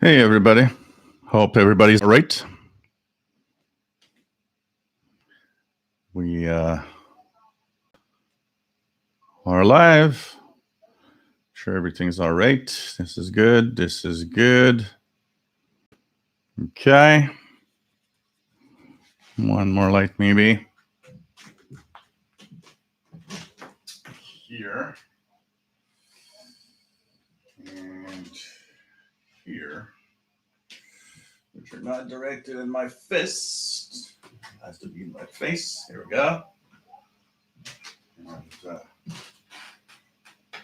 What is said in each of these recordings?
Hey, everybody. Hope everybody's all right. We are live. Sure, everything's all right. This is good. This is good. Okay. One more light, maybe. Here. And here. Which are not directed in my fist. It has to be in my face. Here we go. And,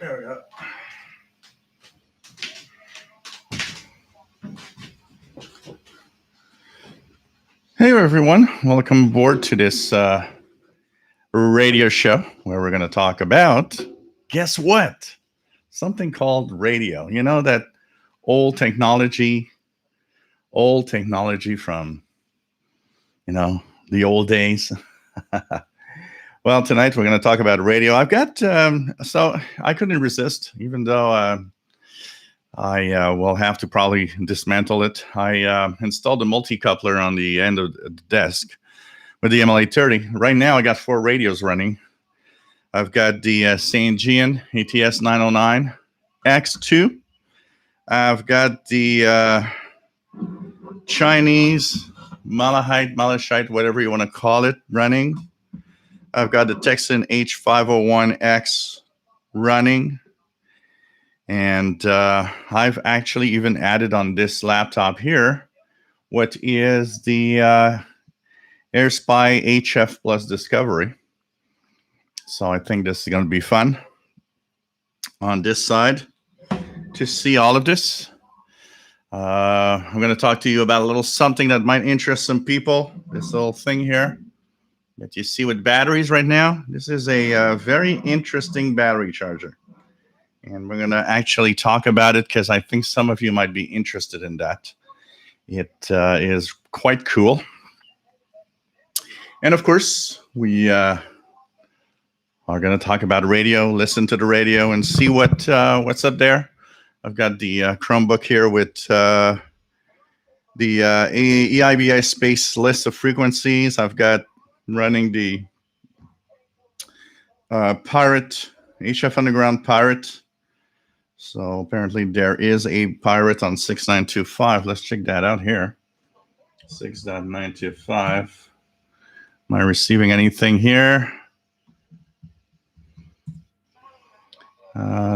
there we go. Hey, everyone. Welcome aboard to this radio show where we're going to talk about, guess what? Something called radio. You know, that old technology from, the old days. Well, tonight we're going to talk about radio. I've got, so I couldn't resist, even though I will have to probably dismantle it. I installed a multi-coupler on the end of the desk with the MLA30. Right now, I got 4 radios running. I've got the St. Gian ATS 909 X2. I've got the Chinese Malachite, whatever you want to call it, running. I've got the Texan H501X running. And I've actually even added on this laptop here what is the AirSpy HF Plus Discovery. So I think this is going to be fun on this side to see all of this. I'm going to talk to you about a little something that might interest some people. This little thing here that you see with batteries right now. This is a very interesting battery charger. And we're going to actually talk about it because I think some of you might be interested in that. It is quite cool. And of course, we are going to talk about radio, listen to the radio, and see what's up there. I've got the Chromebook here with the EIBI space list of frequencies. I've got running the Pirate, HF Underground Pirate. So apparently there is a Pirate on 6925. Let's check that out here. 6.925. Am I receiving anything here?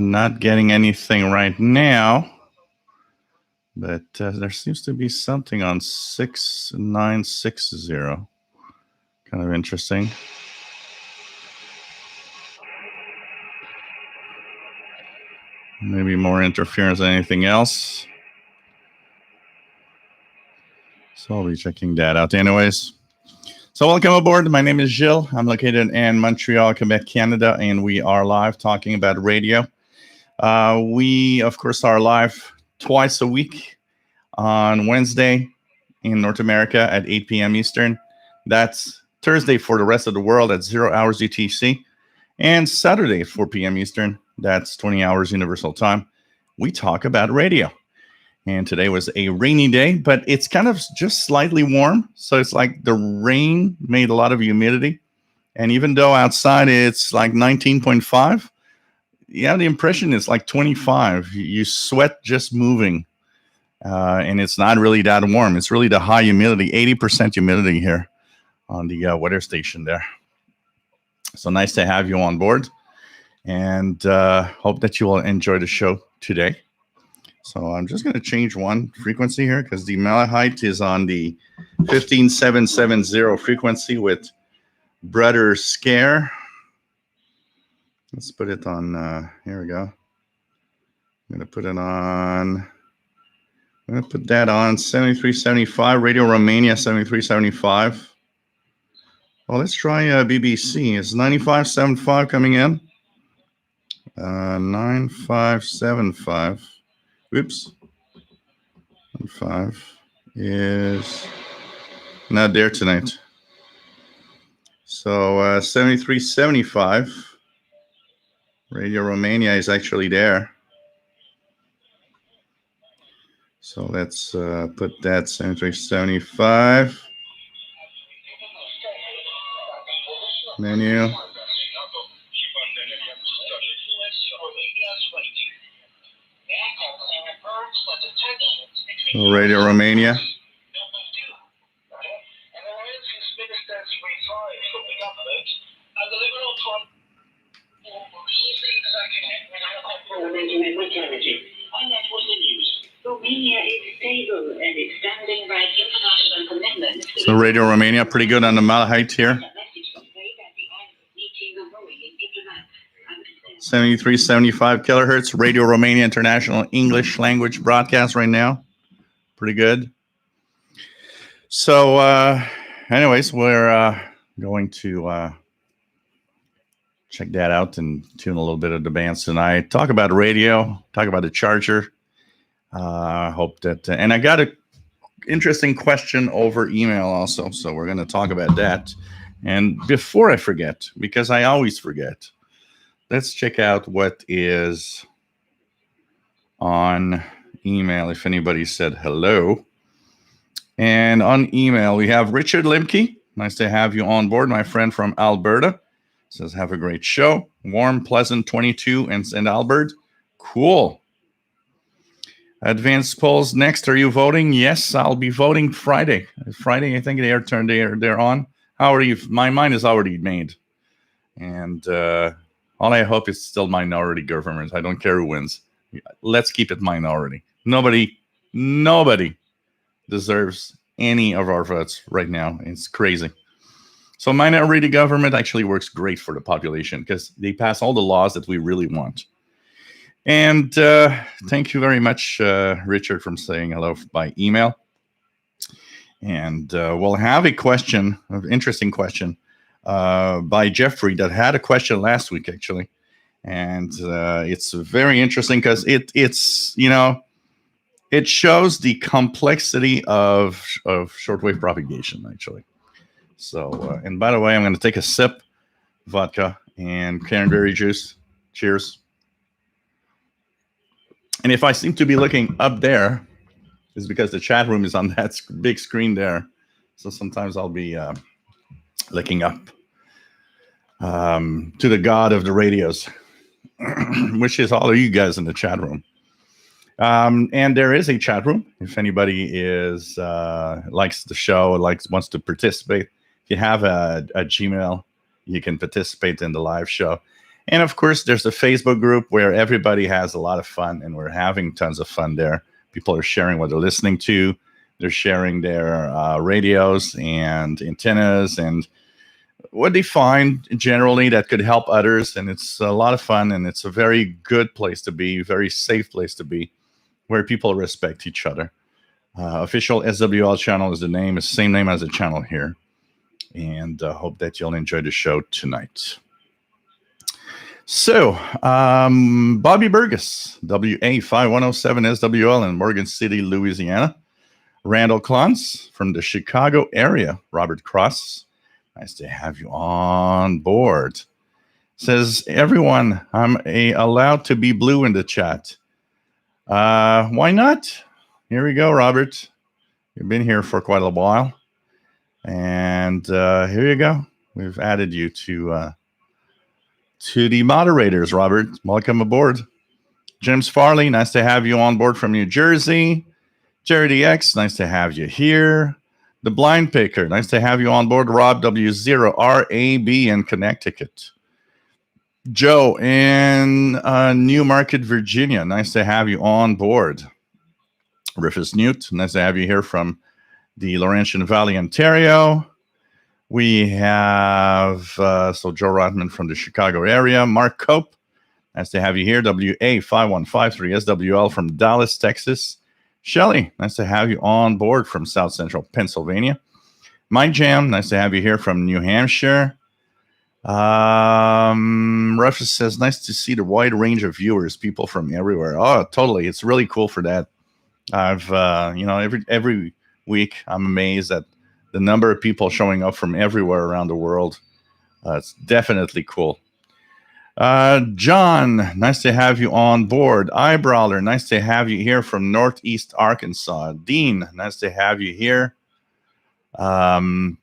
Not getting anything right now, but there seems to be something on 6960. Kind of interesting. Maybe more interference than anything else. So I'll be checking that out anyways. So welcome aboard. My name is Gilles. I'm located in Montreal, Quebec, Canada, and we are live talking about radio. We, of course, are live twice a week on Wednesday in North America at 8 p.m. Eastern. That's Thursday for the rest of the world at 0 hours UTC. And Saturday at 4 p.m. Eastern. That's 20 hours Universal Time. We talk about radio. And today was a rainy day, but it's kind of just slightly warm. So it's like the rain made a lot of humidity. And even though outside it's like 19.5, yeah, the impression is like 25. You sweat just moving. And it's not really that warm. It's really the high humidity, 80% humidity here on the weather station there. So nice to have you on board. And hope that you will enjoy the show today. So I'm just going to change one frequency here because the Malachite is on the 15770 frequency with Brother Scare. Let's put it on, here we go. I'm going to put it on, I'm going to put that on 7375, Radio Romania 7375. Well, let's try BBC. It's 9575 coming in. 9575. Oops. 5 is not there tonight. So 7375. Radio Romania is actually there. So let's put that 7375 menu. Radio Romania. So Radio Romania, pretty good on the Malahite here. 7375 kilohertz. Radio Romania International English language broadcast right now. Pretty good. So anyways, we're going to check that out and tune a little bit of the bands tonight. Talk about radio, talk about the charger. Hope that, and I got an interesting question over email also. So we're going to talk about that. And before I forget, because I always forget, let's check out what is on email, if anybody said hello. And on email, we have Richard Limke. Nice to have you on board, my friend from Alberta. Says, have a great show. Warm, pleasant 22 in St. Albert. Cool. Advanced polls next. Are you voting? Yes, I'll be voting Friday. Friday, I think they're on. How are you? My mind is already made. And all I hope is still minority government. I don't care who wins. Let's keep it minority. Nobody deserves any of our votes right now. It's crazy. So minority government actually works great for the population because they pass all the laws that we really want. And thank you very much, Richard, for saying hello by email. And we'll have a question, an interesting question, by Jeffrey that had a question last week, actually. And it's very interesting because it's, you know, it shows the complexity of shortwave propagation, actually. So, and by the way, I'm going to take a sip vodka and cranberry juice. Cheers. And if I seem to be looking up there, it's because the chat room is on that big screen there. So sometimes I'll be looking up to the god of the radios, which is all of you guys in the chat room. And there is a chat room. If anybody is likes the show, wants to participate, if you have a Gmail, you can participate in the live show. And of course, there's a Facebook group where everybody has a lot of fun, and we're having tons of fun there. People are sharing what they're listening to. They're sharing their radios and antennas and what they find generally that could help others. And it's a lot of fun, and it's a very good place to be, very safe place to be, where people respect each other. Official SWL channel is the name, it's the same name as the channel here. And hope that you'll enjoy the show tonight. So, Bobby Burgess, WA5107 SWL in Morgan City, Louisiana. Randall Klontz from the Chicago area. Robert Cross, nice to have you on board. Says, everyone, I'm allowed to be blue in the chat. Why not? Here we go, Robert. You've been here for quite a while. And here you go. We've added you to the moderators, Robert. Welcome aboard. James Farley, nice to have you on board from New Jersey. Jerry X, nice to have you here. The Blind Picker, nice to have you on board. Rob W0RAB in Connecticut. Joe in Newmarket, Virginia, nice to have you on board. Rufus Newt, nice to have you here from the Laurentian Valley, Ontario. We have, Joe Rotman from the Chicago area. Mark Cope, nice to have you here. WA5153 SWL from Dallas, Texas. Shelley, nice to have you on board from South Central Pennsylvania. Mike Jam, nice to have you here from New Hampshire. Rufus says, nice to see the wide range of viewers, people from everywhere. Oh, totally. It's really cool for that. I've, every week I'm amazed at the number of people showing up from everywhere around the world. It's definitely cool. John, nice to have you on board. Eyebrawler, nice to have you here from Northeast Arkansas. Dean, nice to have you here. Dean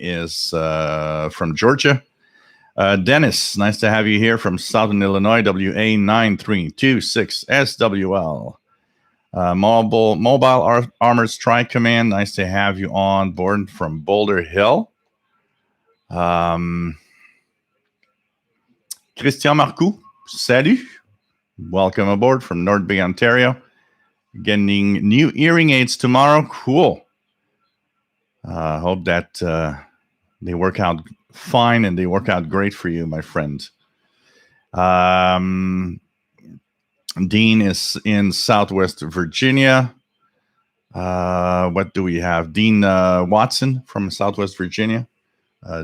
is from Georgia. Dennis, nice to have you here from Southern Illinois, WA9326SWL. Mobile Armored Strike Command, nice to have you on board from Boulder Hill. Christian Marcoux, salut. Welcome aboard from North Bay, Ontario. Getting new hearing aids tomorrow. Cool. Hope that they work out fine and they work out great for you, my friend. Dean is in Southwest Virginia. What do we have? Dean Watson from Southwest Virginia.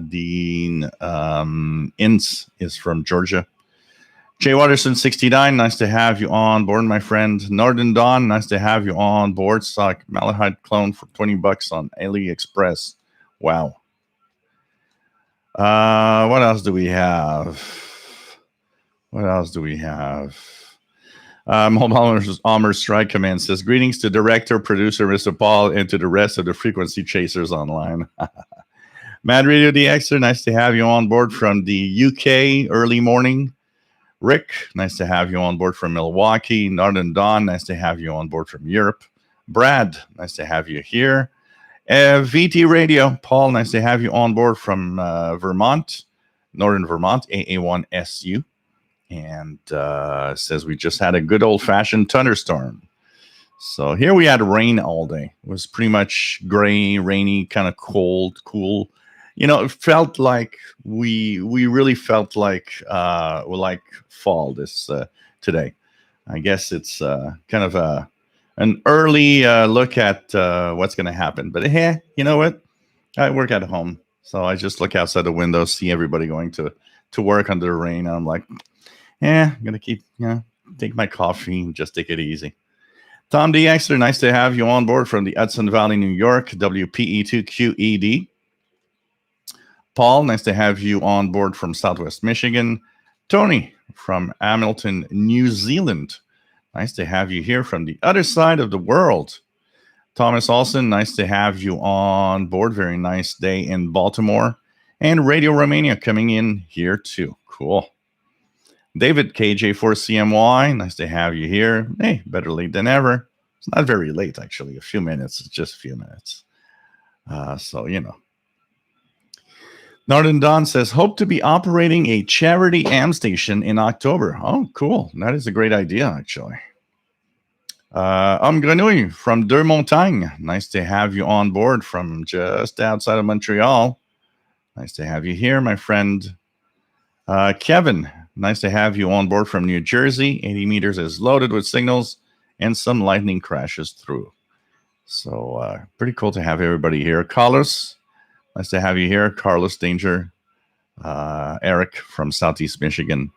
Dean Ince is from Georgia. Jay Watterson 69, nice to have you on board, my friend. Northern Dawn, nice to have you on board. Sock Malahide clone for $20 on AliExpress. Wow. What else do we have? Mobile Armored Strike Command says, greetings to director, producer, Mr. Paul, and to the rest of the frequency chasers online. Mad Radio DXer, nice to have you on board from the UK early morning. Rick, nice to have you on board from Milwaukee. Northern Dawn, nice to have you on board from Europe. Brad, nice to have you here. VT Radio, Paul, nice to have you on board from Vermont, Northern Vermont, AA1SU. And says we just had a good old-fashioned thunderstorm. So here we had rain all day. It was pretty much gray, rainy, kind of cold, cool. You know, it felt like we really felt like fall this today. I guess it's kind of an early look at what's going to happen. But hey, you know what? I work at home, so I just look outside the window, see everybody going to work under the rain, and I'm like, I'm gonna keep take my coffee and just take it easy. Tom DXer, nice to have you on board from the Hudson Valley, New York, WPE2QED. Paul, nice to have you on board from Southwest Michigan. Tony from Hamilton, New Zealand. Nice to have you here from the other side of the world. Thomas Olson, nice to have you on board. Very nice day in Baltimore. And Radio Romania coming in here too. Cool. David, KJ4CMY, nice to have you here. Hey, better late than ever. It's not very late, actually. A few minutes. It's just a few minutes. So, you know. Northern Dawn says, hope to be operating a charity AM station in October. Oh, cool. That is a great idea, actually. Grenouille from Deux Montagnes. Nice to have you on board from just outside of Montreal. Nice to have you here, my friend. Kevin, nice to have you on board from New Jersey. 80 meters is loaded with signals and some lightning crashes through. So pretty cool to have everybody here. Carlos, nice to have you here. Carlos Danger. Eric from Southeast Michigan.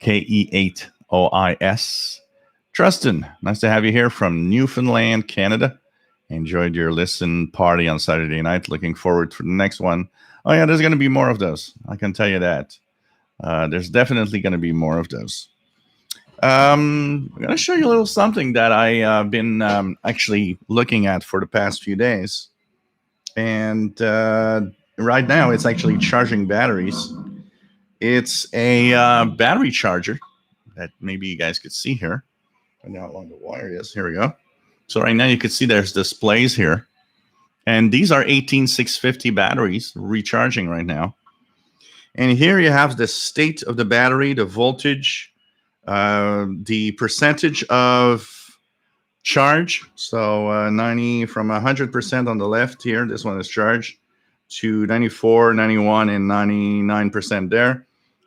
KE8OIS. Tristan, nice to have you here from Newfoundland, Canada. Enjoyed your listen party on Saturday night. Looking forward to the next one. Oh, yeah, there's going to be more of those. I can tell you that. There's definitely going to be more of those. I'm going to show you a little something that I've been actually looking at for the past few days. And right now, it's actually charging batteries. It's a battery charger that maybe you guys could see here. I know how long the wire is. Here we go. So right now, you can see there's displays here. And these are 18650 batteries recharging right now. And here you have the state of the battery, the voltage, the percentage of charge. So 90 from 100% on the left here, this one is charged, to 94, 91, and 99% there.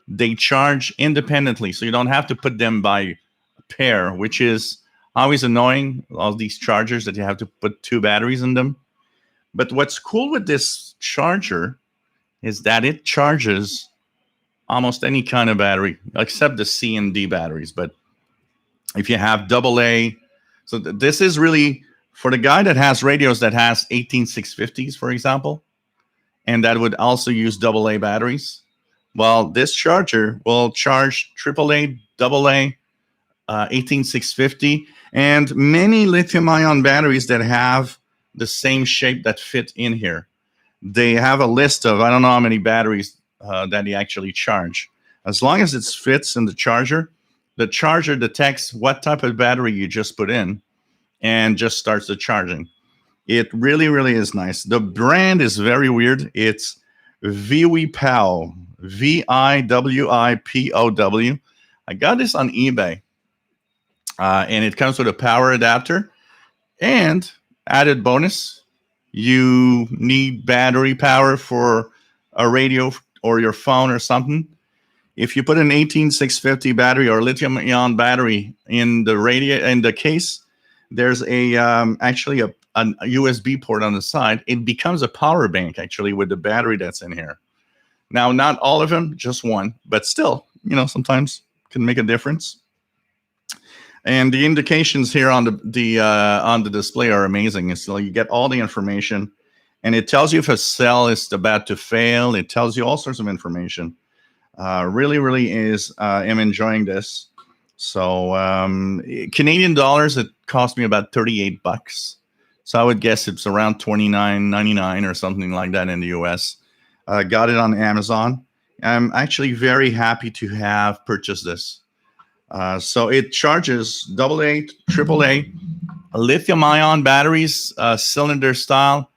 They charge independently, so you don't have to put them by pair, which is always annoying, all these chargers that you have to put two batteries in them. But what's cool with this charger is that it charges almost any kind of battery, except the C and D batteries. But if you have AA, so this is really for the guy that has radios that has 18650s, for example, and that would also use AA batteries. Well, this charger will charge AAA, AA, 18650, and many lithium ion batteries that have the same shape that fit in here. They have a list of, I don't know how many batteries that they actually charge. As long as it fits in the charger detects what type of battery you just put in and just starts the charging. It really, really is nice. The brand is very weird. It's VWIPOW, VIWIPOW. I got this on eBay, and it comes with a power adapter. And added bonus, you need battery power for a radio or your phone or something. If you put an 18650 battery or lithium ion battery in the radio in the case, there's actually a USB port on the side. It becomes a power bank actually with the battery that's in here. Now, not all of them, just one, but still, sometimes can make a difference. And the indications here on the display are amazing. So you get all the information, and it tells you if a cell is about to fail. It tells you all sorts of information. Really, really is. I'm enjoying this. So Canadian dollars, it cost me about $38. So I would guess it's around $29.99 or something like that in the US. Got it on Amazon. I'm actually very happy to have purchased this. So it charges AA, AAA, lithium-ion batteries, cylinder style,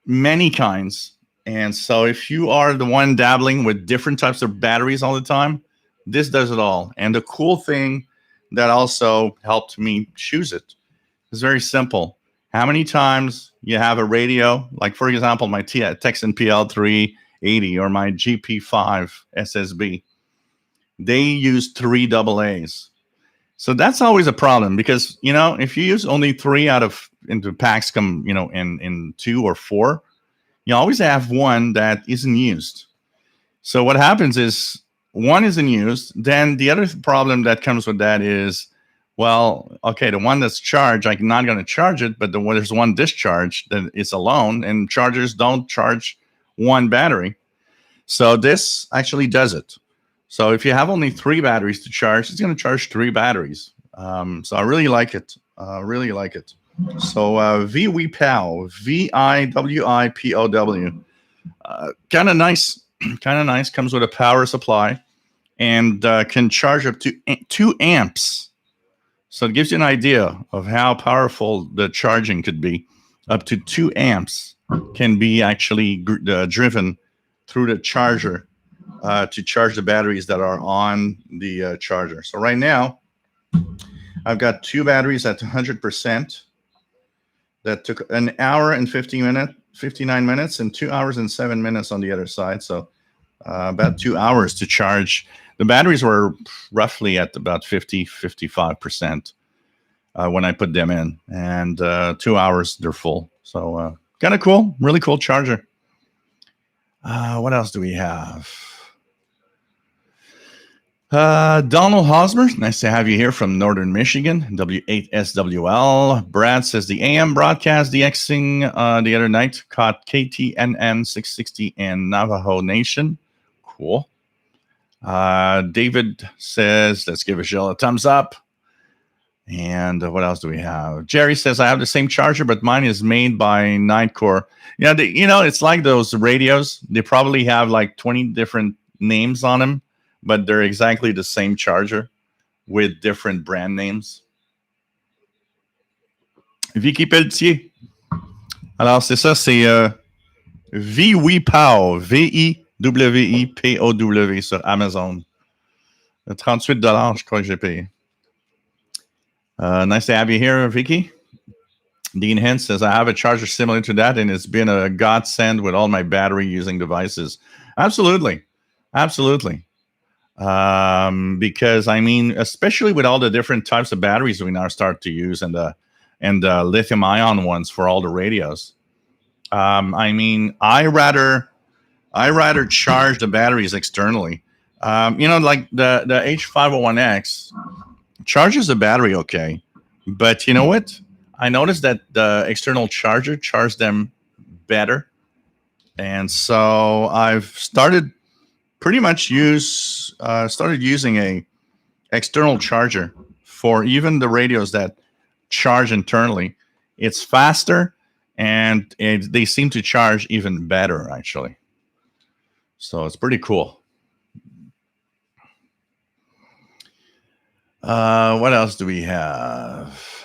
many kinds. And so if you are the one dabbling with different types of batteries all the time, this does it all. And the cool thing that also helped me choose it is very simple. How many times you have a radio, like for example, my Texan PL380 or my GP5 SSB, they use 3 AA's. So that's always a problem because, if you use only 3 out of into packs come, in 2 or 4, you always have one that isn't used. So what happens is one isn't used. Then the other problem that comes with that is, well, okay, the one that's charged, I'm not going to charge it, but there's one discharge that is alone, and chargers don't charge one battery. So this actually does it. So if you have only 3 batteries to charge, it's going to charge 3 batteries. So I really like it. Really like it. So VWIPOW, VIWIPOW. Kind of nice. Kind of nice. Comes with a power supply and can charge up to 2 amps. So it gives you an idea of how powerful the charging could be. Up to 2 amps can be actually driven through the charger to charge the batteries that are on the charger. So right now, I've got 2 batteries at 100%. That took an hour and 59 minutes, and 2 hours and 7 minutes on the other side. So about 2 hours to charge. The batteries were roughly at about 55% when I put them in. And 2 hours, they're full. So kind of cool. Really cool charger. What else do we have? Donald Hosmer, nice to have you here from Northern Michigan, W8SWL. Brad says the AM broadcast DXing the other night caught KTNN 660 and Navajo Nation. Cool. David says, let's give Gilles a thumbs up. And what else do we have? Jerry says, I have the same charger, but mine is made by Nightcore. Yeah, it's like those radios. They probably have like 20 different names on them, but they're exactly the same charger with different brand names. Vicky Pelletier. Alors, c'est ça, c'est VWIPOW, VIWIPOW sur Amazon. 38 $, je crois que j'ai payé. Nice to have you here, Vicky. Dean Hint says, I have a charger similar to that, and it's been a godsend with all my battery-using devices. Absolutely. Absolutely. Because, especially with all the different types of batteries we now start to use and the lithium-ion ones for all the radios. I rather charge the batteries externally. Like the H501X charges the battery okay, but you know what? I noticed that the external charger charged them better, and so I've started pretty much started using a external charger for even the radios that charge internally. It's faster, and they seem to charge even better, actually. So it's pretty cool. What else do we have?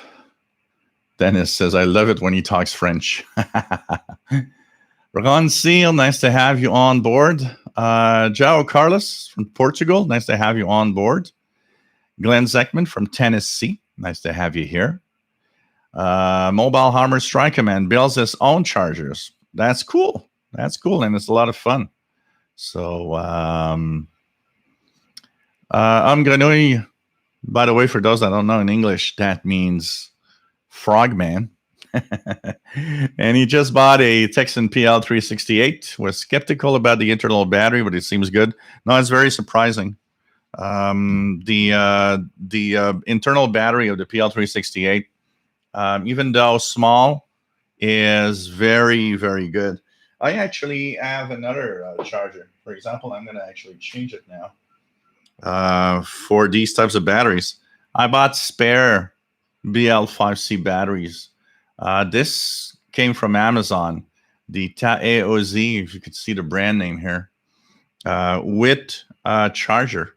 Dennis says, I love it when he talks French. Ron Seal, nice to have you on board. João Carlos from Portugal, nice to have you on board. Glenn Zeckman from Tennessee, nice to have you here. Mobile Hammer Strike Command builds his own chargers. That's cool. That's cool, and it's a lot of fun. So I'm going to, by the way, for those that don't know in English, that means frogman. And he just bought a Texan PL368. Was skeptical about the internal battery, but it seems good. No, it's very surprising. The internal battery of the PL368, even though small, is very, very good. I actually have another charger. For example, I'm going to actually change it now. For these types of batteries, I bought spare BL5C batteries. This came from Amazon, the TAEOZ, if you could see the brand name here, with a charger.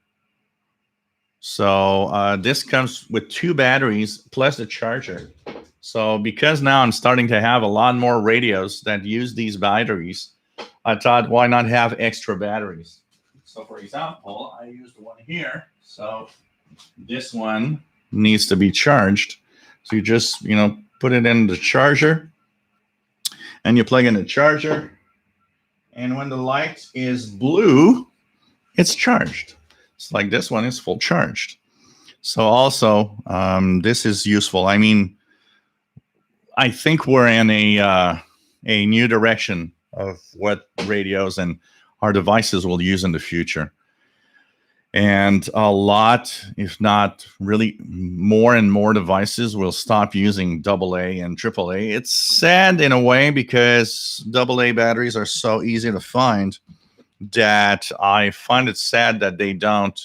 So this comes with 2 batteries plus the charger. So because now I'm starting to have a lot more radios that use these batteries, I thought, why not have extra batteries? So for example, I used one here. So this one needs to be charged. So you just, put it in the charger, and you plug in the charger, and when the light is blue, it's charged. It's like this one is full charged. So also, this is useful. I mean, I think we're in a new direction of what radios and our devices will use in the future. And a lot, if not really more and more devices will stop using AA and AAA. It's sad in a way because AA batteries are so easy to find that I find it sad that they don't,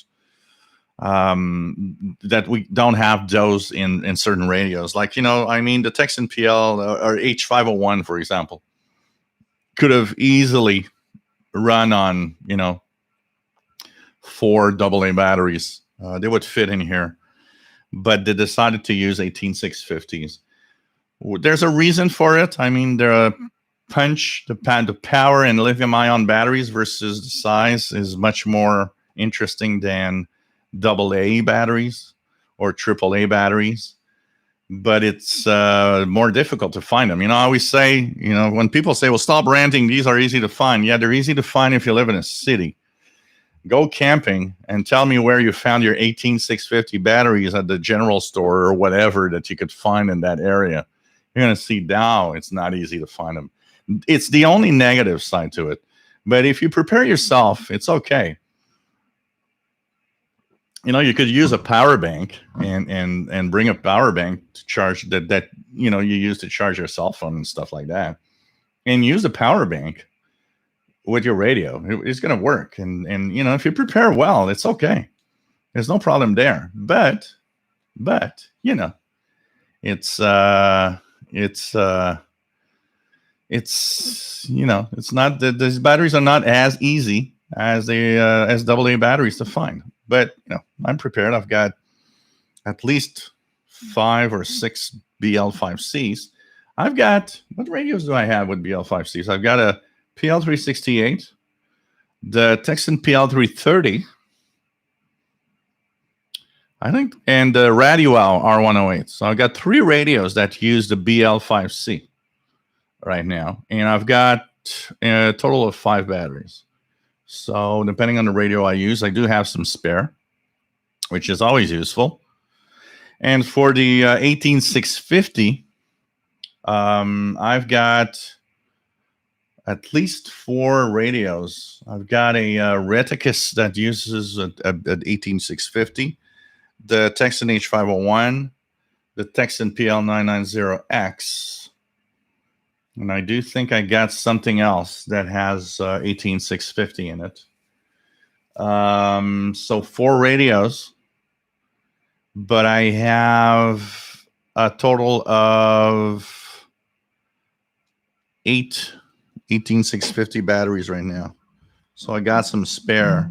that we don't have those in certain radios. Like, the Texan PL or H501, for example, could have easily run on, 4 AA batteries. They would fit in here, but they decided to use 18650s. There's a reason for it. I mean, the power in lithium-ion batteries versus the size is much more interesting than AA batteries or AAA batteries, but it's more difficult to find them. I always say, when people say, well, stop ranting, these are easy to find. Yeah, they're easy to find if you live in a city. Go camping and tell me where you found your 18650 batteries at the general store or whatever that you could find in that area. You're going to see now it's not easy to find them. It's the only negative side to it. But if you prepare yourself, it's okay. You could use a power bank and bring a power bank to charge that you use to charge your cell phone and stuff like that, and use the power bank with your radio. It's going to work. And if you prepare well, it's okay. There's no problem there. But it's not that these batteries are not as easy as AA batteries to find. But I'm prepared. I've got at least 5 or 6 BL5Cs. I've got, what radios do I have with BL5Cs? I've got a PL368, the Texan PL330, I think, and the Radioal R108. So I've got 3 radios that use the BL5C right now, and I've got a total of 5 batteries. So depending on the radio I use, I do have some spare, which is always useful. And for the 18650, I've got at least 4 radios. I've got a Reticus that uses a 18650, the Texan H501, the Texan PL990X, and I do think I got something else that has 18650 in it. So 4 radios, but I have a total of 18650 batteries right now. So I got some spare,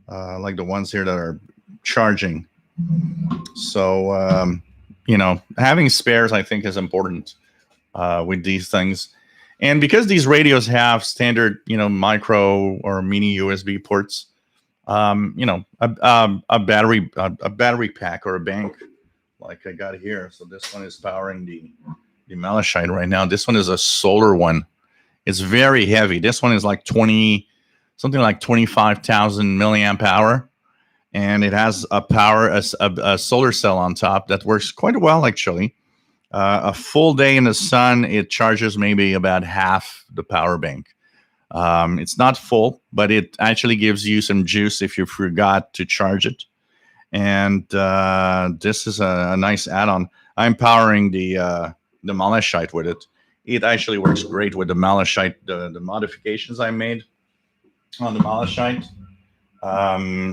like the ones here that are charging. So, having spares, I think, is important with these things. And because these radios have standard, micro or mini USB ports, a battery pack or a bank like I got here. So this one is powering the malachite right now. This one is a solar one. It's very heavy. This one is like 25,000 milliamp hour, and it has a solar cell on top that works quite well actually. A full day in the sun, it charges maybe about half the power bank. It's not full, but it actually gives you some juice if you forgot to charge it. And this is a nice add-on. I'm powering the malachite with it. It actually works great with the malachite, the modifications I made on the malachite.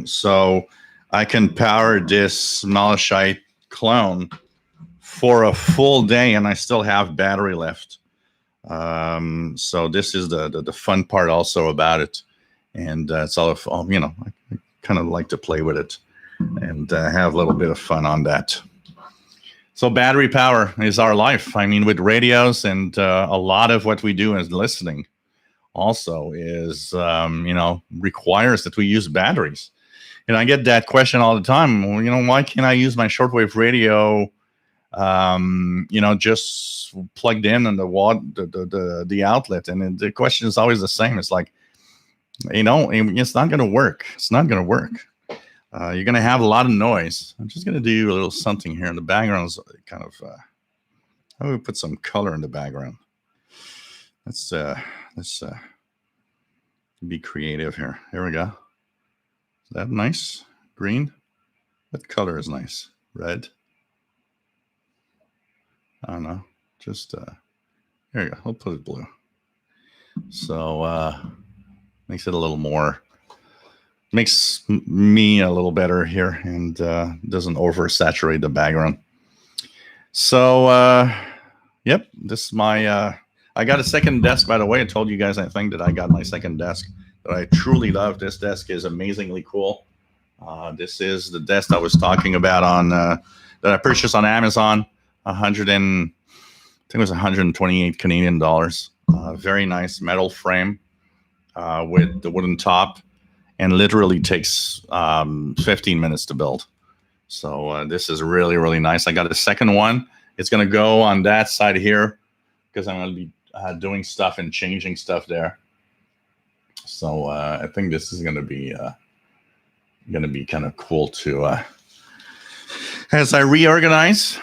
So I can power this malachite clone for a full day, and I still have battery left. So this is the fun part also about it, and it's all of I kind of like to play with it and have a little bit of fun on that. So battery power is our life. I mean, with radios and a lot of what we do is listening also is requires that we use batteries. And I get that question all the time. Well, why can't I use my shortwave radio just plugged in on the outlet? And the question is always the same. It's like, it's not going to work. It's not going to work. You're going to have a lot of noise. I'm just going to do a little something here in the background. Kind of, how do we put some color in the background? Let's be creative here. Here we go. Is that nice? Green? What color is nice? Red? I don't know. Just here you go. I'll put it blue. So makes it a little more, makes me a little better here, and doesn't oversaturate the background. So yep, this is my I got a second desk, by the way. I told you guys, I think, that I got my second desk that I truly love. This desk is amazingly cool. This is the desk I was talking about on that I purchased on Amazon. I think it was 128 Canadian dollars. Very nice metal frame with the wooden top, and literally takes 15 minutes to build. So this is really, really nice. I got a second one. It's going to go on that side here because I'm going to be doing stuff and changing stuff there. So I think this is going to be kind of cool to as I reorganize.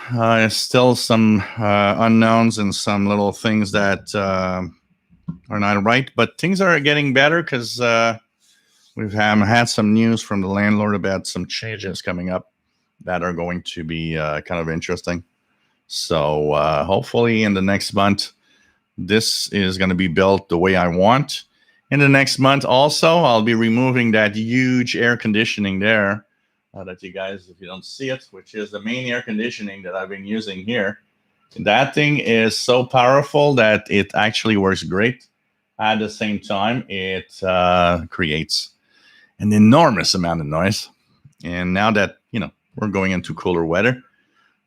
Still some unknowns and some little things that are not right, but things are getting better because we've had some news from the landlord about some changes coming up that are going to be kind of interesting. So hopefully in the next month, this is going to be built the way I want. In the next month also, I'll be removing that huge air conditioning there that you guys, if you don't see it, which is the main air conditioning that I've been using here. That thing is so powerful that it actually works great. At the same time, it creates an enormous amount of noise. And now that, we're going into cooler weather,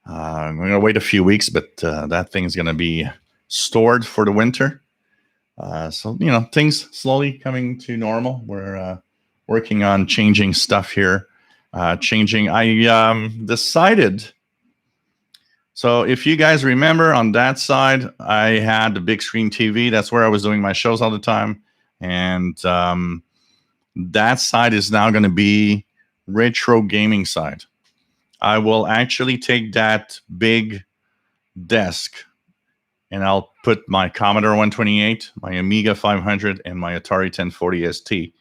I'm going to wait a few weeks, but that thing's going to be stored for the winter. So, things slowly coming to normal. We're working on changing stuff here. I decided. So if you guys remember, on that side, I had the big screen TV. That's where I was doing my shows all the time. And that side is now going to be retro gaming side. I will actually take that big desk and I'll put my Commodore 128, my Amiga 500, and my Atari 1040 ST,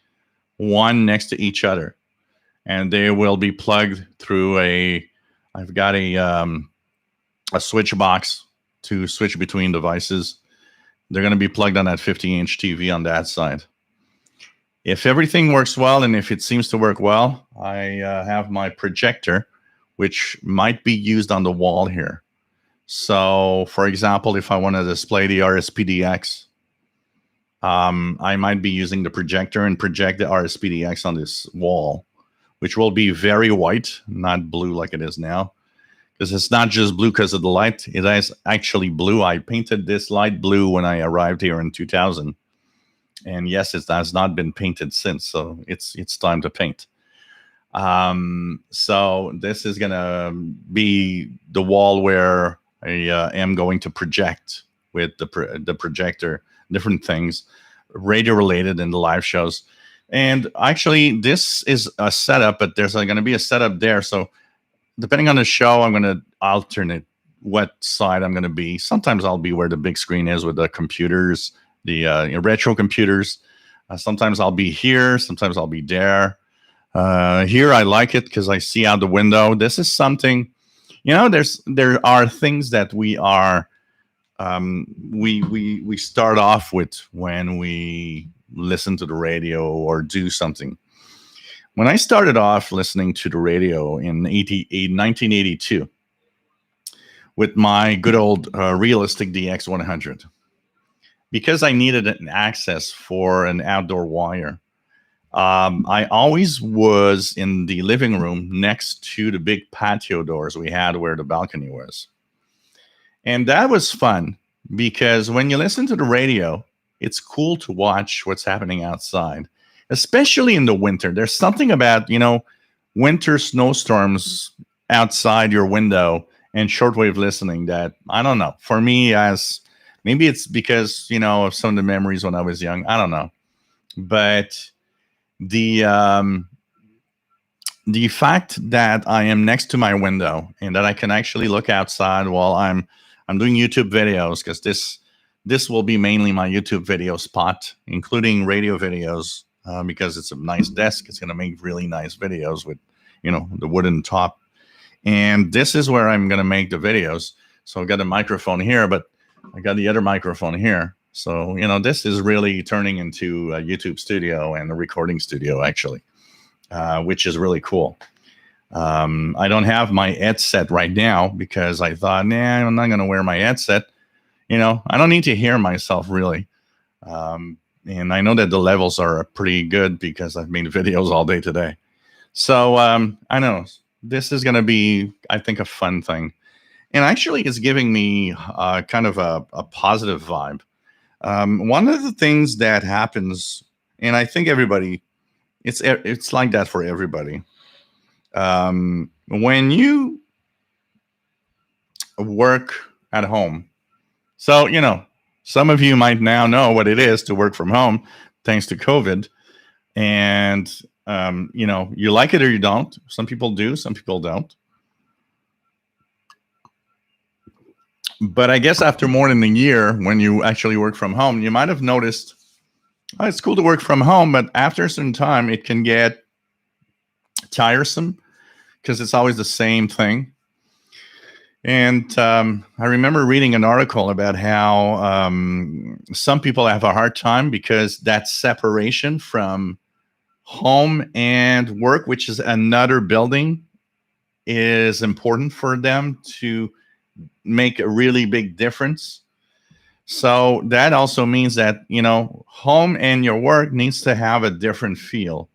one next to each other. And they will be plugged through I've got a switch box to switch between devices. They're going to be plugged on that 50-inch TV on that side. If everything works well and if it seems to work well, I have my projector, which might be used on the wall here. So, for example, if I want to display the RSPDX, I might be using the projector and project the RSPDX on this wall, which will be very white, not blue like it is now. Because it's not just blue because of the light. It is actually blue. I painted this light blue when I arrived here in 2000. And yes, it has not been painted since. So it's time to paint. So this is going to be the wall where I am going to project with the projector, different things, radio related in the live shows. And actually, this is a setup, but there's going to be a setup there. So depending on the show, I'm going to alternate what side I'm going to be. Sometimes I'll be where the big screen is with the computers, the retro computers. Sometimes I'll be here. Sometimes I'll be there. Here, I like it because I see out the window. This is something, there are things that we are, we start off with when we listen to the radio or do something. When I started off listening to the radio in 1982 with my good old Realistic DX100, because I needed an access for an outdoor wire, I always was in the living room next to the big patio doors we had where the balcony was. And that was fun because when you listen to the radio, it's cool to watch what's happening outside, especially in the winter. There's something about, winter snowstorms outside your window and shortwave listening that, I don't know, for me, as maybe it's because, of some of the memories when I was young. I don't know. But the fact that I am next to my window and that I can actually look outside while I'm doing YouTube videos, because this will be mainly my YouTube video spot, including radio videos, because it's a nice desk. It's going to make really nice videos with, the wooden top. And this is where I'm going to make the videos. So I've got a microphone here, but I got the other microphone here. So, this is really turning into a YouTube studio and a recording studio, actually, which is really cool. I don't have my headset right now because I thought, I'm not going to wear my headset. I don't need to hear myself really. And I know that the levels are pretty good because I've made videos all day today. So I know this is going to be, I think, a fun thing. And actually, it's giving me kind of a positive vibe. One of the things that happens, and I think everybody, it's like that for everybody. When you work at home, so, some of you might now know what it is to work from home, thanks to COVID. And, you like it or you don't. Some people do, some people don't. But I guess after more than a year, when you actually work from home, you might have noticed, it's cool to work from home, but after a certain time, it can get tiresome because it's always the same thing. And I remember reading an article about how some people have a hard time because that separation from home and work, which is another building, is important for them to make a really big difference. So that also means that, home and your work needs to have a different feel.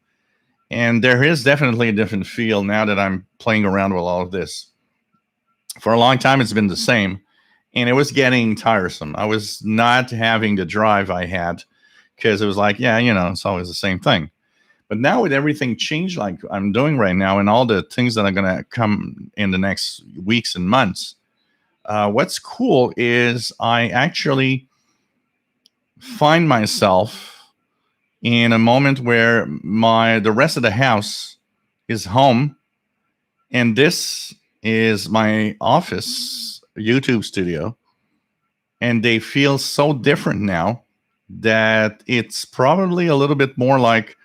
And there is definitely a different feel now that I'm playing around with all of this. For a long time, it's been the same, and it was getting tiresome. I was not having the drive I had because it was like, it's always the same thing. But now with everything changed like I'm doing right now and all the things that are going to come in the next weeks and months, what's cool is I actually find myself in a moment where the rest of the house is home, and this is my office YouTube studio, and they feel so different now that it's probably a little bit more like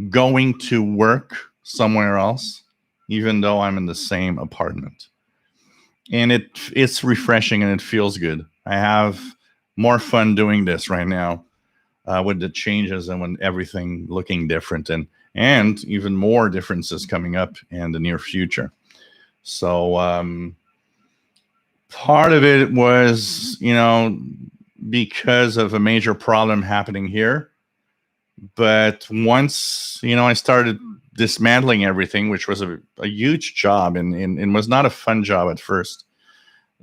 going to work somewhere else, even though I'm in the same apartment. And it's refreshing and it feels good. I have more fun doing this right now with the changes and when everything looking different, and even more differences coming up in the near future. So part of it was, because of a major problem happening here. But once, I started dismantling everything, which was a huge job and was not a fun job at first.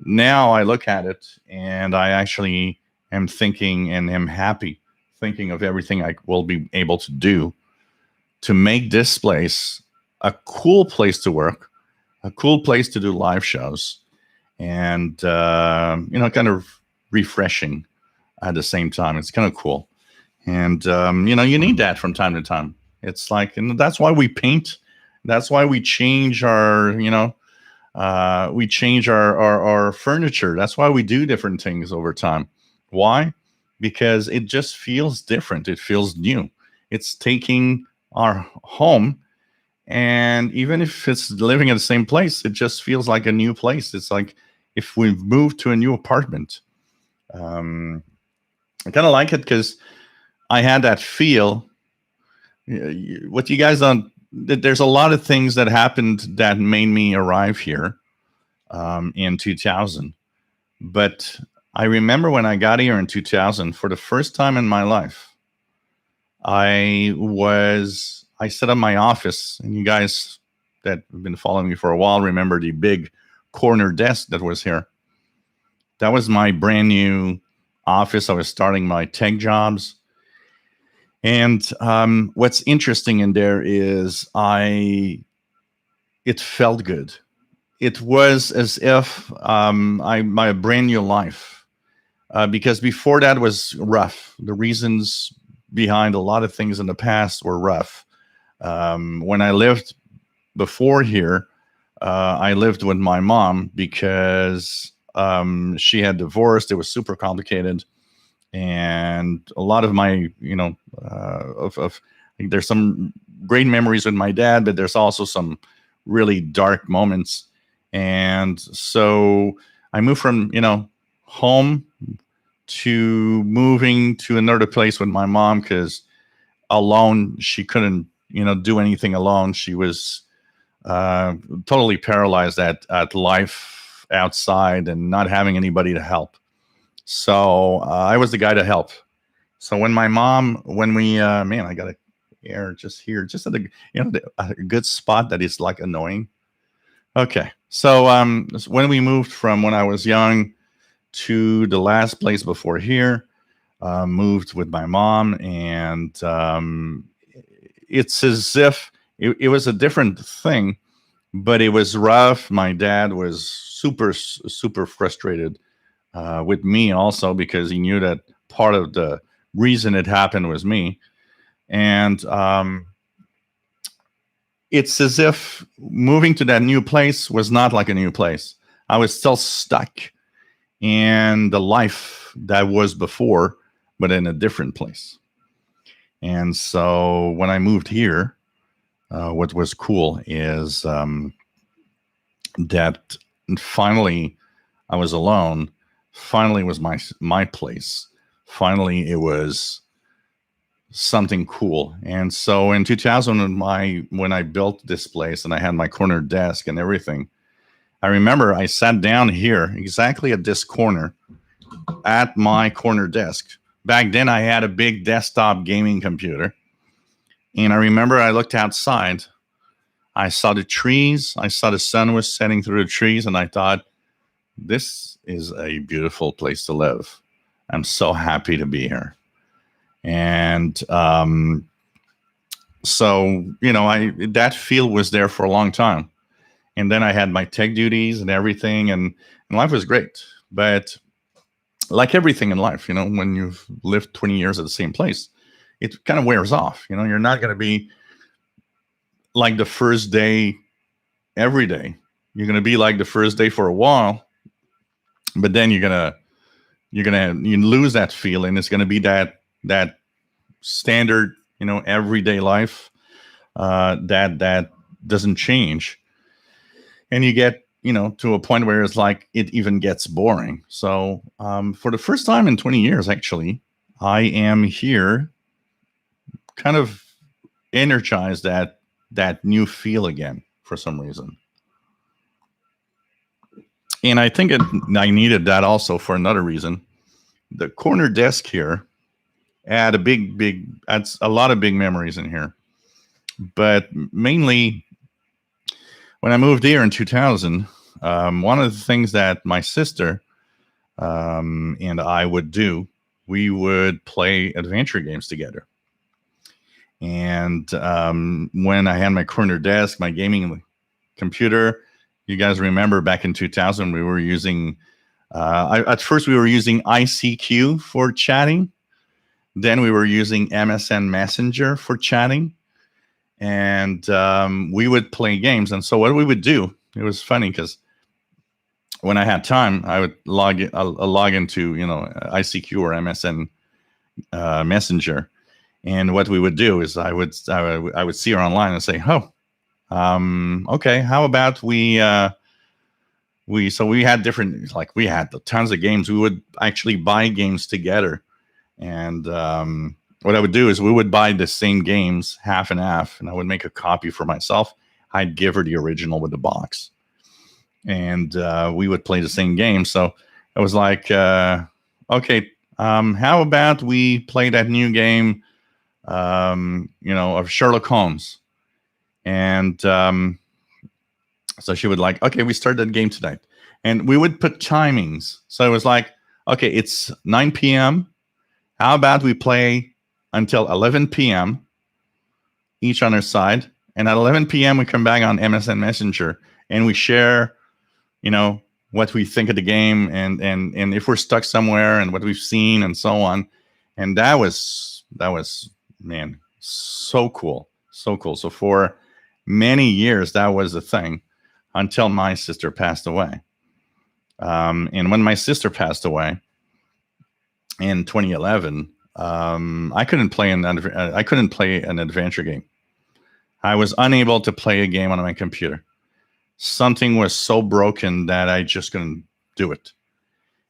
Now I look at it and I actually am thinking and am happy thinking of everything I will be able to do to make this place a cool place to work, a cool place to do live shows, and kind of refreshing at the same time. It's kind of cool, and you need that from time to time. It's like, and that's why we paint. That's why we change our, we change our furniture. That's why we do different things over time. Why? Because it just feels different. It feels new. It's taking our home, and even if it's living in the same place, it just feels like a new place. It's like if we've moved to a new apartment. I kind of like it because I had that feel. What you guys don't, there's a lot of things that happened that made me arrive here in 2000. But I remember when I got here in 2000, for the first time in my life, I set up my office, and you guys that have been following me for a while remember the big corner desk that was here. That was my brand new office. I was starting my tech jobs. And what's interesting in there is it felt good. It was as if my brand new life, because before that was rough. The reasons behind a lot of things in the past were rough. When I lived before here, I lived with my mom because she had divorced. It was super complicated. And a lot of my, there's some great memories with my dad, but there's also some really dark moments. And so I moved from, home to moving to another place with my mom because alone she couldn't, do anything alone. She was totally paralyzed at life outside and not having anybody to help. So I was the guy to help. So when we, I got a air just here, just at a good spot that is like annoying. Okay. So when we moved from when I was young to the last place before here, moved with my mom, and it's as if it was a different thing, but it was rough. My dad was super, super frustrated with me also because he knew that part of the reason it happened was me. And it's as if moving to that new place was not like a new place. I was still stuck in the life that was before, but in a different place. And so when I moved here, what was cool is that finally I was alone. Finally, it was my place. Finally, it was something cool. And so in 2000, when I built this place and I had my corner desk and everything, I remember I sat down here exactly at this corner at my corner desk. Back then, I had a big desktop gaming computer. And I remember I looked outside. I saw the trees. I saw the sun was setting through the trees. And I thought, this is a beautiful place to live. I'm so happy to be here. And so, that feel was there for a long time. And then I had my tech duties and everything, and life was great. But like everything in life, when you've lived 20 years at the same place, it kind of wears off. You're not going to be like the first day every day. You're going to be like the first day for a while, but then you lose that feeling. It's going to be that standard, everyday life that doesn't change. And you get, to a point where it's like it even gets boring. So for the first time in 20 years, actually, I am here kind of energized at that new feel again for some reason. And I think I needed that also for another reason. The corner desk here had adds a lot of big memories in here. But mainly when I moved here in 2000, one of the things that my sister and I would do, we would play adventure games together. And when I had my corner desk, my gaming computer, you guys remember back in 2000, we were using, at first we were using ICQ for chatting. Then we were using MSN Messenger for chatting. And we would play games. And so what we would do, it was funny because when I had time, I would log into ICQ or MSN Messenger, and what we would do is I would see her online and say, "Oh, okay, how about we had different, like we had tons of games. We would actually buy games together, and what I would do is we would buy the same games half and half, and I would make a copy for myself. I'd give her the original with the box, and we would play the same game. So I was like, okay, how about we play that new game, of Sherlock Holmes? And so she would like, okay, we start that game tonight. And we would put timings. So it was like, okay, it's 9 p.m. How about we play until 11 p.m. each on our side? And at 11 p.m. we come back on MSN Messenger and we share, what we think of the game and if we're stuck somewhere and what we've seen and so on. And that was man, so cool. So cool. So for many years, that was the thing until my sister passed away. And when my sister passed away in 2011, I couldn't play an adventure game. I was unable to play a game on my computer. Something was so broken that I just couldn't do it.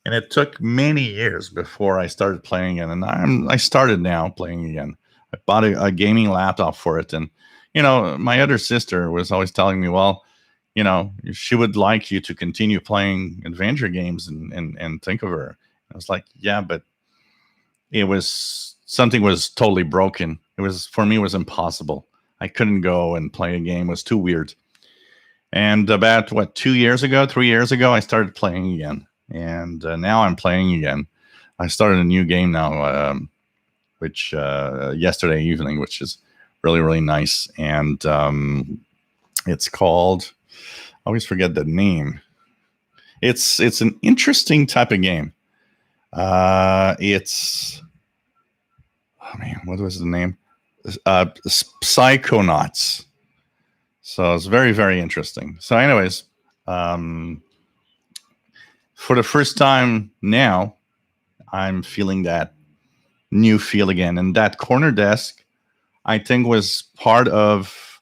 And it took many years before I started playing again. And I started now playing again. I bought a gaming laptop for it. And, my other sister was always telling me, well, she would like you to continue playing adventure games and think of her. I was like, yeah, but something was totally broken. For me, it was impossible. I couldn't go and play a game. It was too weird. And about 3 years ago, I started playing again. And now I'm playing again. I started a new game now, which yesterday evening, which is really, really nice. And it's called, I always forget the name. It's an interesting type of game. It's, oh man, what was the name? Psychonauts. So it's very, very interesting. So anyways, for the first time now, I'm feeling that new feel again. And that corner desk, I think, was part of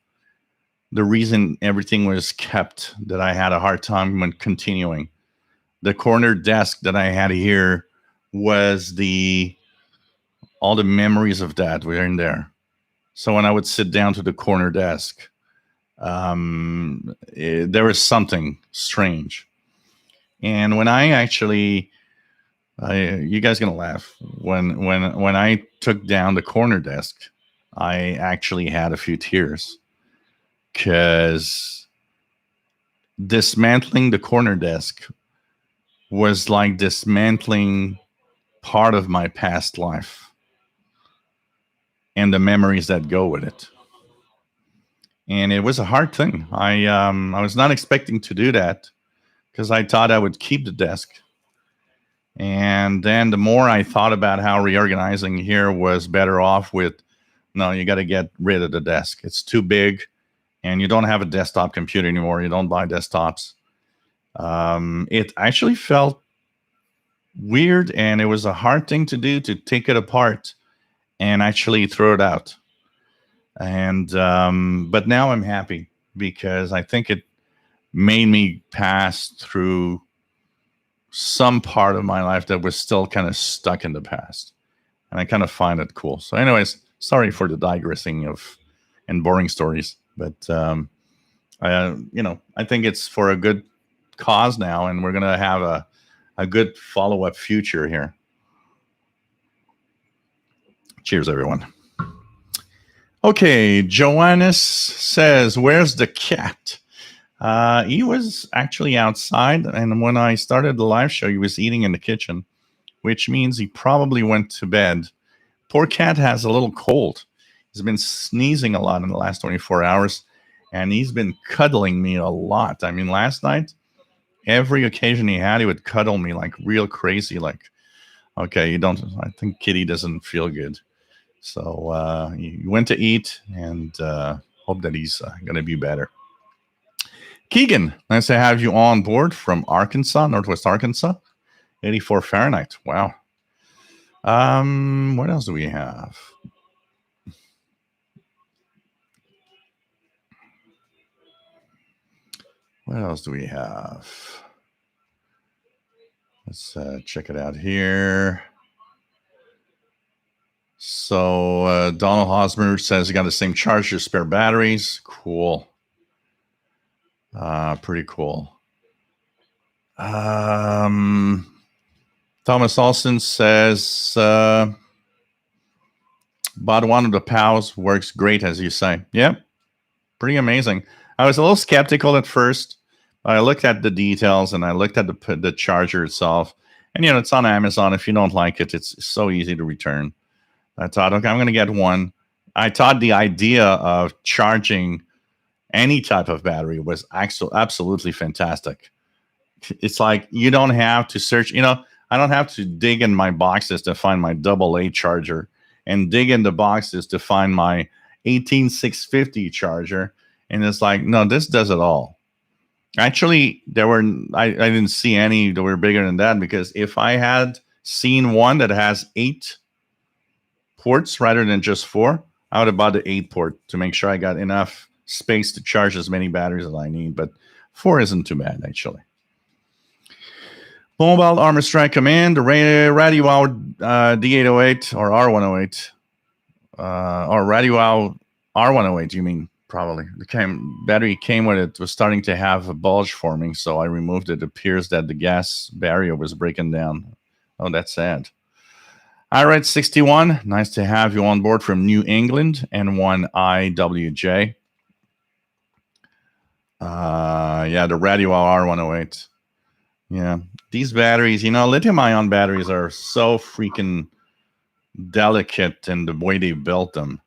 the reason everything was kept, that I had a hard time when continuing. The corner desk that I had here was all the memories of that were in there. So when I would sit down to the corner desk, there was something strange. And when I actually, you guys gonna laugh, when I took down the corner desk, I actually had a few tears, because dismantling the corner desk was like dismantling part of my past life and the memories that go with it. And it was a hard thing. I was not expecting to do that, because I thought I would keep the desk. And then the more I thought about how reorganizing here was better off with, no, you got to get rid of the desk. It's too big, and you don't have a desktop computer anymore. You don't buy desktops. It actually felt weird, and it was a hard thing to do, to take it apart and actually throw it out. And but now I'm happy, because I think it made me pass through some part of my life that was still kind of stuck in the past. and I kind of find it cool. So, anyways, sorry for the digressing of and boring stories, but I think it's for a good cause now, and we're gonna have a good follow up future here. Cheers, everyone. Okay, Joannis says, "Where's the cat?" He was actually outside, and when I started the live show, he was eating in the kitchen, which means he probably went to bed. Poor cat has a little cold. He's been sneezing a lot in the last 24 hours, and he's been cuddling me a lot. I mean, last night, every occasion he had, he would cuddle me like real crazy. Like, okay, I think Kitty doesn't feel good. So he went to eat, and hope that he's going to be better. Keegan, nice to have you on board from Arkansas, Northwest Arkansas. 84 Fahrenheit. Wow. What else do we have? What else do we have? Let's check it out here. So Donald Hosmer says he got the same charger, spare batteries. Cool. Pretty cool. Thomas Alston says bought one of the POWs, works great, as you say. Yeah, pretty amazing. I was a little skeptical at first. I looked at the details and I looked at the charger itself. And, it's on Amazon. If you don't like it, it's so easy to return. I thought, okay, I'm going to get one. I thought the idea of charging any type of battery was absolutely fantastic. It's like you don't have to search. I don't have to dig in my boxes to find my AA charger and dig in the boxes to find my 18650 charger. And it's like, no, this does it all. Actually, I didn't see any that were bigger than that, because if I had seen one that has 8 ports rather than just 4, I would have bought the 8 port to make sure I got enough space to charge as many batteries as I need. But 4 isn't too bad, actually. Mobile Armor Strike Command, the Radio D808 or R108, or Radio R108, you mean, probably. The battery came with it, was starting to have a bulge forming, so I removed it. It appears that the gas barrier was breaking down. Oh, that's sad. All right, 61, nice to have you on board from New England, N1IWJ. The Radio R108. Yeah, these batteries, lithium-ion batteries are so freaking delicate in the way they built them.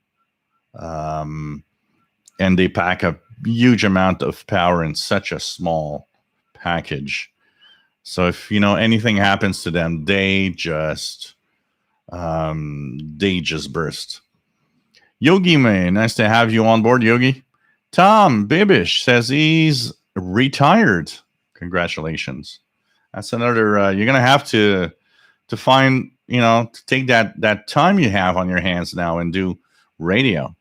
And they pack a huge amount of power in such a small package. So if, anything happens to them, they just burst. Yogi Man, nice to have you on board, Yogi. Tom Bibish says he's retired. Congratulations. That's another, you're going to have to find, to take that time you have on your hands now and do radio.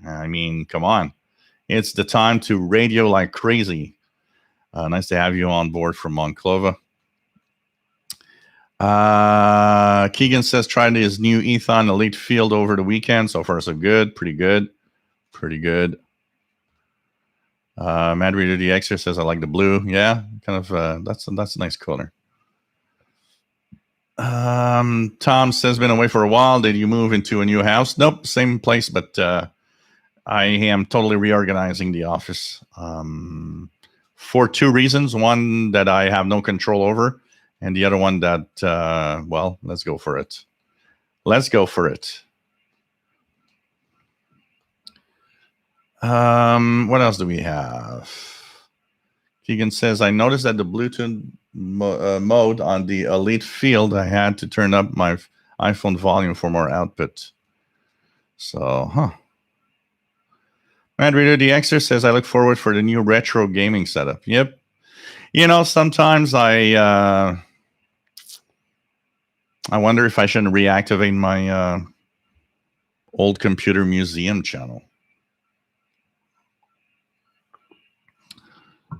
I mean, come on. It's the time to radio like crazy. Nice to have you on board from Monclova. Keegan says tried his new Ethon Elite Field over the weekend. So far, so good. Pretty good. Mad Reader DXer says I like the blue. Yeah, kind of. That's a nice color. Tom says been away for a while. Did you move into a new house? Nope, same place, but I am totally reorganizing the office for 2 reasons. One that I have no control over, and the other one that, let's go for it. What else do we have? Keegan says, I noticed that the Bluetooth mode on the Elite Field, I had to turn up my iPhone volume for more output. So, Mad Reader DXer says, I look forward for the new retro gaming setup. Yep. Sometimes I wonder if I shouldn't reactivate my old computer museum channel.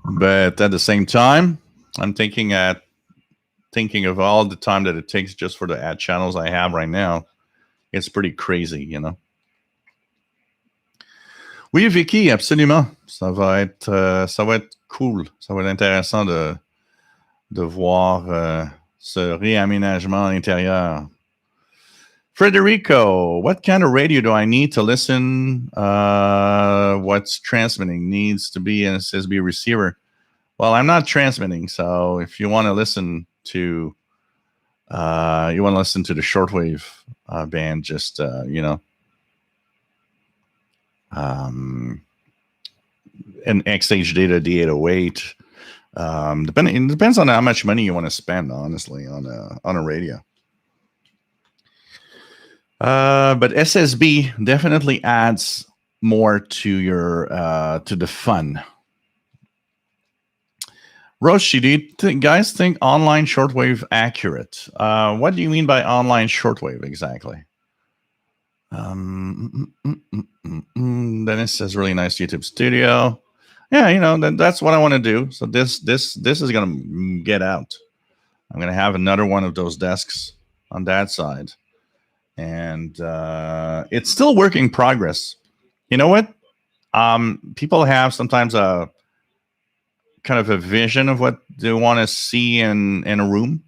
But at the same time, I'm thinking of all the time that it takes just for the ad channels I have right now it's pretty crazy, Oui, Vicky, absolument. Ça va être cool. Ça va être intéressant de voir ce réaménagement à l'intérieur. Federico, what kind of radio do I need to listen? What's transmitting needs to be an SSB receiver. Well, I'm not transmitting, so if you want to listen to the shortwave band, just an XH data D808. It depends on how much money you want to spend, honestly, on a radio. But SSB definitely adds more to your to the fun. Roshi, do you guys think online shortwave accurate? What do you mean by online shortwave exactly? Dennis says really nice YouTube studio. Yeah, that's what I want to do. So this is gonna get out. I'm gonna have another one of those desks on that side, and it's still work in progress. You know what? People have sometimes a kind of a vision of what they want to see in a room.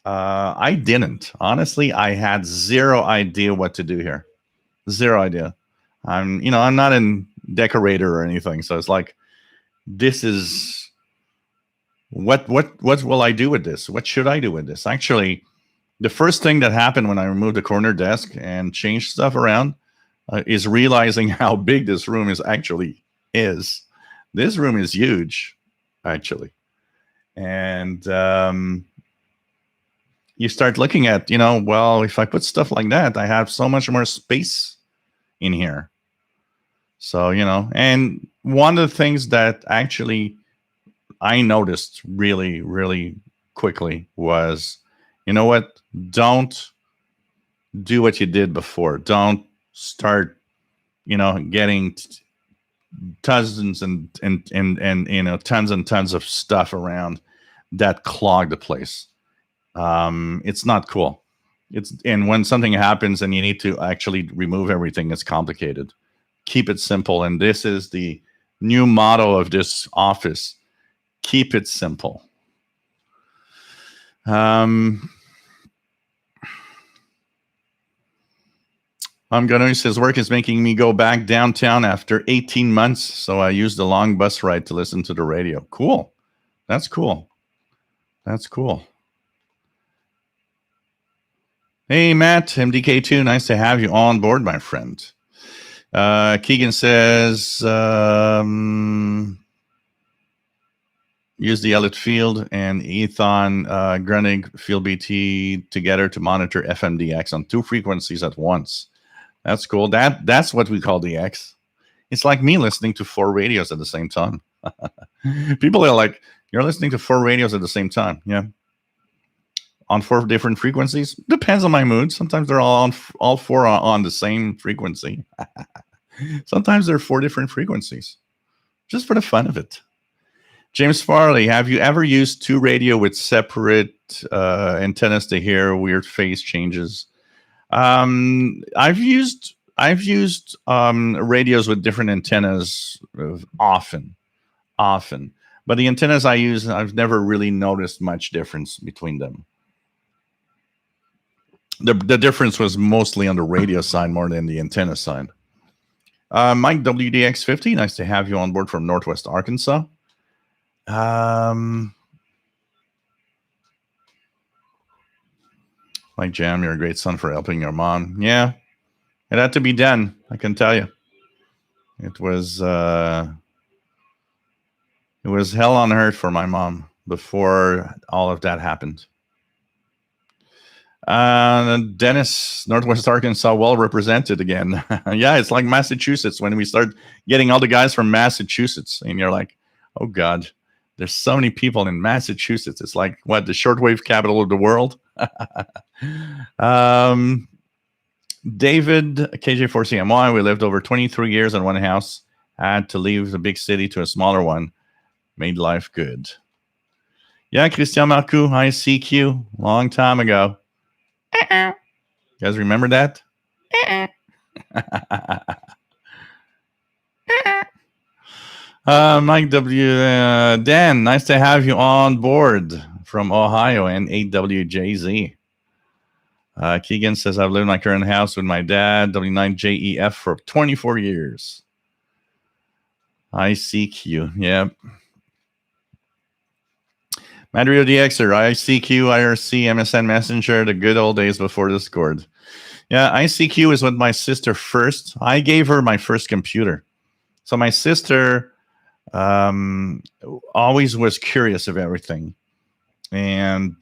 I didn't. Honestly, I had zero idea what to do here. Zero idea. I'm not a decorator or anything. So it's like, this is what will I do with this? What should I do with this? Actually, the first thing that happened when I removed the corner desk and changed stuff around is realizing how big this room is. This room is huge, actually. And you start looking at, well, if I put stuff like that, I have so much more space in here. So, and one of the things that actually I noticed really, really quickly was, what? Don't do what you did before. Don't start, getting tons and tons and tons of stuff around that clog the place. It's not cool. And when something happens and you need to actually remove everything, it's complicated. Keep it simple. And this is the new motto of this office. Keep it simple. Says work is making me go back downtown after 18 months. So I used the long bus ride to listen to the radio. Cool. That's cool. Hey, Matt, MDK2, nice to have you on board, my friend. Keegan says, use the Elliott field and Ethan Grunig field BT together to monitor FMDX on 2 frequencies at once. That's cool. That's what we call the X. It's like me listening to 4 radios at the same time. People are like, you're listening to 4 radios at the same time. Yeah. On 4 different frequencies. Depends on my mood. Sometimes they're all 4 on the same frequency. Sometimes they're 4 different frequencies. Just for the fun of it. James Farley, have you ever used 2 radio with separate antennas to hear weird phase changes? I've used radios with different antennas often, but the antennas I use, I've never really noticed much difference between them. The difference was mostly on the radio side more than the antenna side. Mike WDX50, nice to have you on board from Northwest Arkansas. Mike Jam, you're a great son for helping your mom. Yeah, it had to be done, I can tell you. It was hell on earth for my mom before all of that happened. Dennis, Northwest Arkansas, well represented again. Yeah, it's like Massachusetts when we start getting all the guys from Massachusetts, and you're like, oh God, there's so many people in Massachusetts. It's like, what, the shortwave capital of the world? David, KJ4CMY, we lived over 23 years in one house. Had to leave the big city to a smaller one. Made life good. Yeah, Christian Marcoux, ICQ, long time ago. You guys remember that? Mike W. Dan, nice to have you on board from Ohio and AWJZ. Keegan says, I've lived in my current house with my dad, W9JEF, for 24 years. ICQ, yeah. Madrio DXer, ICQ, IRC, MSN Messenger, the good old days before Discord. Yeah, ICQ is with my sister first. I gave her my first computer. So my sister always was curious of everything. And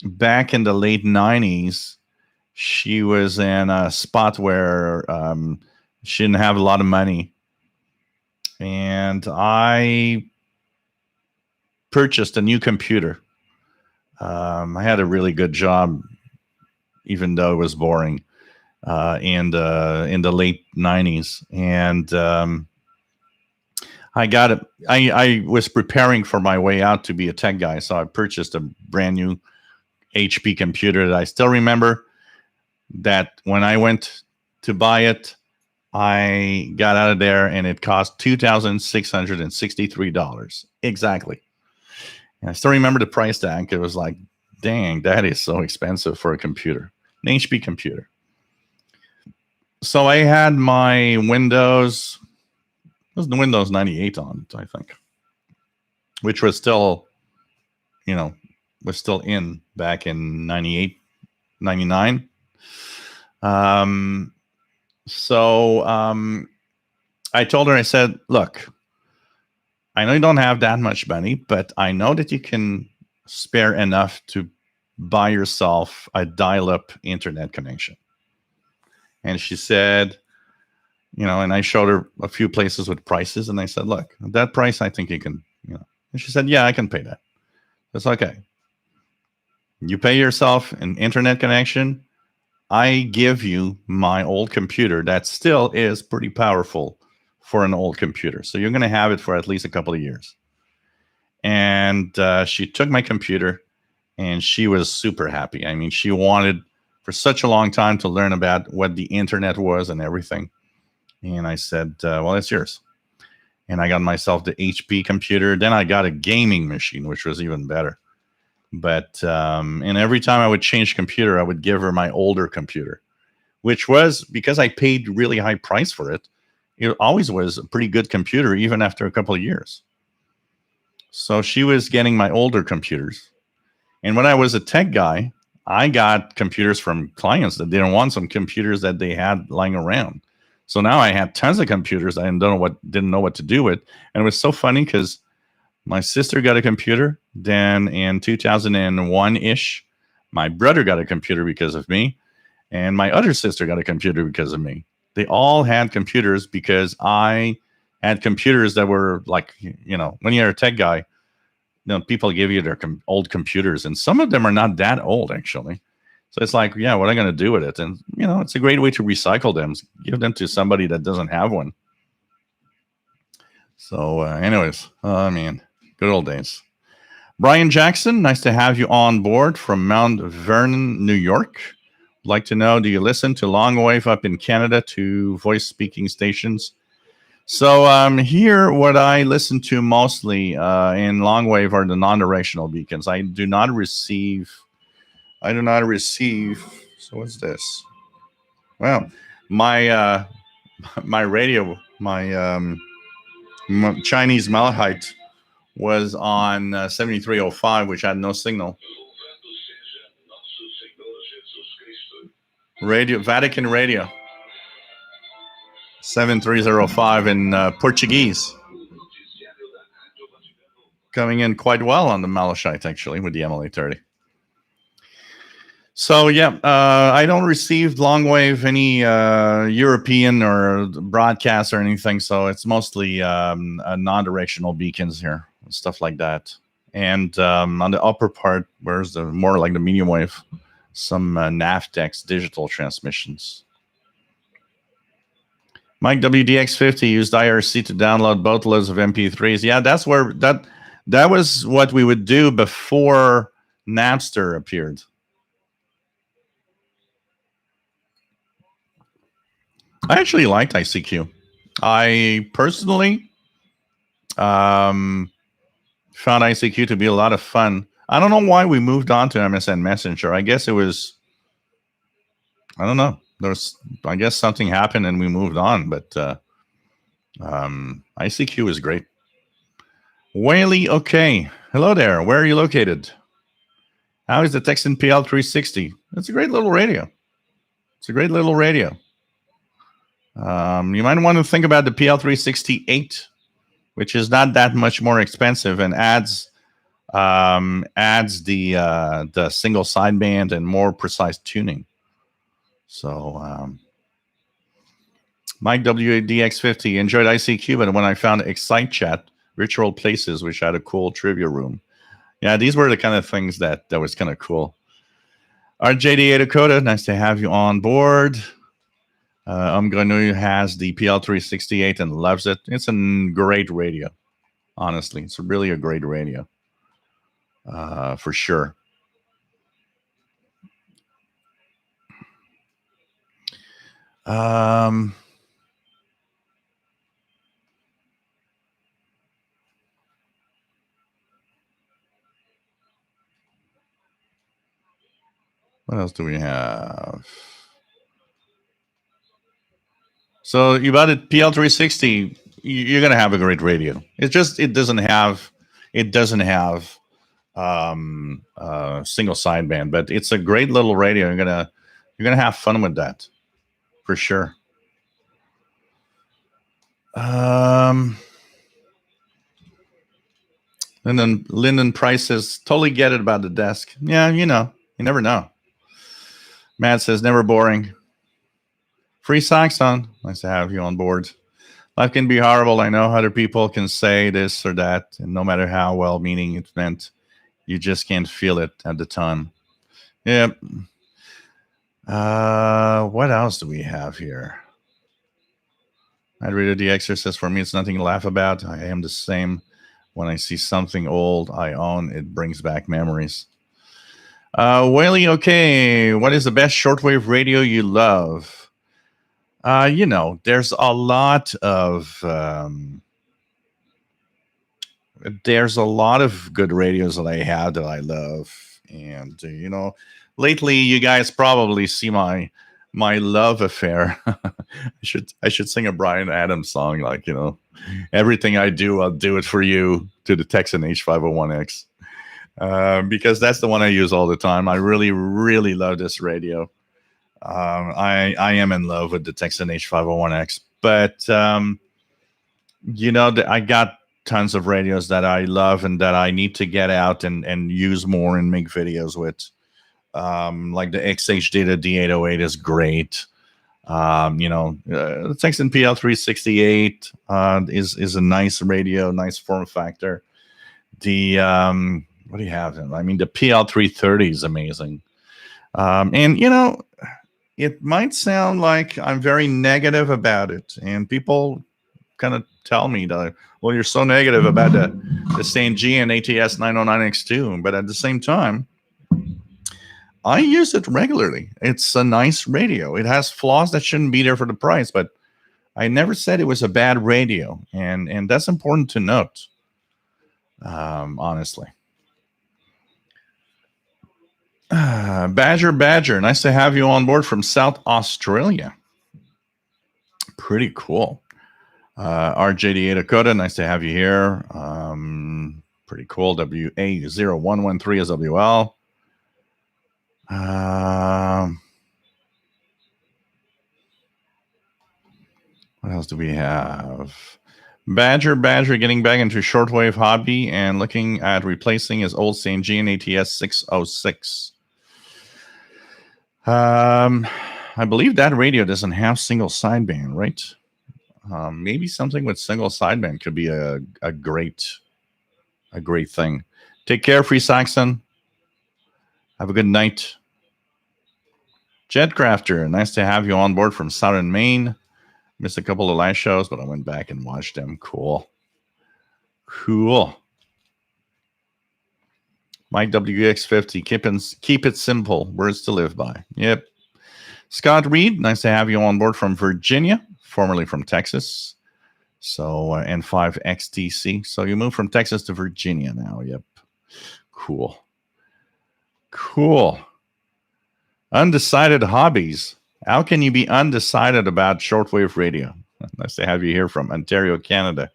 back in the late 90s, she was in a spot where she didn't have a lot of money. And I purchased a new computer. I had a really good job, even though it was boring, in the late 90s. And I got it. I was preparing for my way out to be a tech guy, so I purchased a brand new HP computer that I still remember that when I went to buy it, I got out of there and it cost $2,663. Exactly. And I still remember the price tag. It was like, dang, that is so expensive for a computer, an HP computer. So I had my Windows, it was the Windows 98 on it, I think, which was still, was still in back in 98, 99. So I told her, I said, look, I know you don't have that much money, but I know that you can spare enough to buy yourself a dial-up internet connection. And she said, and I showed her a few places with prices, and I said, look, at that price, I think you can, And she said, yeah, I can pay that. That's okay. You pay yourself an internet connection. I give you my old computer that still is pretty powerful for an old computer. So you're going to have it for at least a couple of years. And she took my computer and she was super happy. I mean, she wanted for such a long time to learn about what the internet was and everything. And I said, well, it's yours. And I got myself the HP computer. Then I got a gaming machine, which was even better. But and every time I would change computer, I would give her my older computer, which was, because I paid really high price for it, it always was a pretty good computer, even after a couple of years. So she was getting my older computers. And when I was a tech guy, I got computers from clients that didn't want some computers that they had lying around. So now I had tons of computers I didn't know what to do with. And it was so funny because my sister got a computer. Then in 2001-ish, my brother got a computer because of me. And my other sister got a computer because of me. They all had computers because I had computers that were like, when you're a tech guy, people give you their old computers. And some of them are not that old, actually. So it's like, yeah, what am I going to do with it? And, it's a great way to recycle them. Give them to somebody that doesn't have one. So anyways, good old days. Brian Jackson, nice to have you on board from Mount Vernon, New York. Like to know, do you listen to Longwave up in Canada to voice speaking stations? So here, what I listen to mostly in Longwave are the non-directional beacons. I do not receive. So what's this? Well, my my radio, my Chinese Malachite was on 7305, which had no signal. Vatican Radio. 7305 in Portuguese. Coming in quite well on the Malachite, actually, with the MLA30. So, yeah, I don't receive Longwave, any European or broadcast or anything. So it's mostly non-directional beacons here, stuff like that. And on the upper part, where's the more like the medium wave, some NAVTEX digital transmissions. Mike WDX50 used IRC to download boatloads of MP3s. Yeah, that's where that was what we would do before Napster appeared. I actually liked ICQ. I personally found ICQ to be a lot of fun. I don't know why we moved on to MSN Messenger. I guess it was, I don't know. I guess something happened and we moved on, but ICQ is great. Whaley, okay. Hello there. Where are you located? How is the Texan PL360? It's a great little radio. It's a great little radio. You might want to think about the PL368, which is not that much more expensive and adds the single sideband and more precise tuning. So, Mike WDX50 enjoyed ICQ, but when I found Excite Chat, Virtual Places, which had a cool trivia room. Yeah, these were the kind of things that was kind of cool. RJDA Dakota, nice to have you on board. Umganu has the PL368 and loves it. It's a great radio. Honestly, it's really a great radio. For sure. What else do we have? So you bought a PL360, you're gonna have a great radio. It's just it doesn't have single sideband, but it's a great little radio. You're gonna have fun with that for sure. And then Lyndon Price says, totally get it about the desk. Yeah, you never know. Matt says, never boring. Free Saxon, nice to have you on board. Life can be horrible. I know other people can say this or that, and no matter how well-meaning it's meant, you just can't feel it at the time. Yep. What else do we have here? I'd read The Exorcist. For me, it's nothing to laugh about. I am the same. When I see something old I own, it brings back memories. Whaley, okay. What is the best shortwave radio you love? There's a lot of good radios that I have that I love, and lately you guys probably see my love affair. I should sing a Bryan Adams song, like everything I do, I'll do it for you, to the Texan H501X, because that's the one I use all the time. I really, really love this radio. I am in love with the Texan H501X, but I got tons of radios that I love and that I need to get out and use more and make videos with. Like the XH Data D808 is great. The Texan PL368 is a nice radio, nice form factor. The what do you have? I mean, the PL330 is amazing. And it might sound like I'm very negative about it, and people kind of tell me that, well, you're so negative about the St. G and ATS 909X2, but at the same time, I use it regularly. It's a nice radio. It has flaws that shouldn't be there for the price, but I never said it was a bad radio, and that's important to note, honestly. Badger, nice to have you on board from South Australia. Pretty cool. RJD8 Dakota, nice to have you here. Pretty cool. WA0113 is WL. What else do we have? Badger getting back into shortwave hobby and looking at replacing his old St. G and ATS 606. I believe that radio doesn't have single sideband, right? Maybe something with single sideband could be a great thing. Take care, Free Saxon. Have a good night. Jetcrafter, nice to have you on board from Southern Maine. Missed a couple of live shows, but I went back and watched them. Cool. Mike WX50, keep it simple. Words to live by. Yep. Scott Reed, nice to have you on board from Virginia, formerly from Texas. So N5XTC. So you moved from Texas to Virginia now. Yep. Cool. Undecided hobbies. How can you be undecided about shortwave radio? Nice to have you here from Ontario, Canada.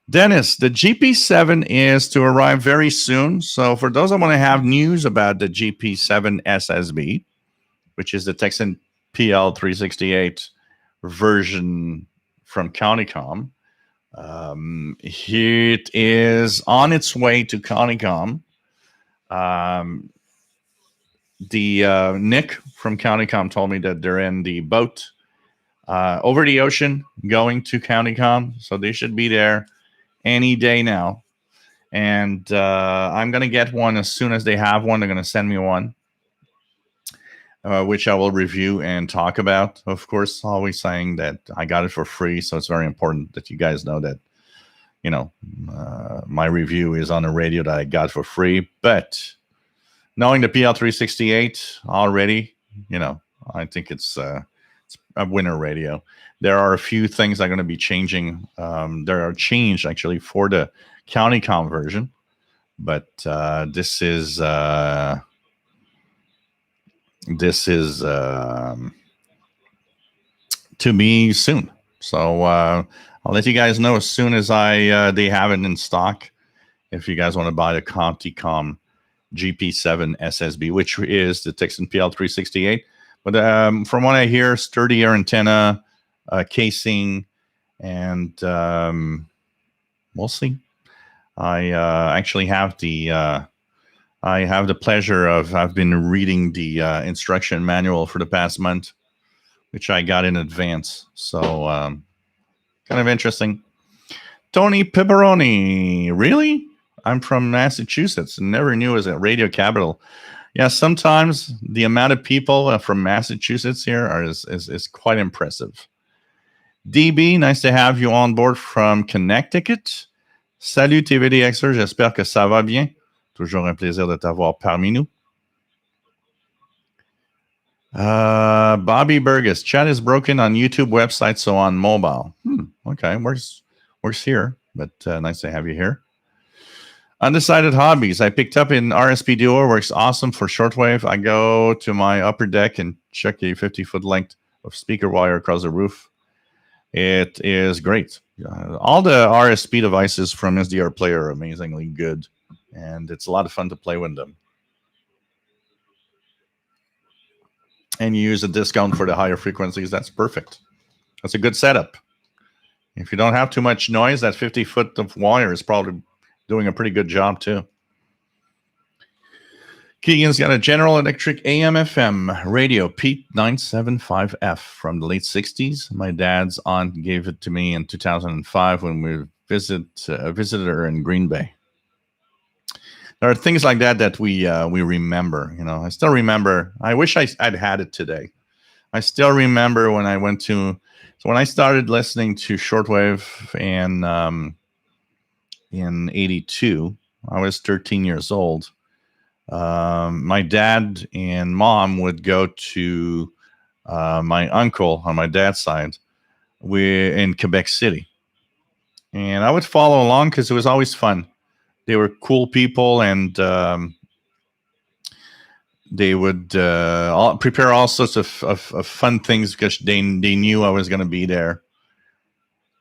Dennis, the GP7 is to arrive very soon. So for those that want to have news about the GP7 SSB, which is the Texan PL368 version from Countycom, it is on its way to Countycom. Nick from Countycom told me that they're in the boat over the ocean going to Countycom, so they should be there any day now. And I'm going to get one as soon as they have one. They're going to send me one, which I will review and talk about. Of course, always saying that I got it for free, so it's very important that you guys know that, my review is on a radio that I got for free. But knowing the PL368 already, I think it's a winner radio. There are a few things that are going to be changing. There are changed actually for the Countycom version, but this is to me soon. So I'll let you guys know as soon as they have it in stock. If you guys want to buy the Countycom GP7 SSB, which is the Texan PL368. But from what I hear, sturdier antenna, casing, and we'll see. I actually have the pleasure of, I've been reading the instruction manual for the past month, which I got in advance. So kind of interesting. Tony Pepperoni, really? I'm from Massachusetts and never knew it was a radio capital. Yeah, sometimes the amount of people from Massachusetts here is quite impressive. DB, nice to have you on board from Connecticut. Salut TVDXer, j'espère que ça va bien. Toujours un plaisir de t'avoir parmi nous. Bobby Burgess, chat is broken on YouTube website, so on mobile. Okay, works here, but nice to have you here. Undecided hobbies. I picked up in RSP Duo, works awesome for shortwave. I go to my upper deck and check a 50-foot length of speaker wire across the roof. It is great. All the RSP devices from SDR Player are amazingly good, and it's a lot of fun to play with them. And you use a discount for the higher frequencies. That's perfect. That's a good setup. If you don't have too much noise, that 50-foot of wire is probably doing a pretty good job too. Keegan's got a General Electric AM/FM radio Pete 975F from the late 60s. My dad's aunt gave it to me in 2005 when we visited her in Green Bay. There are things like that we remember. I still remember. I wish I'd had it today. I still remember when I went to. So when I started listening to shortwave in 82, I was 13 years old. My dad and mom would go to my uncle on my dad's side. We're in Quebec City, and I would follow along because it was always fun. They were cool people, and they would prepare all sorts of fun things because they knew I was going to be there.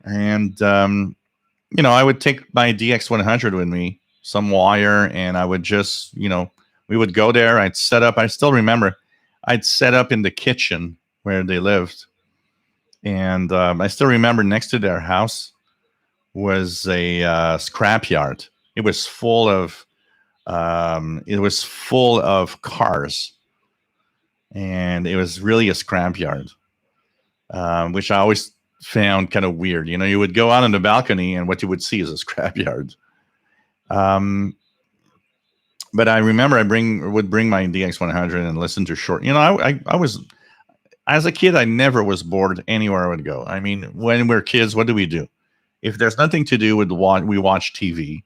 And I would take my DX100 with me, some wire, and I would just, we would go there. I'd set up. I still remember I'd set up in the kitchen where they lived. And I still remember next to their house was a scrapyard. It was full of cars, and it was really a scrapyard, which I always found kind of weird. You would go out on the balcony, and what you would see is a scrapyard. But I remember I would bring my DX100 and listen to short. I was, as a kid, I never was bored anywhere I would go. I mean, when we're kids, what do? If there's nothing to do, we watch TV.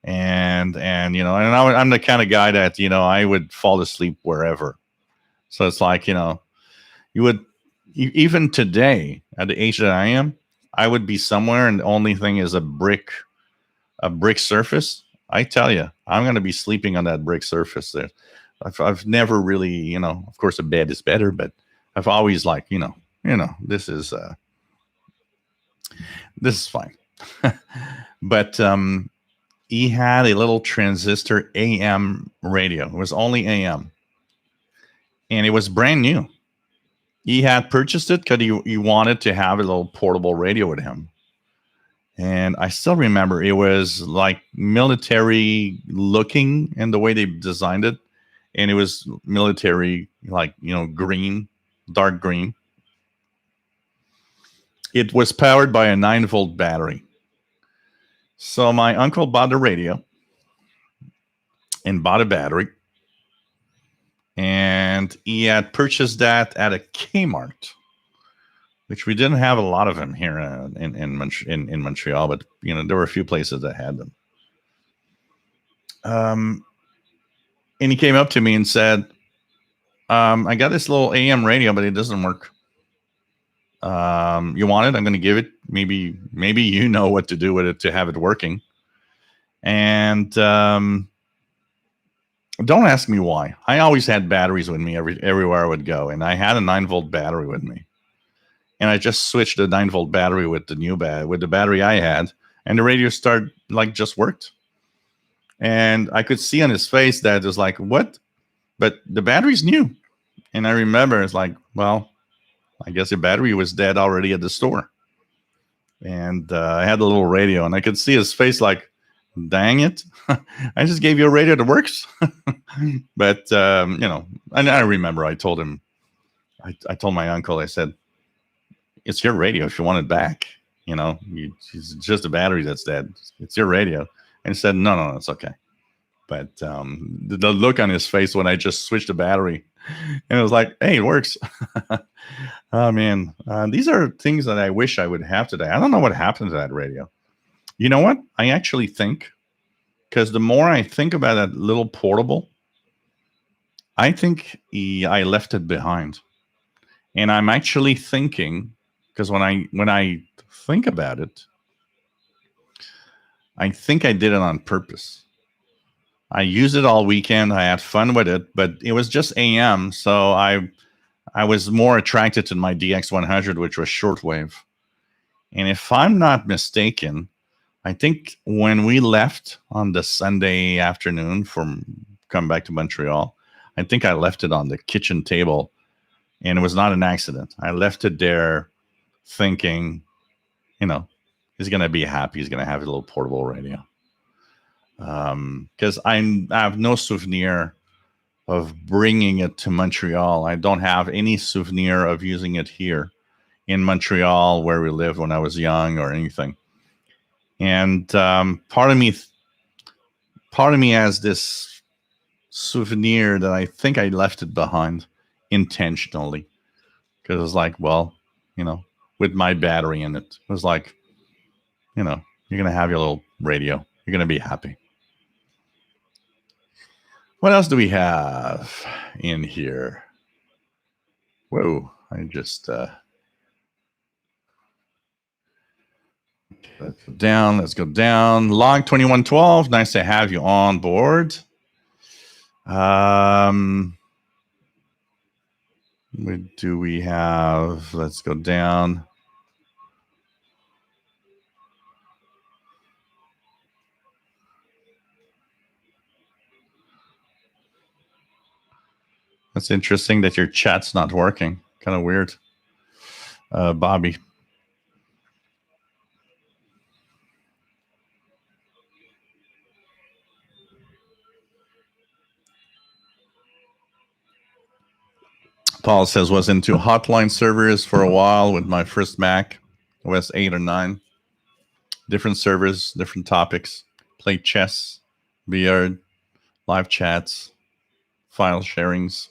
And I'm the kind of guy that I would fall asleep wherever. So it's like, you would, even today, at the age that I am, I would be somewhere and the only thing is a brick surface. I tell you, I'm going to be sleeping on that brick surface there. I've never really, of course, a bed is better, but I've always like, this is fine. But he had a little transistor AM radio. It was only AM, and it was brand new. He had purchased it because he wanted to have a little portable radio with him. And I still remember it was like military looking in the way they designed it. And it was military, like, green, dark green. It was powered by a 9-volt battery. So my uncle bought a radio and bought a battery. And he had purchased that at a Kmart, which we didn't have a lot of them here in Montreal, but there were a few places that had them. And he came up to me and said, I got this little AM radio, but it doesn't work. You want it? I'm going to give it. Maybe you know what to do with it to have it working. And don't ask me why. I always had batteries with me everywhere I would go, and I had a 9-volt battery with me. And I just switched the 9-volt battery with the battery I had, and the radio just worked. And I could see on his face that it was like, what? But the battery's new. And I remember it's like, well, I guess the battery was dead already at the store. And I had a little radio, and I could see his face like, dang it. I just gave you a radio that works. But, and I remember I told him, I told my uncle, I said, it's your radio if you want it back. It's just a battery that's dead. It's your radio. And he said, no, it's okay. But the look on his face when I just switched the battery, and it was like, hey, it works. Oh, man. These are things that I wish I would have today. I don't know what happened to that radio. You know what? I actually think, because the more I think about that little portable, I think I left it behind. And I'm actually thinking, because when I think about it, I think I did it on purpose. I used it all weekend. I had fun with it, but it was just AM. So I was more attracted to my DX100, which was shortwave. And if I'm not mistaken, I think when we left on the Sunday afternoon come back to Montreal, I think I left it on the kitchen table, and it was not an accident. I left it there thinking, he's going to be happy. He's going to have a little portable radio. Because I have no souvenir of bringing it to Montreal. I don't have any souvenir of using it here in Montreal where we lived when I was young or anything. And part of me has this souvenir that I think I left it behind intentionally, because it was like, well, with my battery in it, it was like, you're going to have your little radio. You're going to be happy. What else do we have in here? Whoa, I just let's go down. Log 2112, nice to have you on board. What do we have? Let's go down. That's interesting that your chat's not working. Kind of weird. Bobby. Paul says, was into hotline servers for a while with my first Mac, OS 8 or 9. Different servers, different topics. Played chess, VR, live chats, file sharings.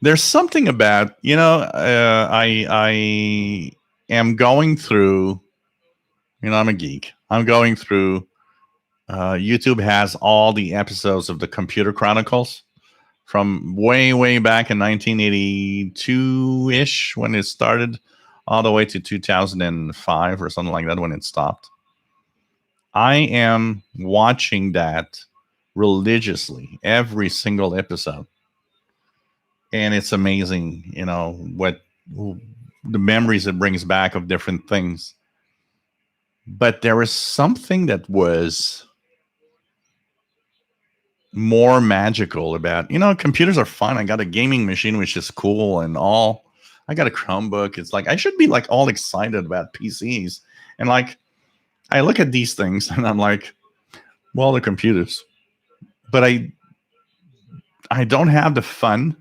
There's something about, I am going through, I'm a geek. I'm going through, YouTube has all the episodes of the Computer Chronicles from way back in 1982-ish when it started, all the way to 2005 or something like that when it stopped. I am watching that religiously every single episode. And it's amazing, what the memories it brings back of different things. But there was something that was more magical about, computers are fun. I got a gaming machine, which is cool and all. I got a Chromebook. It's like, I should be like all excited about PCs. And like, I look at these things and I'm like, well, they're computers. But I don't have the fun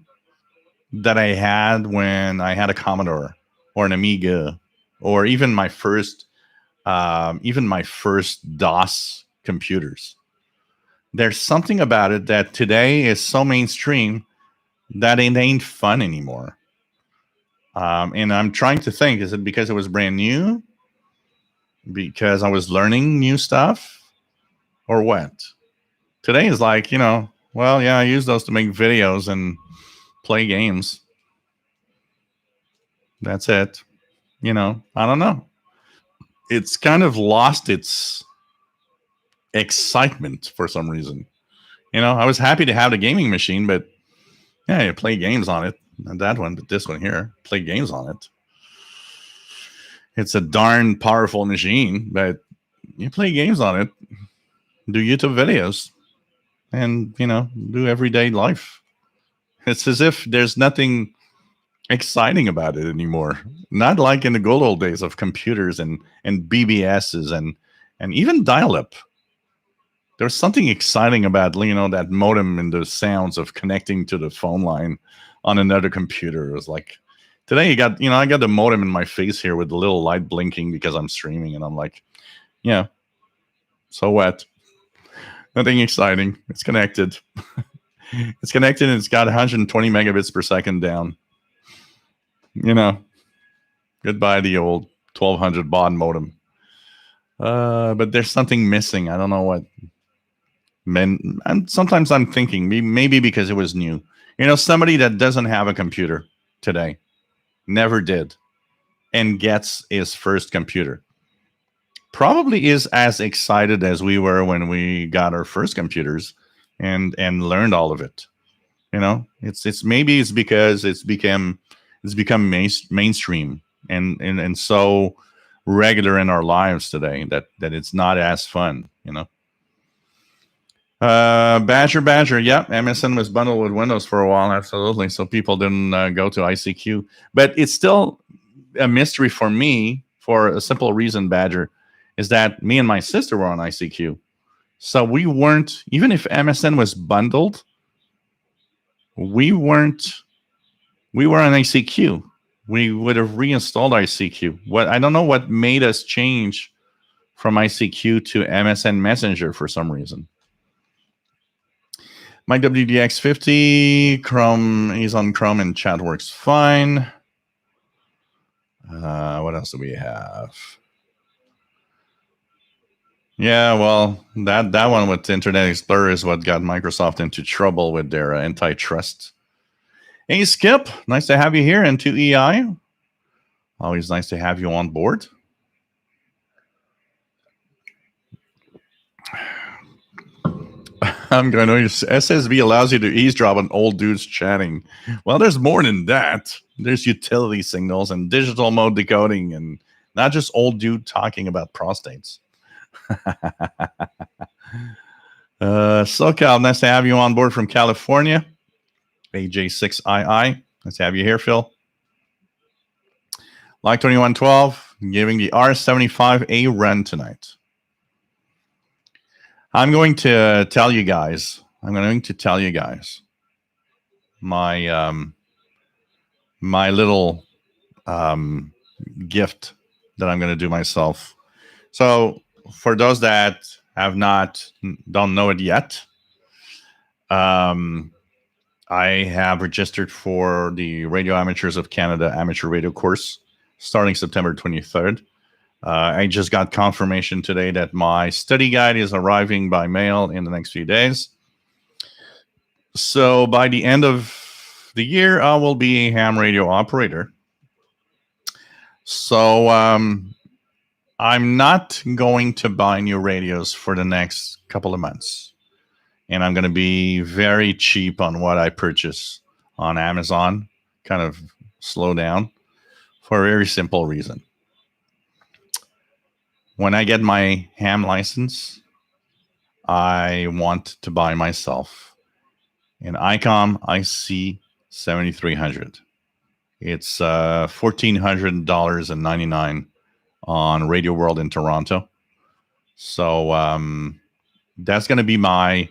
that I had when I had a Commodore or an Amiga, or even my first DOS computers. There's something about it that today is so mainstream that it ain't fun anymore. And I'm trying to think, is it because it was brand new? Because I was learning new stuff? Or what? Today is like, well, yeah, I use those to make videos and play games. That's it. I don't know. It's kind of lost its excitement for some reason. I was happy to have the gaming machine, but yeah, you play games on it. Not that one, but this one here, play games on it. It's a darn powerful machine, but you play games on it, do YouTube videos, and, do everyday life. It's as if there's nothing exciting about it anymore. Not like in the good old days of computers and BBSs and even dial-up. There's something exciting about, that modem and the sounds of connecting to the phone line on another computer. It was like, today you got, I got the modem in my face here with the little light blinking because I'm streaming, and I'm like, yeah, so what? Nothing exciting. It's connected. It's connected and it's got 120 megabits per second down. Goodbye the old 1200 baud modem. But there's something missing. I don't know what. And sometimes I'm thinking maybe because it was new. Somebody that doesn't have a computer today, never did, and gets his first computer, probably is as excited as we were when we got our first computers and learned all of it. It's maybe it's because it's become mainstream and so regular in our lives today that it's not as fun. Badger. Yeah, MSN was bundled with Windows for a while, absolutely. So people didn't go to ICQ, but it's still a mystery for me for a simple reason. Badger is that me and my sister were on ICQ, so we weren't. Even if MSN was bundled, we weren't. We were on ICQ. We would have reinstalled ICQ. I don't know what made us change from ICQ to MSN Messenger for some reason. My WDX50 Chrome, he's on Chrome and chat works fine. What else do we have? Yeah, well, that one with Internet Explorer is what got Microsoft into trouble with their antitrust. Hey, Skip, nice to have you here. And to EI, always nice to have you on board. I'm going to SSB allows you to eavesdrop on old dudes chatting. Well, there's more than that. There's utility signals and digital mode decoding, and not just old dude talking about prostates. SoCal, nice to have you on board from California. AJ6II, nice to have you here, Phil. Like 2112, giving the R75 a run tonight. I'm going to tell you guys my my little gift that I'm going to do myself. So for those that don't know it yet, I have registered for the Radio Amateurs of Canada amateur radio course starting September 23rd. I just got confirmation today that my study guide is arriving by mail in the next few days. So by the end of the year, I will be a ham radio operator. So I'm not going to buy new radios for the next couple of months. And I'm going to be very cheap on what I purchase on Amazon, kind of slow down for a very simple reason. When I get my ham license, I want to buy myself an ICOM IC 7300. It's $1,400.99 on Radio World in Toronto. So that's going to be my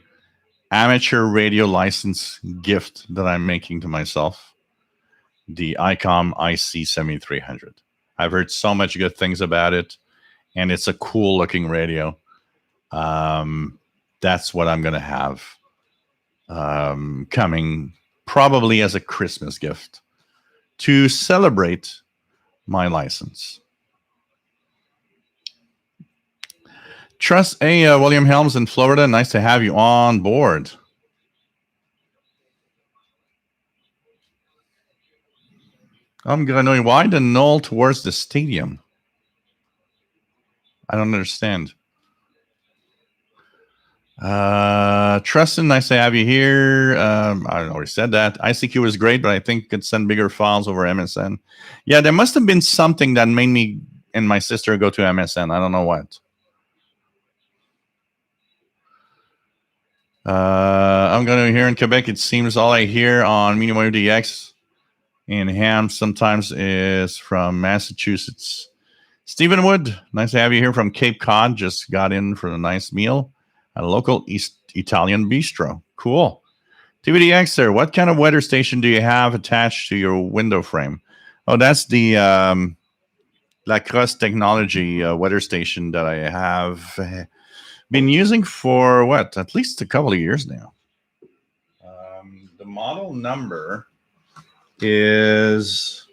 amateur radio license gift that I'm making to myself. The ICOM IC 7300. I've heard so much good things about it, and it's a cool looking radio. That's what I'm going to have coming probably as a Christmas gift to celebrate my license. Trust, hey, William Helms in Florida. Nice to have you on board. I'm going to know why the knoll towards the stadium. I don't understand. Tristan, nice to have you here. I already said that. ICQ is great, but I think it could send bigger files over MSN. Yeah, there must have been something that made me and my sister go to MSN. I don't know what. I'm going to hear in Quebec. It seems all I hear on Medium Wave DX in ham sometimes is from Massachusetts. Stephen Wood, nice to have you here from Cape Cod. Just got in for a nice meal at a local East Italian bistro. Cool. TVDX, sir, what kind of weather station do you have attached to your window frame? Oh, that's the La Crosse Technology weather station that I have been using for, what, at least a couple of years now. The model number is,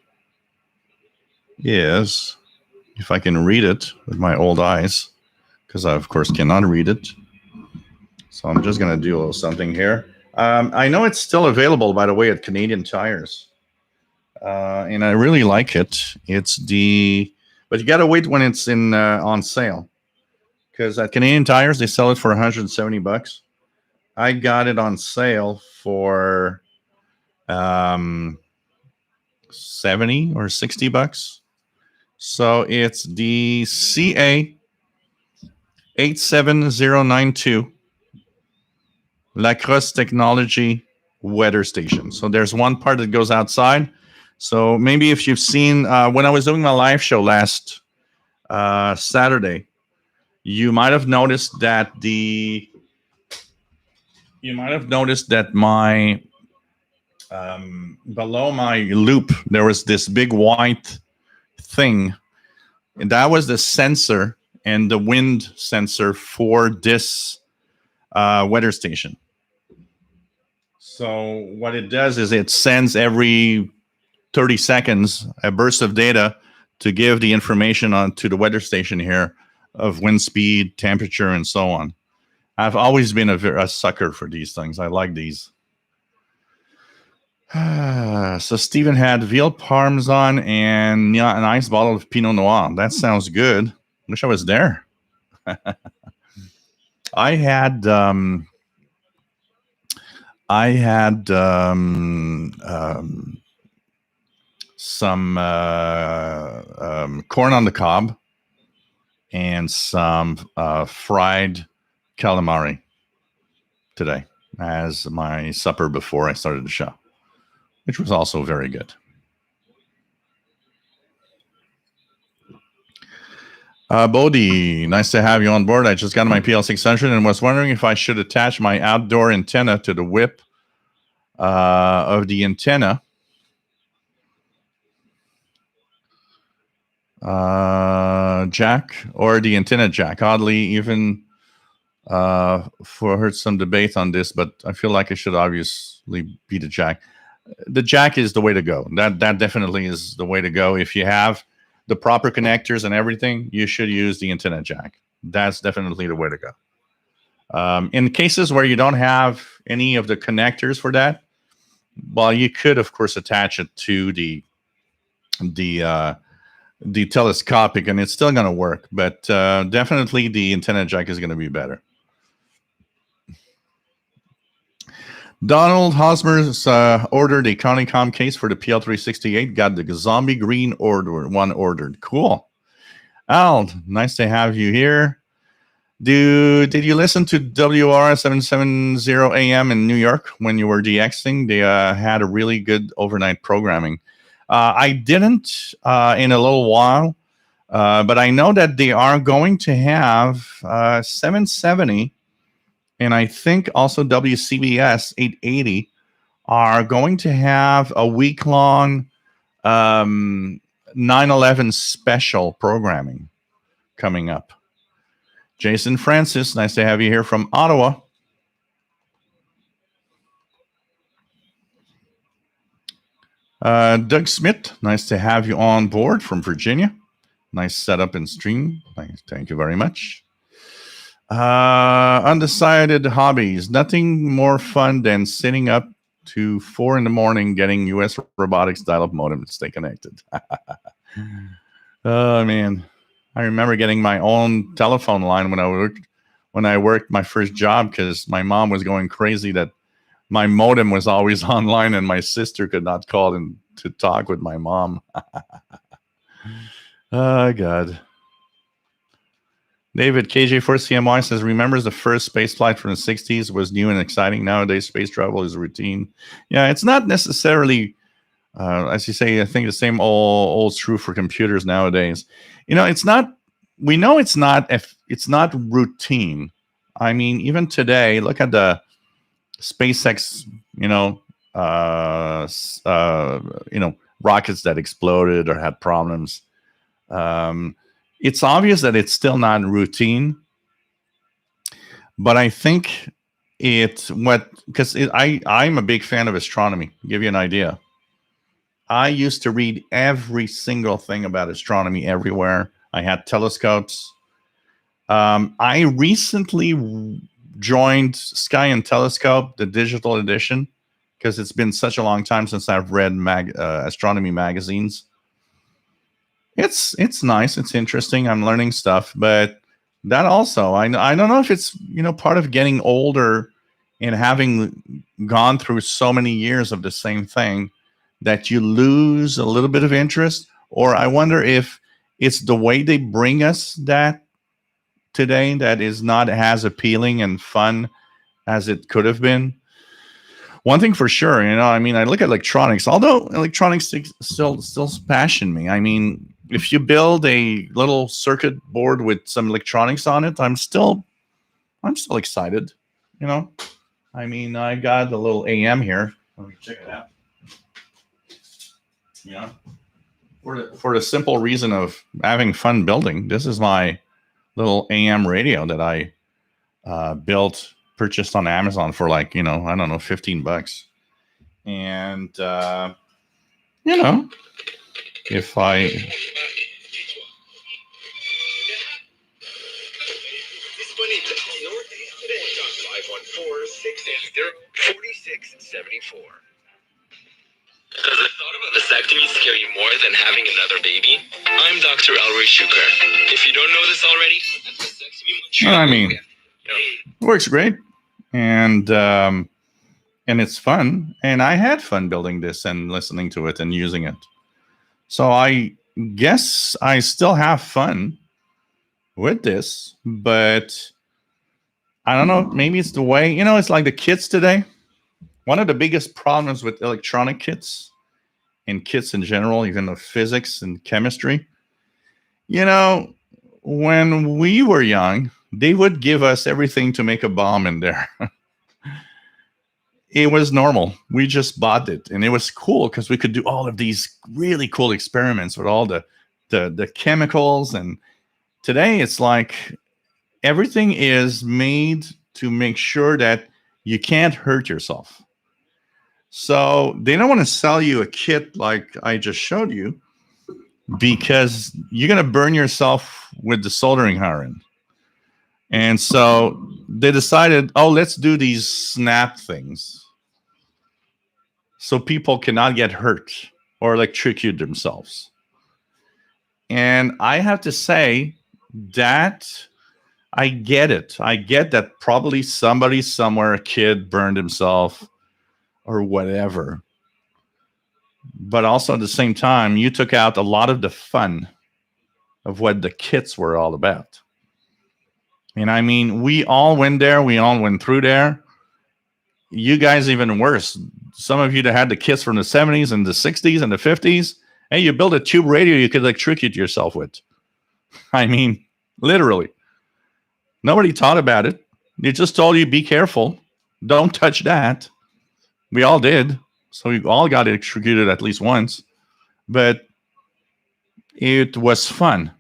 if I can read it with my old eyes, because I, of course, cannot read it. So I'm just going to do a little something here. I know it's still available, by the way, at Canadian Tires. And I really like it. It's the, but you got to wait when it's in on sale. Because at Canadian Tires, they sell it for $170. I got it on sale for 70 or $60. So it's the CA 87092 La Crosse Technology weather station. So there's one part that goes outside. So maybe if you've seen when I was doing my live show last Saturday, you might have noticed that my below my loop there was this big white thing, and that was the sensor and the wind sensor for this weather station. So what it does is it sends every 30 seconds a burst of data to give the information on to the weather station here of wind speed, temperature, and so on. I've always been a sucker for these things. I like these. So Stephen had veal parmesan and an ice bottle of Pinot Noir. That sounds good. Wish I was there. I had some corn on the cob and some fried calamari today as my supper before I started the show, which was also very good. Bodhi, nice to have you on board. I just got my PL600 and was wondering if I should attach my outdoor antenna to the whip of the antenna. Jack or the antenna jack. Oddly, even heard some debate on this, but I feel like it should obviously be the jack. The jack is the way to go. That definitely is the way to go. If you have the proper connectors and everything, you should use the antenna jack. That's definitely the way to go. In cases where you don't have any of the connectors for that, well, you could, of course, attach it to the telescopic, and it's still going to work. But definitely, the antenna jack is going to be better. Donald Hosmer's ordered a Conicom case for the PL368. Got the zombie green one ordered. Cool. Al, nice to have you here. Did you listen to WR 770 AM in New York when you were DXing? They had a really good overnight programming. I didn't in a little while, but I know that they are going to have 770, and I think also WCBS 880 are going to have a week-long 9/11 special programming coming up. Jason Francis, nice to have you here from Ottawa. Doug Smith, nice to have you on board from Virginia. Nice setup and stream. Thank you very much. Undecided hobbies. Nothing more fun than sitting up to 4 a.m. getting US robotics dial-up modem to stay connected. Oh, man. I remember getting my own telephone line when I worked my first job because my mom was going crazy that my modem was always online and my sister could not call in to talk with my mom. Oh, God. David, KJ4CMY says, remembers the first space flight from the 60s was new and exciting. Nowadays, space travel is routine. Yeah, it's not necessarily, as you say, I think the same old true for computers nowadays. It's not, we know it's not routine. I mean, even today, look at the SpaceX, rockets that exploded or had problems. It's obvious that it's still not routine, but I think I'm a big fan of astronomy. To give you an idea, I used to read every single thing about astronomy everywhere. I had telescopes. I recently joined Sky and Telescope, the digital edition, because it's been such a long time since I've read astronomy magazines. It's nice. It's interesting. I'm learning stuff, but that also, I don't know if it's, part of getting older and having gone through so many years of the same thing that you lose a little bit of interest, or I wonder if it's the way they bring us that today that is not as appealing and fun as it could have been. One thing for sure, I look at electronics, although electronics still passion me. I mean, if you build a little circuit board with some electronics on it, I'm still excited. I got the little AM here. Let me check it out. For the simple reason of having fun building. This is my little AM radio that I purchased on Amazon for I don't know, $15. And if I Does the thought of a vasectomy scare you more than having another baby? I'm Dr. Elroy Shuker. If you don't know this already, it works great, and it's fun, and I had fun building this and listening to it and using it. So I guess I still have fun with this, but I don't know. Maybe it's the way, it's like the kids today. One of the biggest problems with electronic kits and kits in general, even the physics and chemistry, when we were young, they would give us everything to make a bomb in there. It was normal. We just bought it, and it was cool because we could do all of these really cool experiments with all the chemicals. And today it's like everything is made to make sure that you can't hurt yourself. So they don't want to sell you a kit like I just showed you because you're going to burn yourself with the soldering iron. And so they decided, oh, let's do these snap things so people cannot get hurt or electrocute themselves. And I have to say that I get it. I get that probably somebody somewhere, a kid, burned himself or whatever. But also at the same time, you took out a lot of the fun of what the kits were all about. And I mean, we all went there. We all went through there. You guys even worse. Some of you that had the kits from the 70s and the 60s and the 50s, hey, you built a tube radio you could electrocute yourself with. I mean, literally. Nobody thought about it. They just told you, be careful. Don't touch that. We all did. So we all got electrocuted at least once. But it was fun.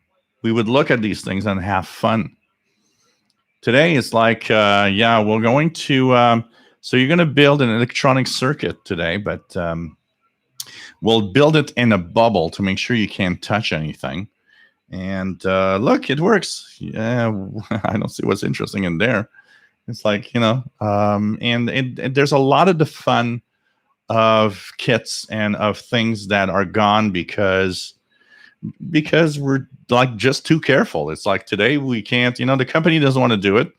We would look at these things and have fun. Today, it's like, yeah, we're going to... so you're going to build an electronic circuit today, but we'll build it in a bubble to make sure you can't touch anything. And look, it works. Yeah, I don't see what's interesting in there. It's like, you know, and there's a lot of the fun of kits and of things that are gone because we're like just too careful. It's like today we can't, you know, the company doesn't want to do it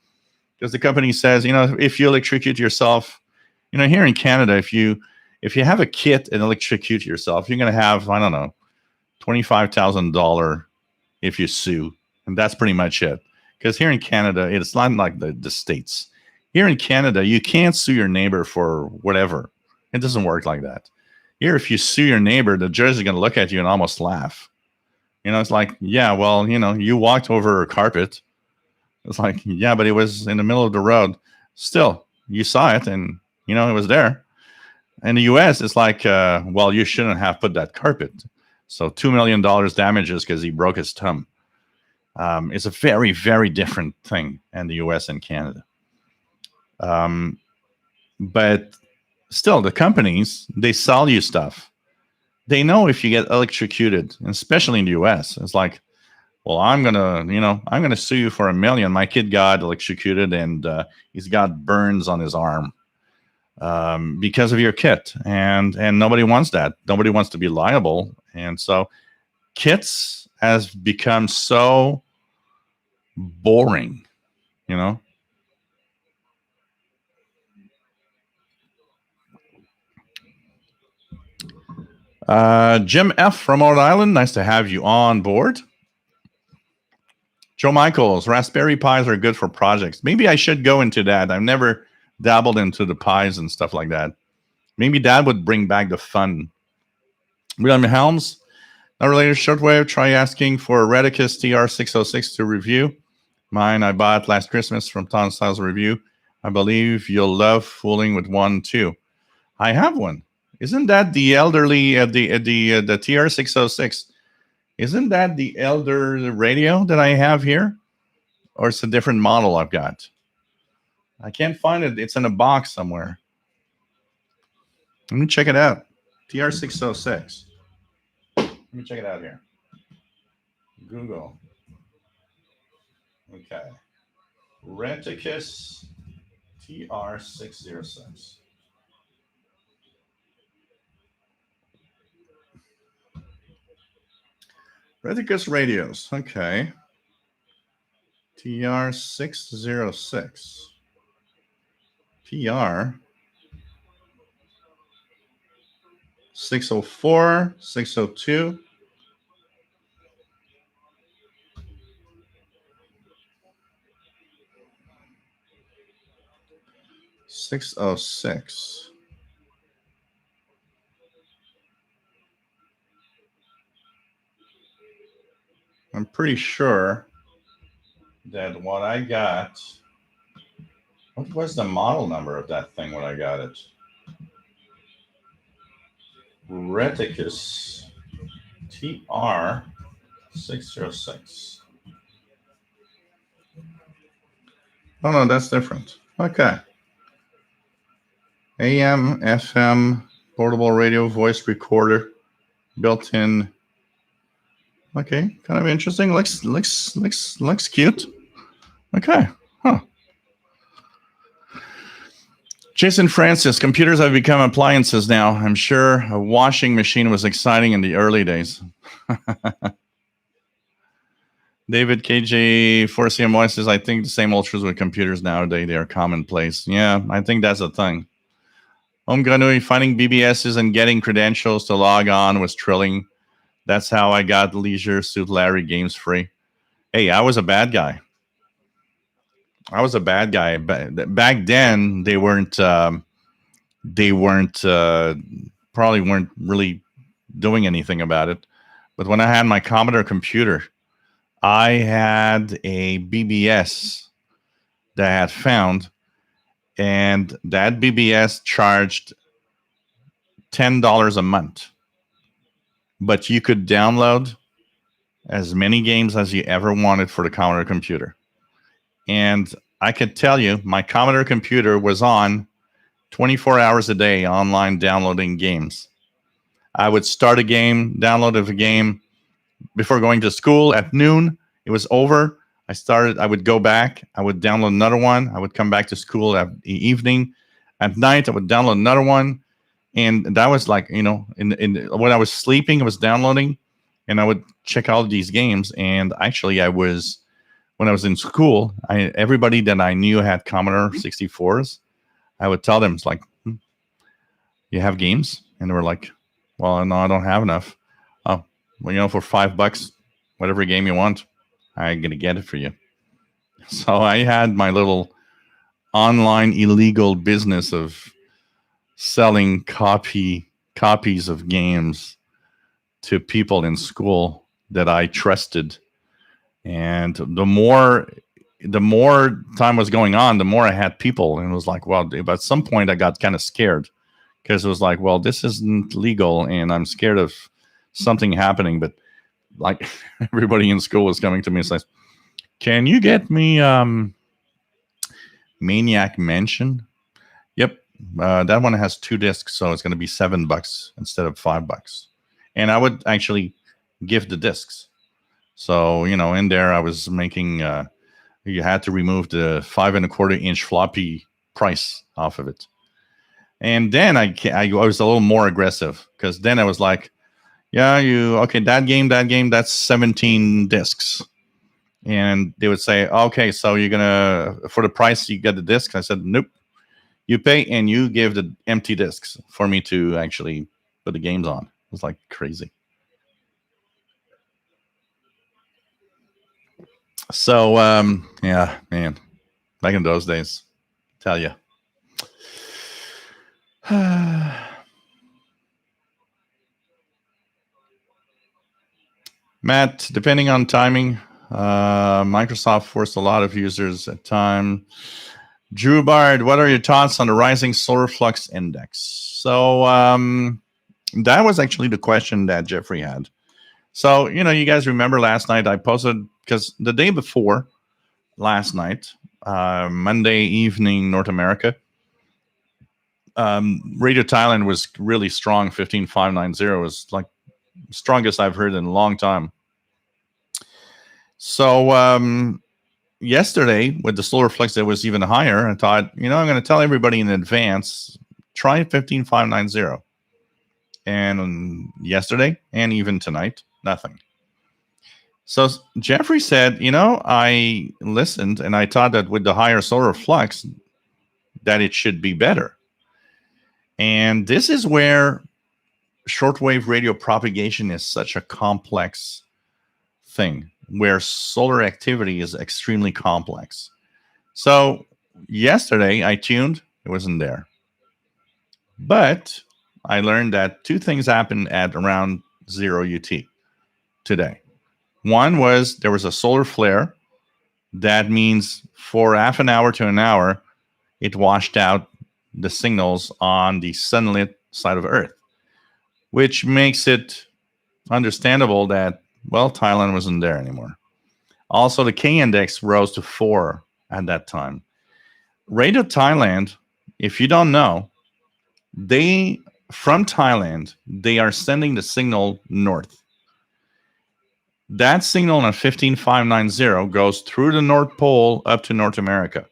because the company says, you know, if you electrocute yourself, you know, here in Canada, if you have a kit and electrocute yourself, you're going to have, I don't know, $25,000 if you sue. And that's pretty much it. Because here in Canada, it's not like the States. Here in Canada, you can't sue your neighbor for whatever. It doesn't work like that. Here, if you sue your neighbor, the judge is going to look at you and almost laugh. You know, it's like, yeah, well, you know, you walked over a carpet. It's like, yeah, but it was in the middle of the road. Still, you saw it and, you know, it was there. In the U.S., it's like, well, you shouldn't have put that carpet. So $2 million damages because he broke his thumb. It's a very, very different thing in the U.S. and Canada. But still, the companies, they sell you stuff. They know if you get electrocuted, especially in the U.S., it's like, well, I'm gonna sue you for $1 million. My kid got electrocuted and he's got burns on his arm because of your kit, and nobody wants that. Nobody wants to be liable, and so kits has become so boring, you know. Jim F. from Rhode Island, nice to have you on board. Joe Michaels, Raspberry Pis are good for projects. Maybe I should go into that. I've never dabbled into the pies and stuff like that. Maybe that would bring back the fun. William Helms, not related to Shortwave, try asking for a Redicus TR606 to review. Mine I bought last Christmas from Tom Styles Review. I believe you'll love fooling with one too. I have one. Isn't that the elderly the TR606? Isn't that the elder radio that I have here? Or it's a different model I've got? I can't find it. It's in a box somewhere. Let me check it out. TR606. Let me check it out here. Google. Okay. Reticus TR606. Reticus radios. Okay. TR606. PR 604, 602. $606. I'm pretty sure that what I got. What was the model number of that thing when I got it? Reticus TR606. Oh no, that's different. Okay. AM, FM, portable radio, voice recorder, built-in. Okay, kind of interesting. Looks cute. Okay, huh. Jason Francis, computers have become appliances now. I'm sure a washing machine was exciting in the early days. David KJ 4CMY says, I think the same old truths with computers nowadays. They are commonplace. Yeah, I think that's a thing. Granui, finding BBSs and getting credentials to log on was thrilling. That's how I got Leisure Suit Larry games free. Hey, I was a bad guy. Back then, they weren't probably weren't really doing anything about it. But when I had my Commodore computer, I had a BBS that I had found, and that BBS charged $10 a month. But you could download as many games as you ever wanted for the Commodore computer. And I could tell you, my Commodore computer was on 24 hours a day online downloading games. I would start a game, download a game before going to school at noon. It was over. I would go back. I would download another one. I would come back to school at the evening. At night, I would download another one. And that was like, when I was sleeping, I was downloading, and I would check out these games. And actually, when I was in school, everybody that I knew had Commodore 64s. I would tell them, it's like, you have games? And they were like, well, no, I don't have enough. Oh, well, for $5, whatever game you want, I'm going to get it for you. So I had my little online illegal business of selling copies of games to people in school that I trusted. And the more time was going on, the more I had people. And it was like, well, at some point I got kind of scared, because it was like, well, this isn't legal and I'm scared of something happening. But like everybody in school was coming to me and says, can you get me Maniac Mansion? Yep. That one has 2 discs, so it's going to be $7 instead of $5. And I would actually give the discs. So, in there I was making, you had to remove the 5.25-inch floppy price off of it. And then I was a little more aggressive, because then I was like, that game, that's 17 discs. And they would say, okay, so you're going to, for the price, you get the discs. I said, nope. You pay and you give the empty discs for me to actually put the games on. It was like crazy. So, yeah, man, back in those days, tell you. Matt, depending on timing, Microsoft forced a lot of users at time. Drew Bard, what are your thoughts on the rising solar flux index? So that was actually the question that Jeffrey had. So, you guys remember last night I posted, because the day before last night, Monday evening, North America, Radio Thailand was really strong. 15590 was like strongest I've heard in a long time. So yesterday with the solar flux that was even higher, I thought, I'm going to tell everybody in advance, try 15590. And yesterday and even tonight, nothing. So Jeffrey said, I listened and I thought that with the higher solar flux that it should be better. And this is where shortwave radio propagation is such a complex thing, where solar activity is extremely complex. So yesterday I tuned, it wasn't there. But I learned that 2 things happened at around 0 UT today. One was there was a solar flare. That means for half an hour to an hour, it washed out the signals on the sunlit side of Earth, which makes it understandable that, well, Thailand wasn't there anymore. Also, the K index rose to 4 at that time. Radio Thailand, if you don't know, from Thailand, they are sending the signal north. That signal on 15590 goes through the North Pole up to North America.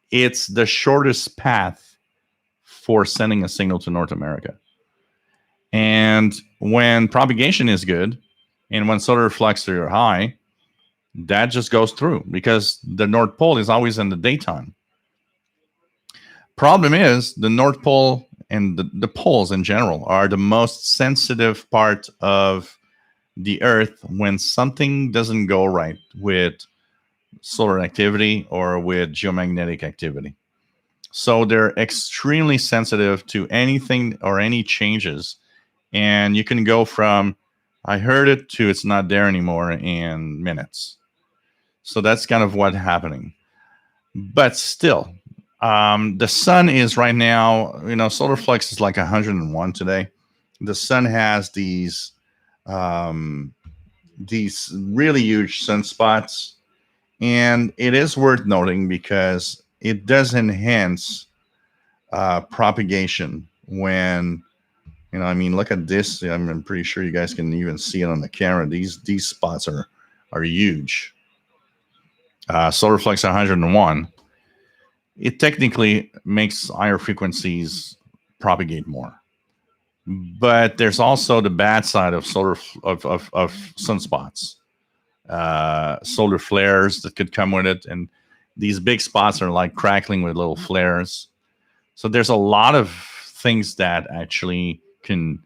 It's the shortest path for sending a signal to North America. And when propagation is good, and when solar flux are high, that just goes through because the North Pole is always in the daytime. Problem is, the North Pole and the poles in general are the most sensitive part of the Earth when something doesn't go right with solar activity or with geomagnetic activity. So they're extremely sensitive to anything or any changes. And you can go from, I heard it, to it's not there anymore in minutes. So that's kind of what's happening. But still, the sun is right now, solar flux is like 101 today. The sun has these really huge sunspots. And it is worth noting because it does enhance propagation when, look at this. I'm pretty sure you guys can even see it on the camera. These spots are huge. Solar flux 101. It technically makes higher frequencies propagate more. But there's also the bad side of solar of sunspots. Solar flares that could come with it, and these big spots are like crackling with little flares. So there's a lot of things that actually can,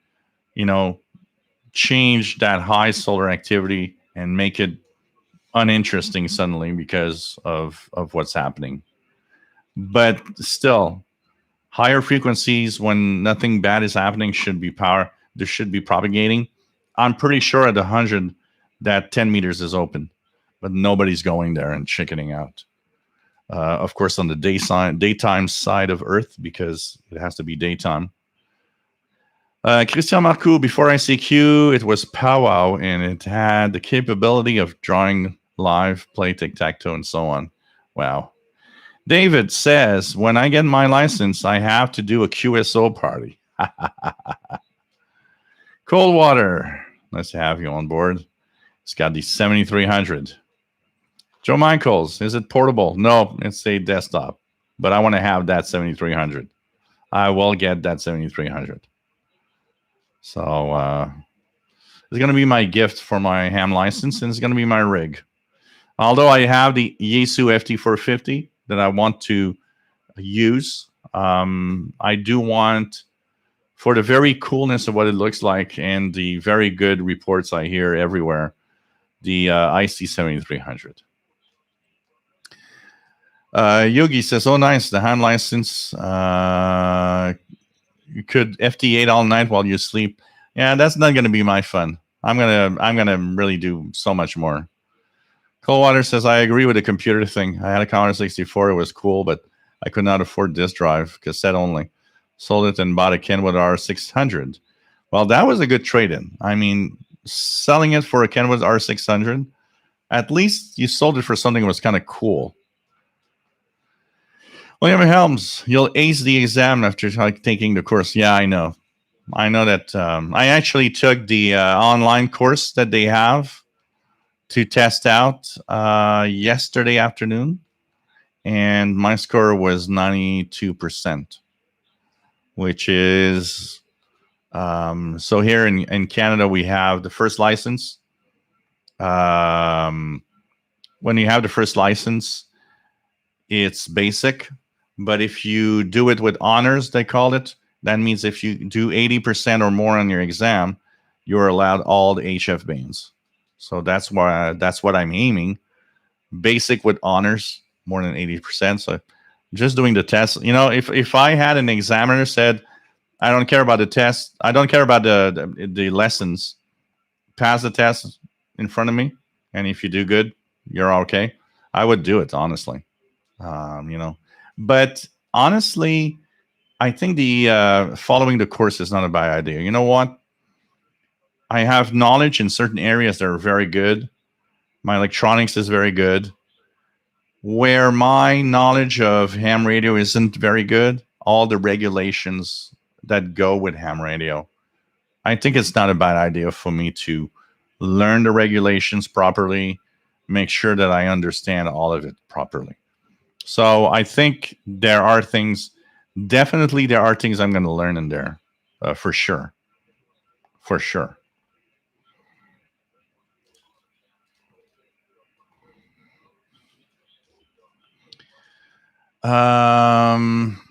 change that high solar activity and make it uninteresting suddenly because of what's happening. But still, higher frequencies when nothing bad is happening should be there should be propagating. I'm pretty sure at 100 that 10 meters is open, but nobody's going there and chickening out. Of course, on the daytime side of Earth, because it has to be daytime. Christian Marcoux, before ICQ, it was powwow, and it had the capability of drawing live, play tic-tac-toe, and so on. Wow. David says, when I get my license, I have to do a QSO party. Coldwater, nice to have you on board. It's got the 7300. Joe Michaels, is it portable? No, it's a desktop, but I want to have that 7300. I will get that 7300. So it's going to be my gift for my ham license, and it's going to be my rig. Although I have the Yaesu FT450 that I want to use, I do want, for the very coolness of what it looks like and the very good reports I hear everywhere, the IC7300. Yogi says, "Oh, nice, the hand license. You could FT8 all night while you sleep. Yeah, that's not going to be my fun. I'm gonna really do so much more." Coldwater says, "I agree with the computer thing. I had a Commodore 64. It was cool, but I could not afford disk drive, cassette only. Sold it and bought a Kenwood R600. Well, that was a good trade-in. I mean, selling it for a Kenwood R600, at least you sold it for something that was kind of cool." William Helms, you'll ace the exam after taking the course. Yeah, I know. I know that. I actually took the online course that they have to test out yesterday afternoon, and my score was 92%, which is so here in Canada we have the first license. When you have the first license, it's basic, but if you do it with honors, they call it, that means if you do 80% or more on your exam, you're allowed all the HF bands. So that's what I'm aiming. Basic with honors, more than 80%. So just doing the test. If I had an examiner said, I don't care about the test, I don't care about the lessons, pass the test in front of me, and if you do good, you're okay, I would do it, honestly. But honestly, I think the following the course is not a bad idea. You know what? I have knowledge in certain areas that are very good. My electronics is very good. Where my knowledge of ham radio isn't very good, all the regulations that go with ham radio, I think it's not a bad idea for me to learn the regulations properly, make sure that I understand all of it properly. So I think there are things definitely there are things I'm going to learn in there, for sure, for sure. Um,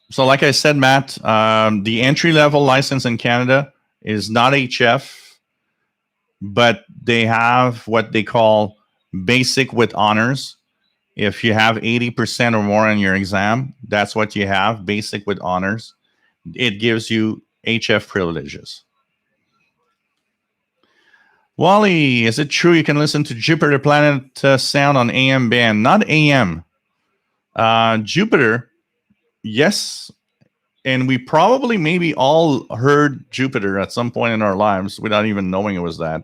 so, like I said, Matt, the entry level license in Canada is not HF, but they have what they call basic with honors. If you have 80% or more on your exam, that's what you have, basic with honors. It gives you HF privileges. Wally, is it true you can listen to Jupiter Planet sound on AM band? Not AM. Jupiter, yes. And we probably maybe all heard Jupiter at some point in our lives without even knowing it was that.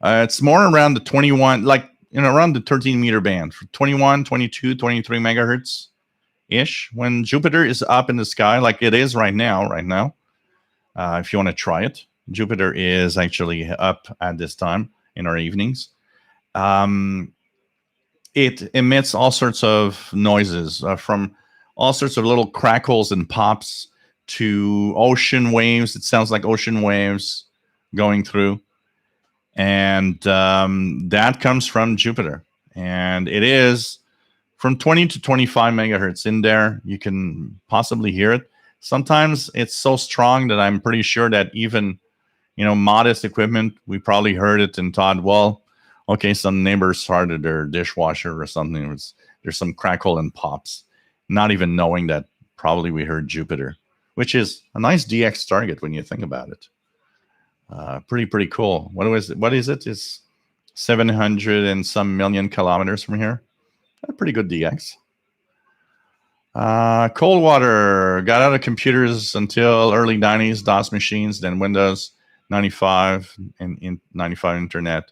It's more around the 21, like, around the 13-meter band, 21, 22, 23 megahertz ish. When Jupiter is up in the sky, like it is right now, if you want to try it, Jupiter is actually up at this time in our evenings. It emits all sorts of noises, from all sorts of little crackles and pops to ocean waves. It sounds like ocean waves going through. And that comes from Jupiter. And it is from 20 to 25 megahertz in there. You can possibly hear it. Sometimes it's so strong that I'm pretty sure that even, modest equipment, we probably heard it and thought, well, okay, some neighbors started their dishwasher or something. There's some crackle and pops, not even knowing that probably we heard Jupiter, which is a nice DX target when you think about it. Pretty cool. What is it? It's 700 and some million kilometers from here. A pretty good DX. Cold water got out of computers until early 90s, DOS machines, then Windows 95 and in 95 internet.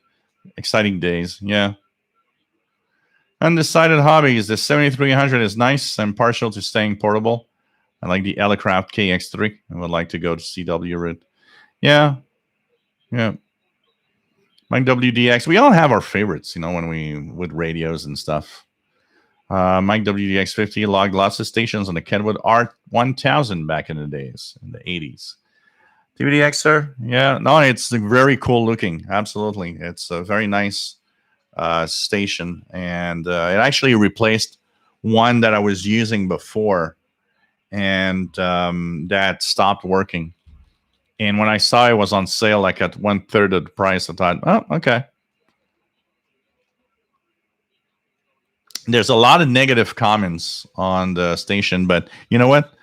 Exciting days. Yeah. Undecided hobbies. The 7300 is nice. I'm partial to staying portable. I like the Elecraft KX3. I would like to go to CW route. Yeah. Yeah. Mike WDX. We all have our favorites, when we with radios and stuff. Mike WDX50 logged lots of stations on the Kenwood R1000 back in the days, in the 80s. WDX, sir? Yeah. No, it's very cool looking. Absolutely. It's a very nice station. And it actually replaced one that I was using before, and that stopped working. And when I saw it was on sale, like at 1/3 of the price, I thought, oh, okay. There's a lot of negative comments on the station, but you know what?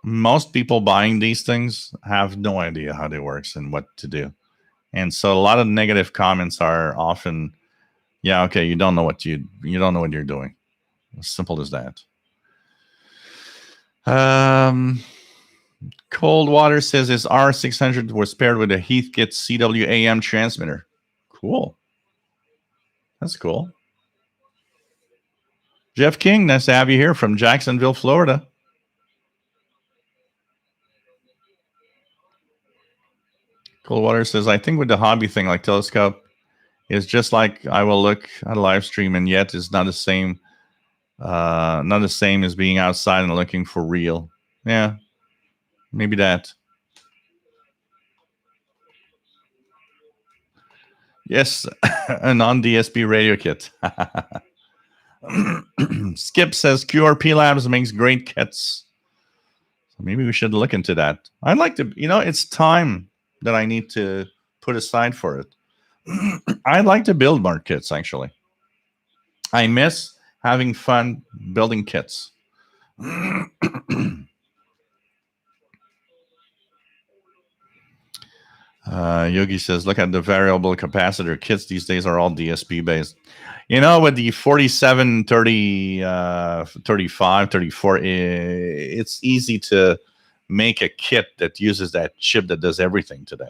Most people buying these things have no idea how they works and what to do. And so a lot of negative comments are often, yeah, okay, you don't know what you don't know what you're doing. As simple as that. Cold Water says his R600 was paired with a Heathkit CWAM transmitter. Cool. That's cool. Jeff King, nice to have you here from Jacksonville, Florida. Cold Water says, I think with the hobby thing, like telescope, is just like I will look at a live stream, and yet it's not the same. Not the same as being outside and looking for real. Yeah, maybe that. Yes, a non-DSP radio kit. Skip says QRP Labs makes great kits. So maybe we should look into that. I'd like to, it's time that I need to put aside for it. I'd like to build more kits, actually. I miss having fun building kits. Yogi says, look at the variable capacitor kits these days are all DSP based. With the 47, 30, 35, 34, it's easy to make a kit that uses that chip that does everything today.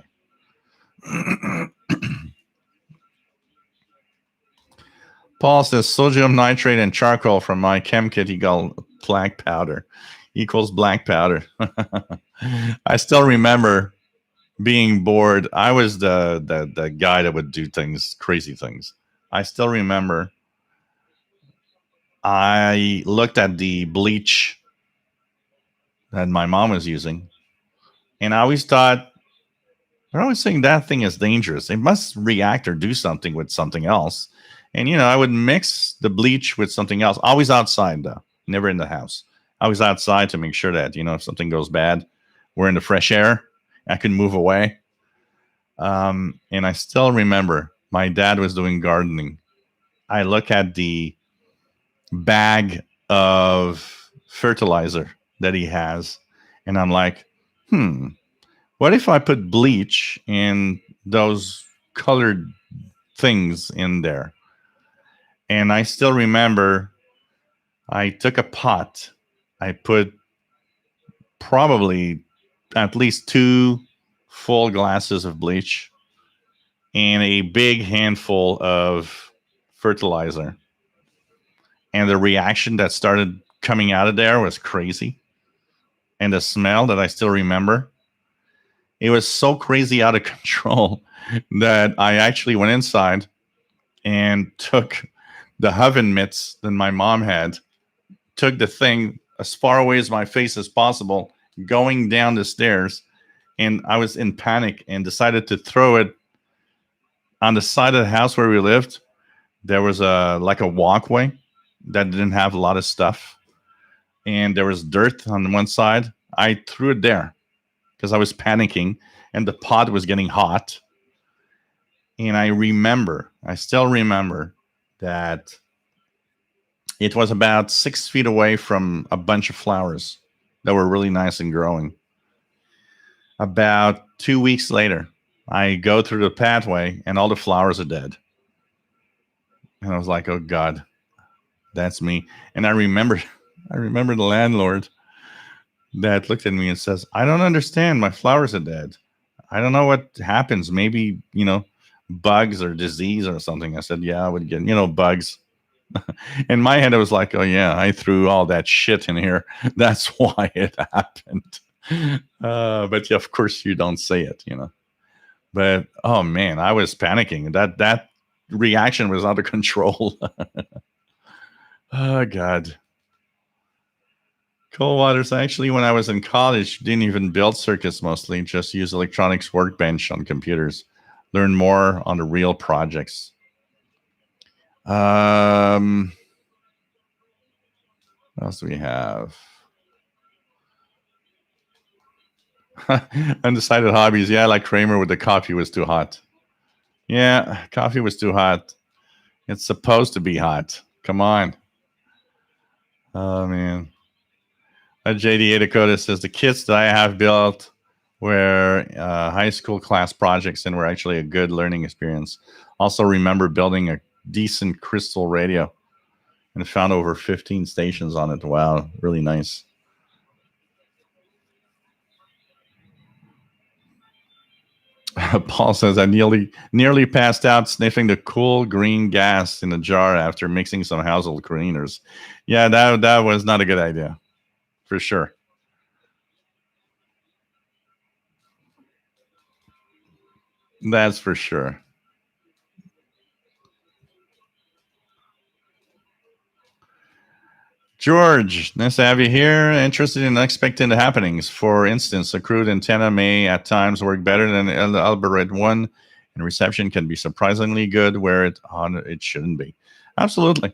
Paul says, sodium nitrate and charcoal from my chem kit equals black powder. I still remember being bored. I was the guy that would do crazy things. I still remember I looked at the bleach that my mom was using, and I always thought, they're always saying that thing is dangerous. It must react or do something with something else. And, I would mix the bleach with something else, always outside, though, never in the house. Always outside to make sure that, if something goes bad, we're in the fresh air. I can move away. And I still remember my dad was doing gardening. I look at the bag of fertilizer that he has, and I'm like, what if I put bleach and those colored things in there? And I still remember I took a pot, I put probably at least 2 full glasses of bleach and a big handful of fertilizer. And the reaction that started coming out of there was crazy. And the smell that I still remember, it was so crazy out of control that I actually went inside and took the oven mitts that my mom had, took the thing as far away as my face as possible, going down the stairs. And I was in panic and decided to throw it on the side of the house where we lived. There was a walkway that didn't have a lot of stuff, and there was dirt on one side. I threw it there because I was panicking, and the pot was getting hot. And I still remember that it was about 6 feet away from a bunch of flowers that were really nice and growing. About 2 weeks later, I go through the pathway and all the flowers are dead. And I was like, oh God, that's me. And I remember the landlord that looked at me and says, I don't understand. My flowers are dead. I don't know what happens. Maybe, bugs or disease or something. I said, yeah, I would get, bugs. In my head, I was like, oh yeah, I threw all that shit in here. That's why it happened. But yeah, of course you don't say it, But oh man, I was panicking. That reaction was out of control. Oh God. Cold Waters, actually, when I was in college, didn't even build circuits mostly, just use electronics workbench on computers. Learn more on the real projects. What else do we have? Undecided hobbies. Yeah, like Kramer with the coffee was too hot. Yeah, coffee was too hot. It's supposed to be hot. Come on. Oh, man. JD Dakota says the kits that I have built were high school class projects and were actually a good learning experience. Also remember building a decent crystal radio and found over 15 stations on it. Wow, really nice. Paul says I nearly passed out sniffing the cool green gas in a jar after mixing some household cleaners. Yeah, that was not a good idea, for sure. That's for sure. George, nice to have you here. Interested in unexpected happenings. For instance, a crude antenna may at times work better than Alberette 1, and reception can be surprisingly good where it shouldn't be. Absolutely.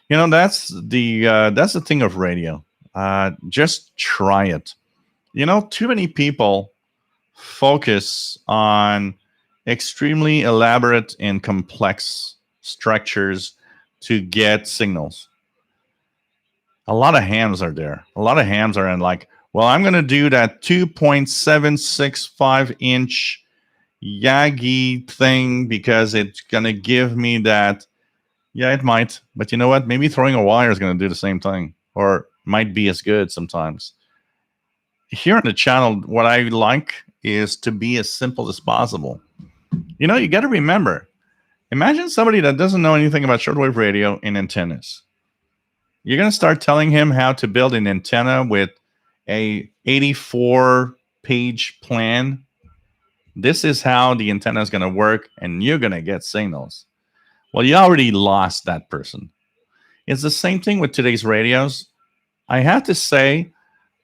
That's the thing of radio. Just try it. Too many people focus on extremely elaborate and complex structures to get signals. A lot of hams are there. A lot of hams are in like, well, I'm going to do that 2.765 inch Yagi thing because it's going to give me that. Yeah, it might. But you know what? Maybe throwing a wire is going to do the same thing or might be as good sometimes. Here on the channel, what I like is to be as simple as possible. You got to remember, imagine somebody that doesn't know anything about shortwave radio and antennas. You're going to start telling him how to build an antenna with a 84-page plan. This is how the antenna is going to work, and you're going to get signals. Well, you already lost that person. It's the same thing with today's radios. I have to say,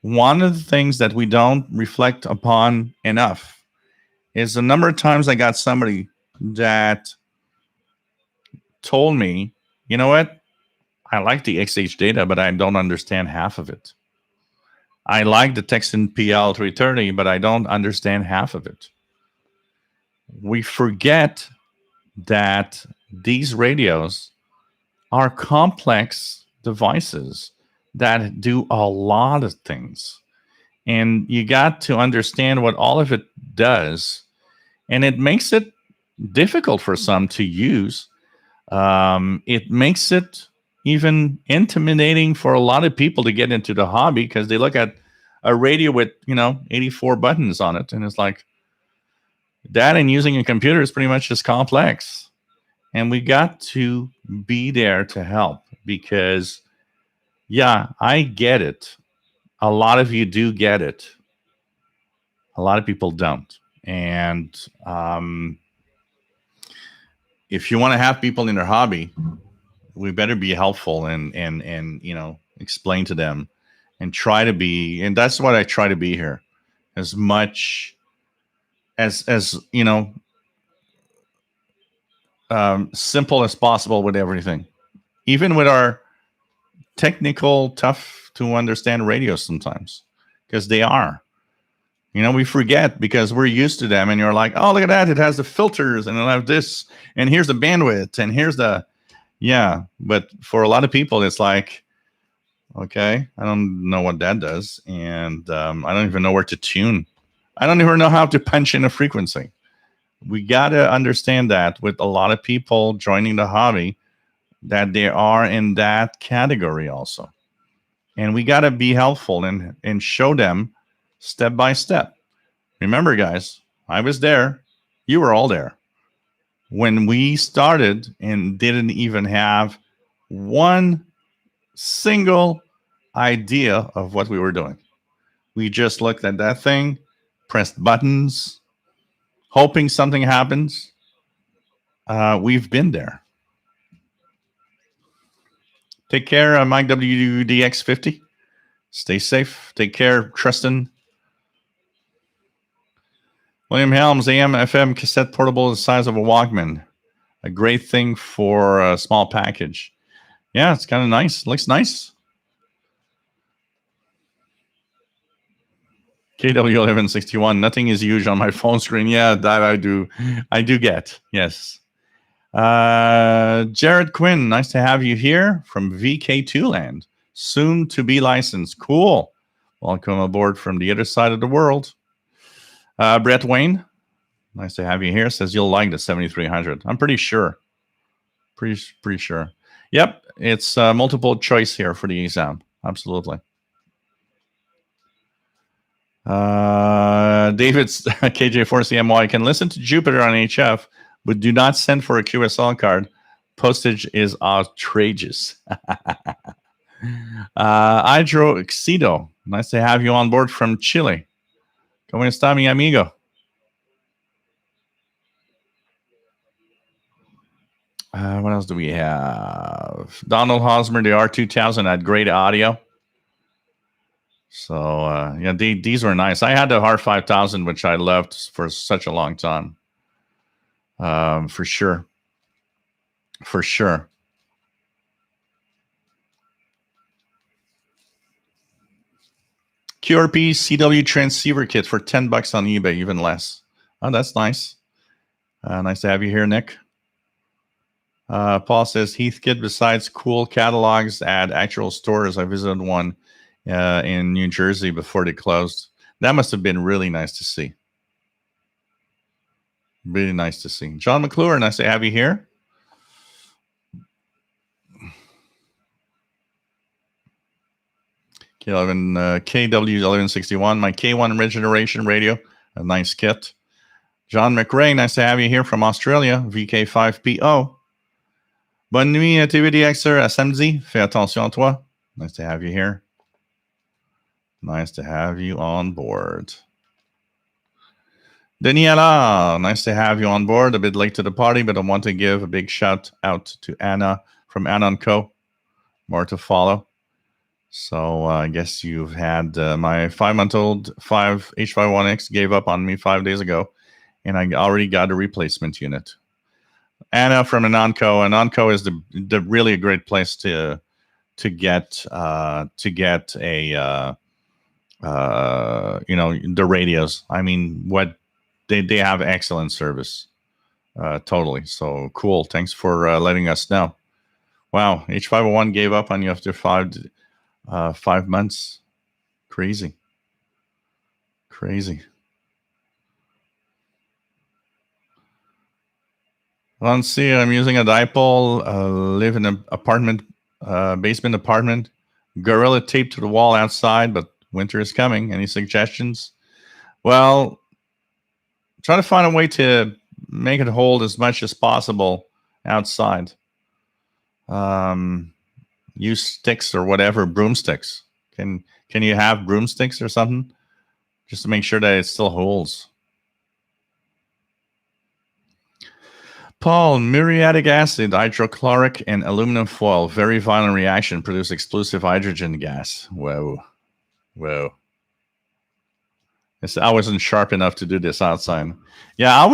one of the things that we don't reflect upon enough is the number of times I got somebody that told me, you know what? I like the XH data, but I don't understand half of it. I like the Texan PL 330, but I don't understand half of it. We forget that these radios are complex devices that do a lot of things. And you got to understand what all of it does. And it makes it difficult for some to use. It makes it even intimidating for a lot of people to get into the hobby because they look at a radio with 84 buttons on it, and it's like that. And using a computer is pretty much just complex. And we got to be there to help because, yeah, I get it. A lot of you do get it. A lot of people don't. And if you want to have people in their hobby, we better be helpful and explain to them and try to be. And that's what I try to be here, as much as simple as possible with everything, even with our technical, tough to understand radios sometimes, because they are. We forget because we're used to them, and you're like, oh, look at that. It has the filters, and it'll have this, and here's the bandwidth, and here's the, yeah. But for a lot of people, it's like, okay, I don't know what that does, and I don't even know where to tune. I don't even know how to punch in a frequency. We got to understand that with a lot of people joining the hobby, that they are in that category also. And we got to be helpful and show them step by step. Remember, guys, I was there. You were all there. When we started and didn't even have one single idea of what we were doing. We just looked at that thing, pressed buttons, hoping something happens. We've been there. Take care, Mike WDX50. Stay safe. Take care, Tristan. William Helms, AM, FM, cassette portable, the size of a Walkman. A great thing for a small package. Yeah, it's kind of nice. Looks nice. KW1161. Nothing is huge on my phone screen. Yeah, that I do get. Yes. Jared Quinn, nice to have you here from VK2 land. Soon to be licensed. Cool. Welcome aboard from the other side of the world. Brett Wayne, nice to have you here. Says you'll like the 7300. I'm pretty sure. Pretty sure. Yep, it's multiple choice here for the exam. Absolutely. David's KJ4CMY can listen to Jupiter on HF, but do not send for a QSL card. Postage is outrageous. Hydro Exido, nice to have you on board from Chile. ¿Cómo está, mi amigo? What else do we have? Donald Hosmer, the R2000 had great audio. So, yeah, these were nice. I had the R5000, which I loved for such a long time. For sure. For sure. QRP CW transceiver kit for $10 on eBay, even less. Oh, that's nice. Nice to have you here, Nick. Paul says Heathkit, besides cool catalogs at actual stores, I visited one in New Jersey before they closed. That must have been really nice to see. Really nice to see. John McClure, nice to have you here. KW1161, my K1 regeneration radio, a nice kit. John McRae, nice to have you here from Australia, VK5PO. Bonne nuit, TVDXer, à samedi. Fais attention à toi. Nice to have you here. Nice to have you on board. Daniela, nice to have you on board. A bit late to the party, but I want to give a big shout out to Anna from Anna & Co. more to follow. So I guess you've had my 5-month-old 5 H51X gave up on me 5 days ago, and I already got a replacement unit. Anna from Anonco. Anonco is the really a great place to get a the radios. I mean, what they have excellent service, totally. So cool. Thanks for letting us know. Wow, H501 gave up on you after 5 months. Crazy. Let's see. I'm using a dipole. Live in an apartment, basement apartment. Gorilla taped to the wall outside, but winter is coming. Any suggestions? Well, try to find a way to make it hold as much as possible outside. Use sticks or whatever, broomsticks. Can you have broomsticks or something? Just to make sure that it still holds. Paul, muriatic acid, hydrochloric, and aluminum foil. Very violent reaction. Produce explosive hydrogen gas. Whoa. I wasn't sharp enough to do this outside. Yeah,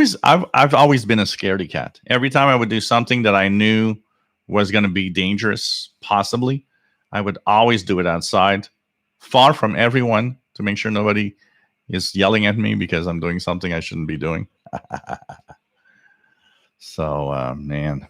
I've always been a scaredy cat. Every time I would do something that I knew was going to be dangerous, possibly, I would always do it outside, far from everyone, to make sure nobody is yelling at me because I'm doing something I shouldn't be doing. So, man.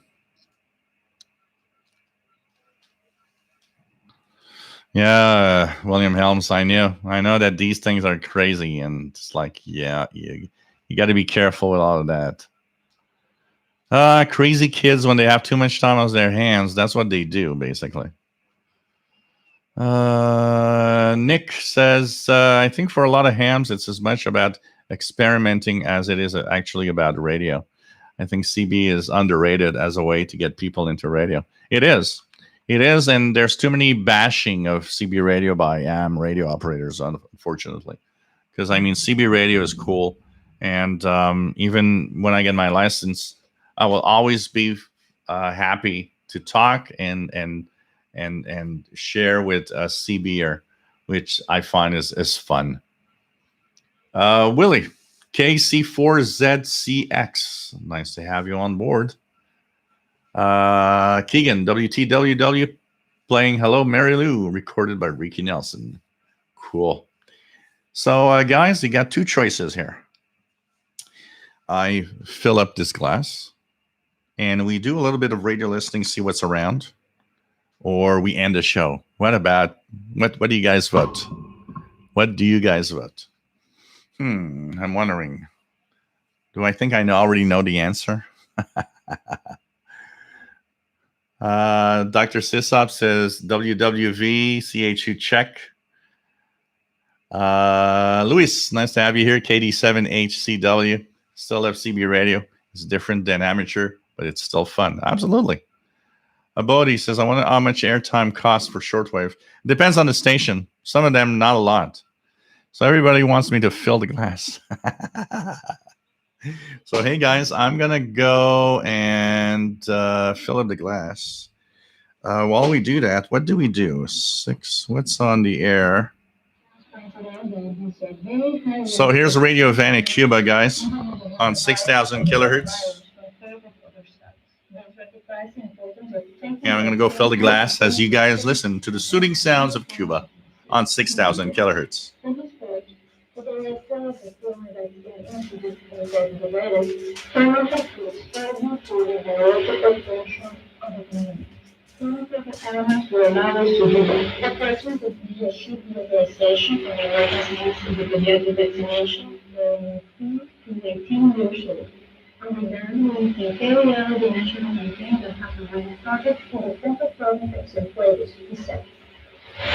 Yeah, William Helms, I know that these things are crazy, and it's like, yeah, you got to be careful with all of that. Crazy kids, when they have too much time on their hands, that's what they do, basically. Nick says, I think for a lot of hams, it's as much about experimenting as it is actually about radio. I think CB is underrated as a way to get people into radio. It is, and there's too many bashing of CB radio by AM radio operators, unfortunately. Because, I mean, CB radio is cool, and even when I get my license, I will always be happy to talk and share with a CBer, which I find is fun. Willie, KC4ZCX. Nice to have you on board. Keegan, WTWW, playing Hello Mary Lou, recorded by Ricky Nelson. Cool. So, guys, you got two choices here. I fill up this glass, and we do a little bit of radio listening, see what's around, or we end the show. What do you guys vote? What do you guys vote? I'm wondering. Do I think I already know the answer? Dr. Sisop says WWV, CHU check. Luis, nice to have you here. KD7HCW, still FCB radio. It's different than amateur, but it's still fun. Absolutely. Bodhi says, I wonder how much airtime costs for shortwave. Depends on the station. Some of them, not a lot. So everybody wants me to fill the glass. So, hey, guys, I'm going to go and fill up the glass. While we do that, what do we do? 6, what's on the air? So here's a radio event in Cuba, guys, on 6,000 kilohertz. And I'm going to go fill the glass as you guys listen to the soothing sounds of Cuba on 6,000 kilohertz. Elements will allow us to do that. The person would be a sheet mobilization for the emergency use of the pediatric vaccination from 2 to 18 years old. And then we can carry out the national campaign that has already started in the central province of Shortwave, he said.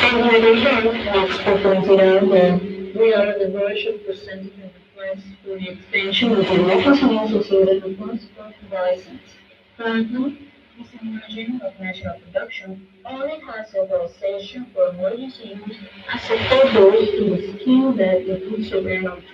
On the other hand, as pointed out, we are on the verge of presenting a request for the extension of the emergency use associated request for license. Currently, this emerging of national production only has authorization for emergency use as a purpose to the scheme that includes surveillance.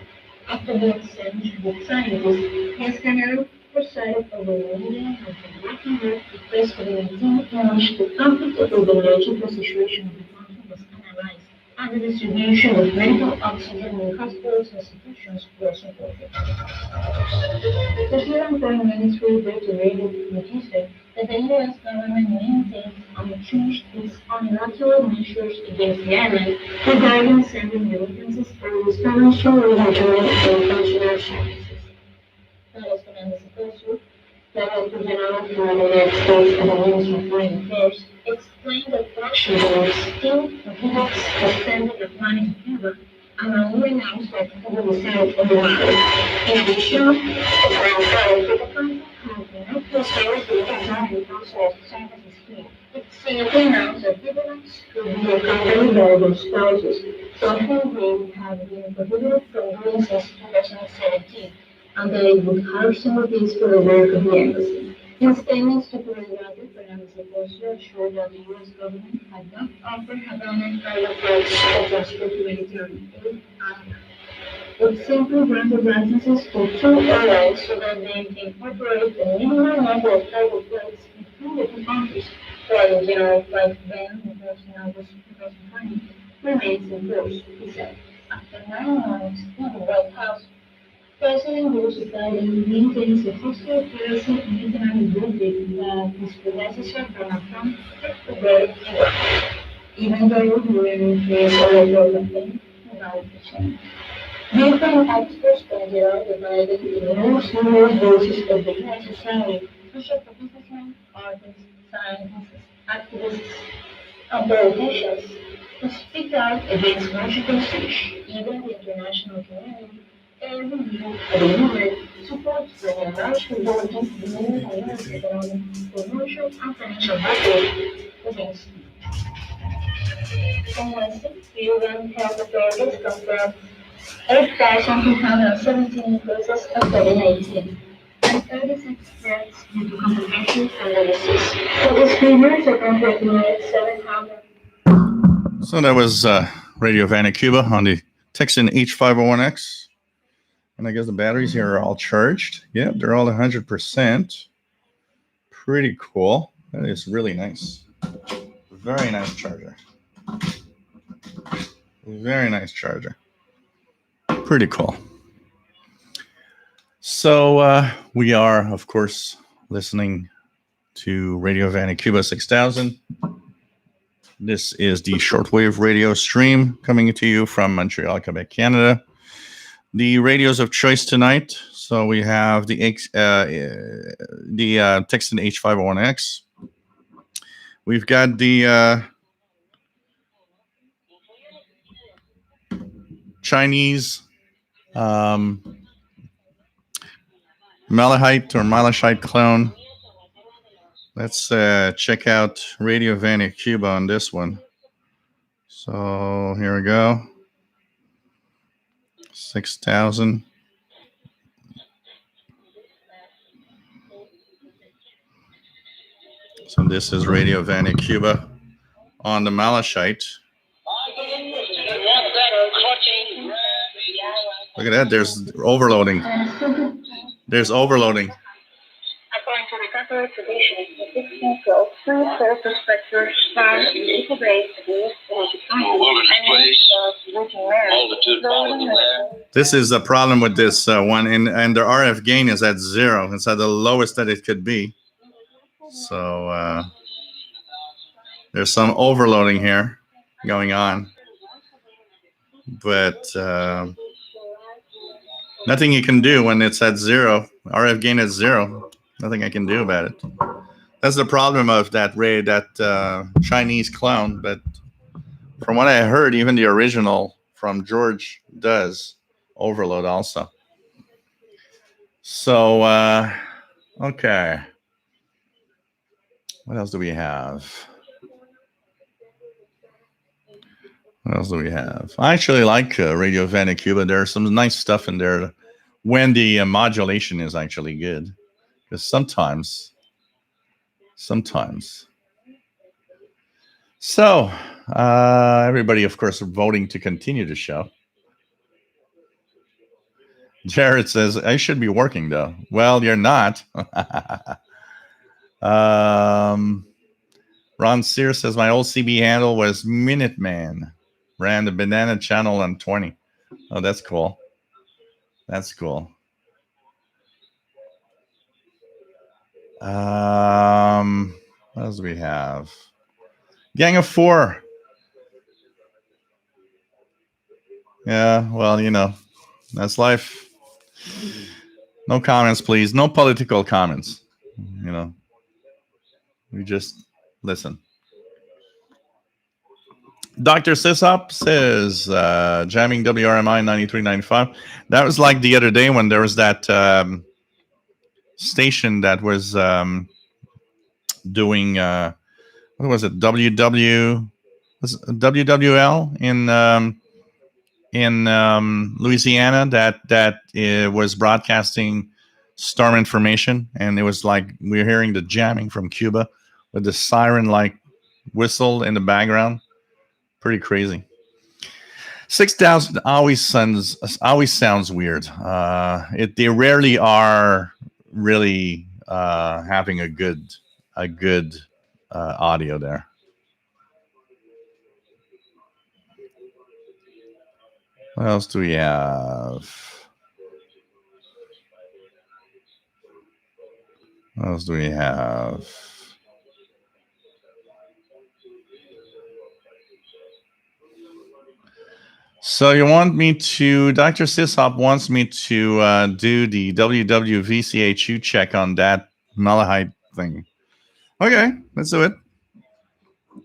After the exchange with scientists, yes, Canary, presided over London has been working hard to face COVID-19 launched the conflict over the logical situation of the country was analyzed, and the distribution of medical oxygen in hospitals and institutions was supported. The Sri Lankan Ministry reiterated on Tuesday that the US government maintains unchanged its unilateral measures against the island regarding sending remittances for its financial, regulatory, and consular services. Federal Secretary, Director General for the United States and the Ministry of Foreign Affairs, explained that Washington still prohibits the sending of money to Cuba and only announced that Cuba will send it in the matter. In addition, the Grand the country has no prosperity with the consular services here. It simply announced that dividends will be accompanied by their spouses, something they have been prohibited from doing since 2017 and they would hire some of these for the work of the embassy. In statements to President Fernandez assured that the U.S. government had not offered Havana private flights to transfer humanitarian aid and it simply granted licenses to two airlines so that they can incorporate the minimum number of private flights between the two countries, while the general flight ban imposed in August 2020 remains in force, he said. After 9 months in the White House, President Bush Biden maintains a hostile policy and economic politic that his predecessor Donald Trump took to bear even though during his electoral campaign about the change. Different experts pointed out that Biden ignores numerous voices of the U.S. society, especially for businessmen, artists, scientists, activists, and politicians, to speak out against Washington speech, even the international community every year of the UN supports the enlarged ability to limit the U.S. economic, commercial, and financial backlash against on Wednesday, UN health authorities confirmed 8,217 cases of COVID-19 and 36 deaths due to complications from the disease. For this figures account for estimated 700. So that was Radio Havana, Cuba on the Texan H501X. And I guess the batteries here are all charged. Yeah, they're all 100%. Pretty cool. That is really nice. Very nice charger. Very nice charger. Pretty cool. So we are, of course, listening to Radio Havana, Cuba 6000. This is the shortwave radio stream coming to you from Montreal, Quebec, Canada. The radios of choice tonight. So we have the Texan H501X. We've got the Chinese Malachite clone. Let's check out Radio Havana, Cuba on this one. So here we go. 6,000. So this is Radio Havana, Cuba on the Malachite. Look at that. There's overloading. There's overloading. According to the Catholic tradition, the 1612, three first prospectors found in equal days to be This is the problem with this one, and the RF gain is at 0. It's at the lowest that it could be. So there's some overloading here going on, but nothing you can do when it's at 0. RF gain at 0. Nothing I can do about it. That's the problem of that Chinese clone. But from what I heard, even the original from George does overload also. So, okay. What else do we have? What else do we have? I actually like Radio Havana, Cuba. There's some nice stuff in there when the modulation is actually good. Because sometimes. So, everybody, of course, are voting to continue the show. Jared says, I should be working though. Well, you're not. Ron Sears says, my old CB handle was Minuteman. Ran the banana channel on 20. Oh, that's cool. That's cool. What else do we have? Gang of Four. Yeah, well, you know, that's life. No comments, please. No political comments. You know, we just listen. Dr. Sisop says, jamming WRMI 93.95. That was like the other day when there was that station that was doing, what was it, WWL in Louisiana that was broadcasting storm information. And it was like we were hearing the jamming from Cuba with the siren-like whistle in the background. Pretty crazy. 6,000 always sounds weird. They rarely are really having a good audio there. What else do we have? What else do we have? So you want me to, Dr. Sishop wants me to do the WWVCHU check on that Malahite thing. Okay, let's do it.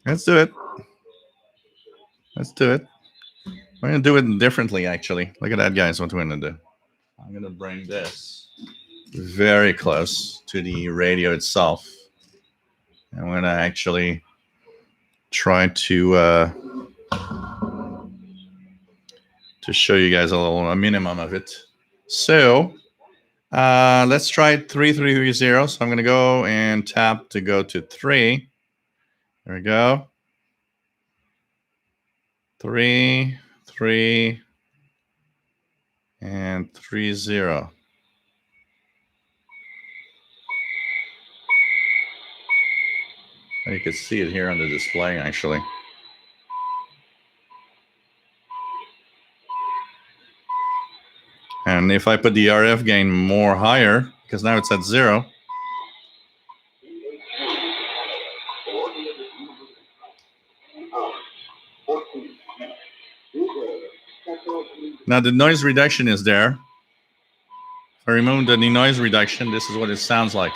Let's do it. Let's do it. We're going to do it differently, actually. Look at that, guys, what we're going to do. I'm going to bring this very close to the radio itself. And we're going to actually try to show you guys a minimum of it. So let's try 3330. So I'm going to go and tap to go to 3. There we go. 3, 3, and 30. You can see it here on the display, actually. And if I put the RF gain more higher, because now it's at 0. Now the noise reduction is there. If I remove the noise reduction, this is what it sounds like.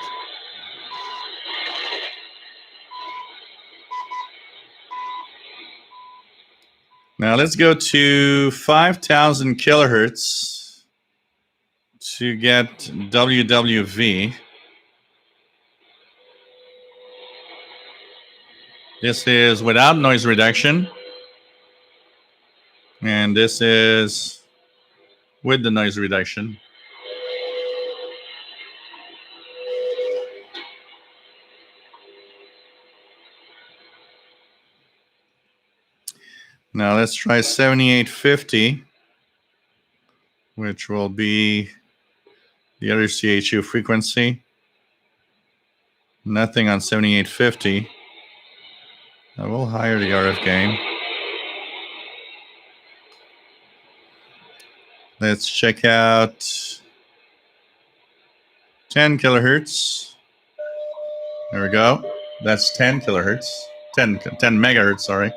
Now let's go to 5,000 kilohertz to get WWV. This is without noise reduction. And this is with the noise reduction. Now let's try 7850, which will be the other CHU frequency. Nothing on 7850. I will higher the RF gain. Let's check out 10 kilohertz. There we go. That's 10 kilohertz. 10 megahertz, sorry.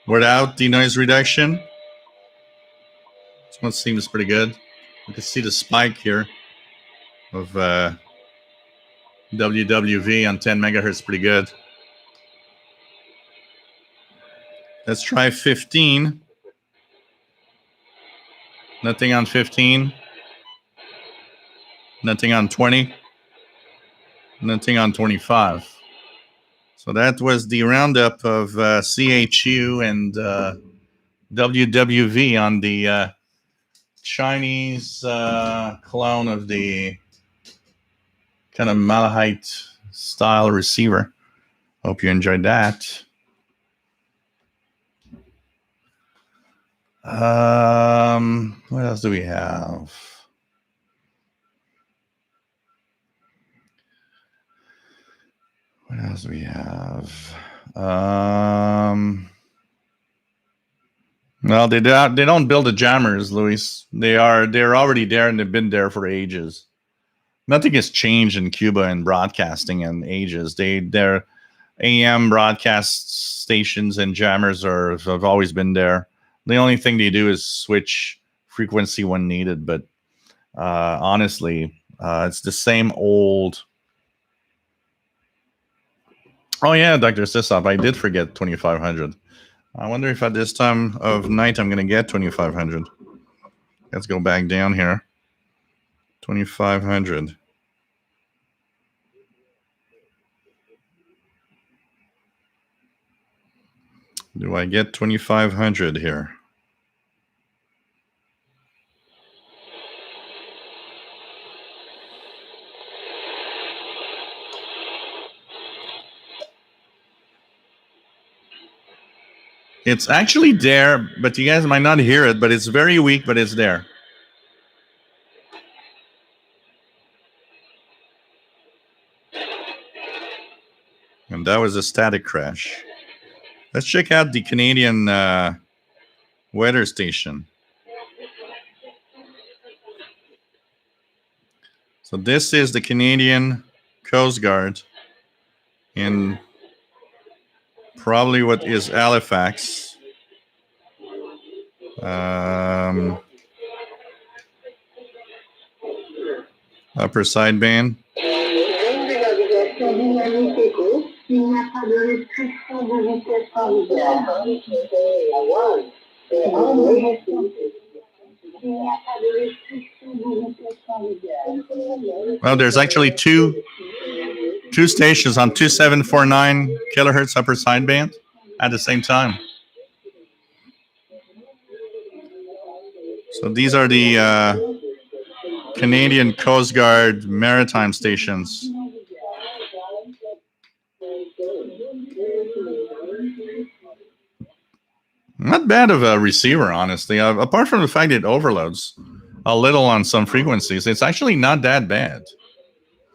Without the noise reduction, this one seems pretty good. You can see the spike here of WWV on 10 megahertz, pretty good. Let's try 15. Nothing on 15. Nothing on 20. Nothing on 25. So that was the roundup of CHU and WWV on the Chinese clone of the kind of Malahite style receiver. Hope you enjoyed that. What else do we have? What else do we have? Well, they don't build the jammers, Luis. They're already there and they've been there for ages. Nothing has changed in Cuba in broadcasting in ages. Their AM broadcast stations and jammers have always been there. The only thing they do is switch frequency when needed, but honestly, it's the same old. Oh yeah, Dr. Sisop, I did forget 2500. I wonder if at this time of night I'm going to get 2500. Let's go back down here. 2500. Do I get 2500 here? It's actually there, but you guys might not hear it, but it's very weak, but it's there. And that was a static crash. Let's check out the Canadian weather station. So this is the Canadian Coast Guard in probably what is Halifax. Upper sideband. Well, there's actually two stations on 2749 kilohertz upper sideband at the same time. So these are the Canadian Coast Guard maritime stations. Not bad of a receiver, honestly. Apart from the fact it overloads a little on some frequencies, it's actually not that bad.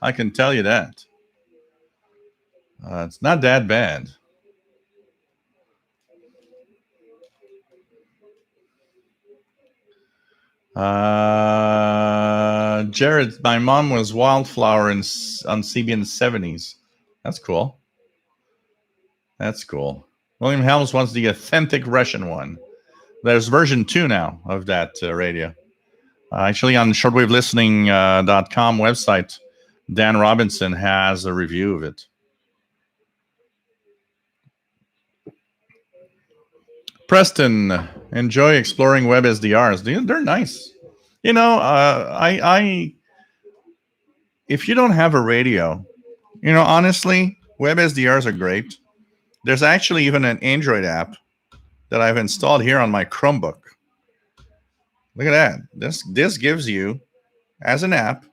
I can tell you that. It's not that bad. Jared, my mom was Wildflower on CBN 70s. That's cool. That's cool. William Helms wants the authentic Russian one. There's version 2 now of that radio. Actually, on shortwavelistening.com website, Dan Robinson has a review of it. Preston, enjoy exploring web SDRs. They're nice. You know, if you don't have a radio, honestly, web SDRs are great. There's actually even an Android app that I've installed here on my Chromebook. Look at that. This gives you, as an app,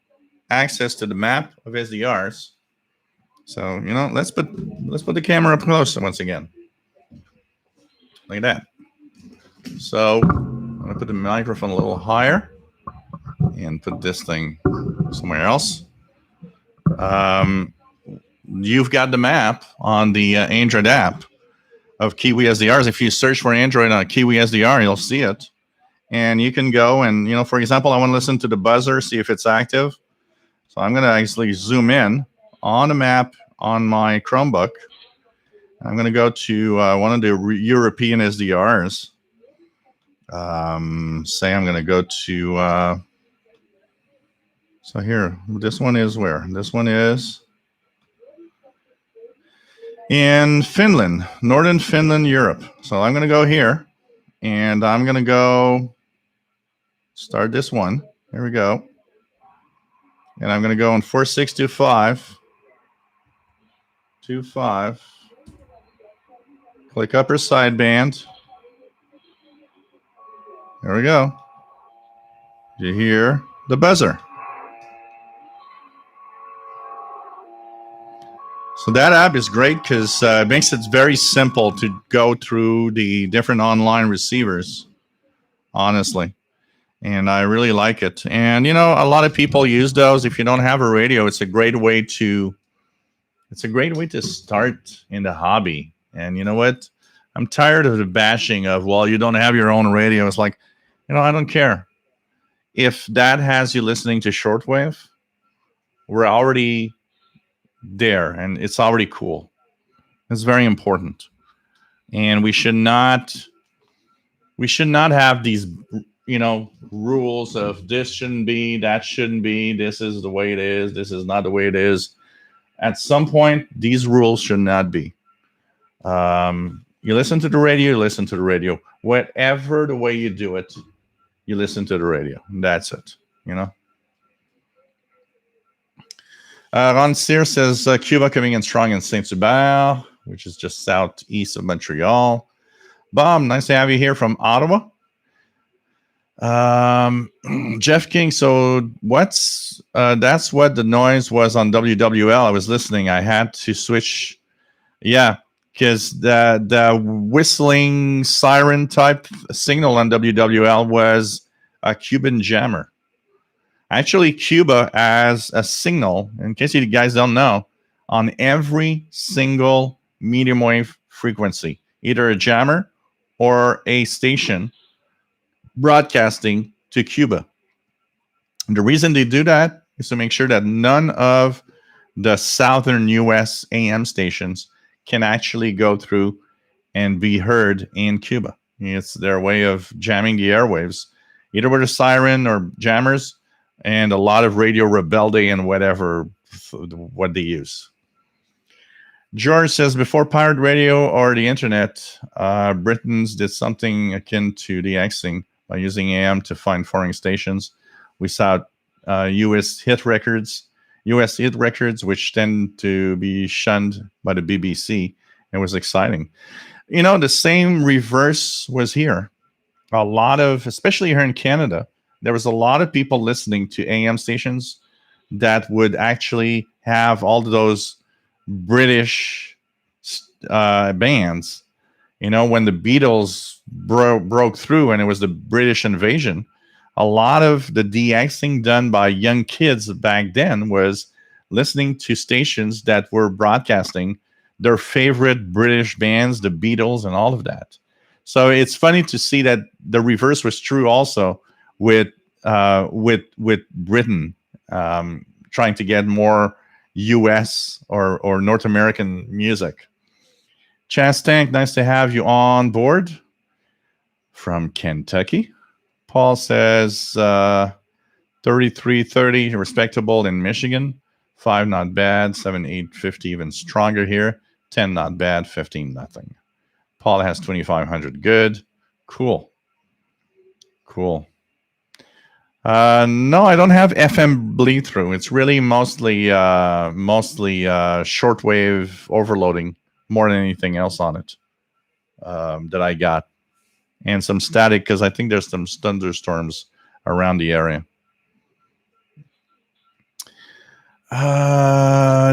access to the map of SDRs. So, let's put the camera up close once again. Look at that. So I'm going to put the microphone a little higher and put this thing somewhere else. You've got the map on the Android app of Kiwi SDRs. If you search for Android on Kiwi SDR, you'll see it. And you can go and, for example, I want to listen to the buzzer, see if it's active. So I'm going to actually zoom in on the map on my Chromebook. I'm going to go to one of the European SDRs. Say I'm going to go to... so here, this one is where? This one is in Finland, Northern Finland, Europe. So I'm going to go here, and I'm going to go start this one. Here we go. And I'm going to go on 4625. Click upper sideband. There we go. You hear the buzzer. So that app is great because it makes it very simple to go through the different online receivers honestly. And I really like it. And a lot of people use those. If you don't have a radio, it's a great way to start in the hobby. And you know what? I'm tired of the bashing of, well, you don't have your own radio. It's like, I don't care. If that has you listening to shortwave, we're already there and it's already cool. It's very important. And we should not have these rules of this shouldn't be, that shouldn't be, this is the way it is, this is not the way it is. At some point, these rules should not be. You listen to the radio, whatever the way you do it, you listen to the radio. That's it. Ron Sear says Cuba coming in strong in Saint-Hubert, which is just southeast of Montreal. Bob, nice to have you here from Ottawa. Jeff King, so that's what the noise was on WWL. I was listening. I had to switch. Yeah, because the whistling siren type signal on WWL was a Cuban jammer. Actually, Cuba has a signal, in case you guys don't know, on every single medium wave frequency, either a jammer or a station broadcasting to Cuba. And the reason they do that is to make sure that none of the southern US AM stations can actually go through and be heard in Cuba. It's their way of jamming the airwaves, either with a siren or jammers, and a lot of radio rebelde and whatever what they use. George says, before pirate radio or the internet, Britons did something akin to de-Xing by using AM to find foreign stations. We saw US hit records, which tend to be shunned by the BBC. It was exciting. The same reverse was here. A lot of, especially here in Canada, there was a lot of people listening to AM stations that would actually have all of those British bands. When the Beatles broke through and it was the British invasion, a lot of the de-Xing done by young kids back then was listening to stations that were broadcasting their favorite British bands, the Beatles and all of that. So it's funny to see that the reverse was true also with Britain trying to get more US or North American music. Chaz Tank, nice to have you on board from Kentucky. Paul says 3330, respectable in Michigan. 5 not bad, 7, 8, 50 even stronger here. 10 not bad, 15 nothing. Paul has 2500 good. Cool. No, I don't have FM bleed through. It's really mostly shortwave overloading more than anything else on it that I got, and some static because I think there's some thunderstorms around the area.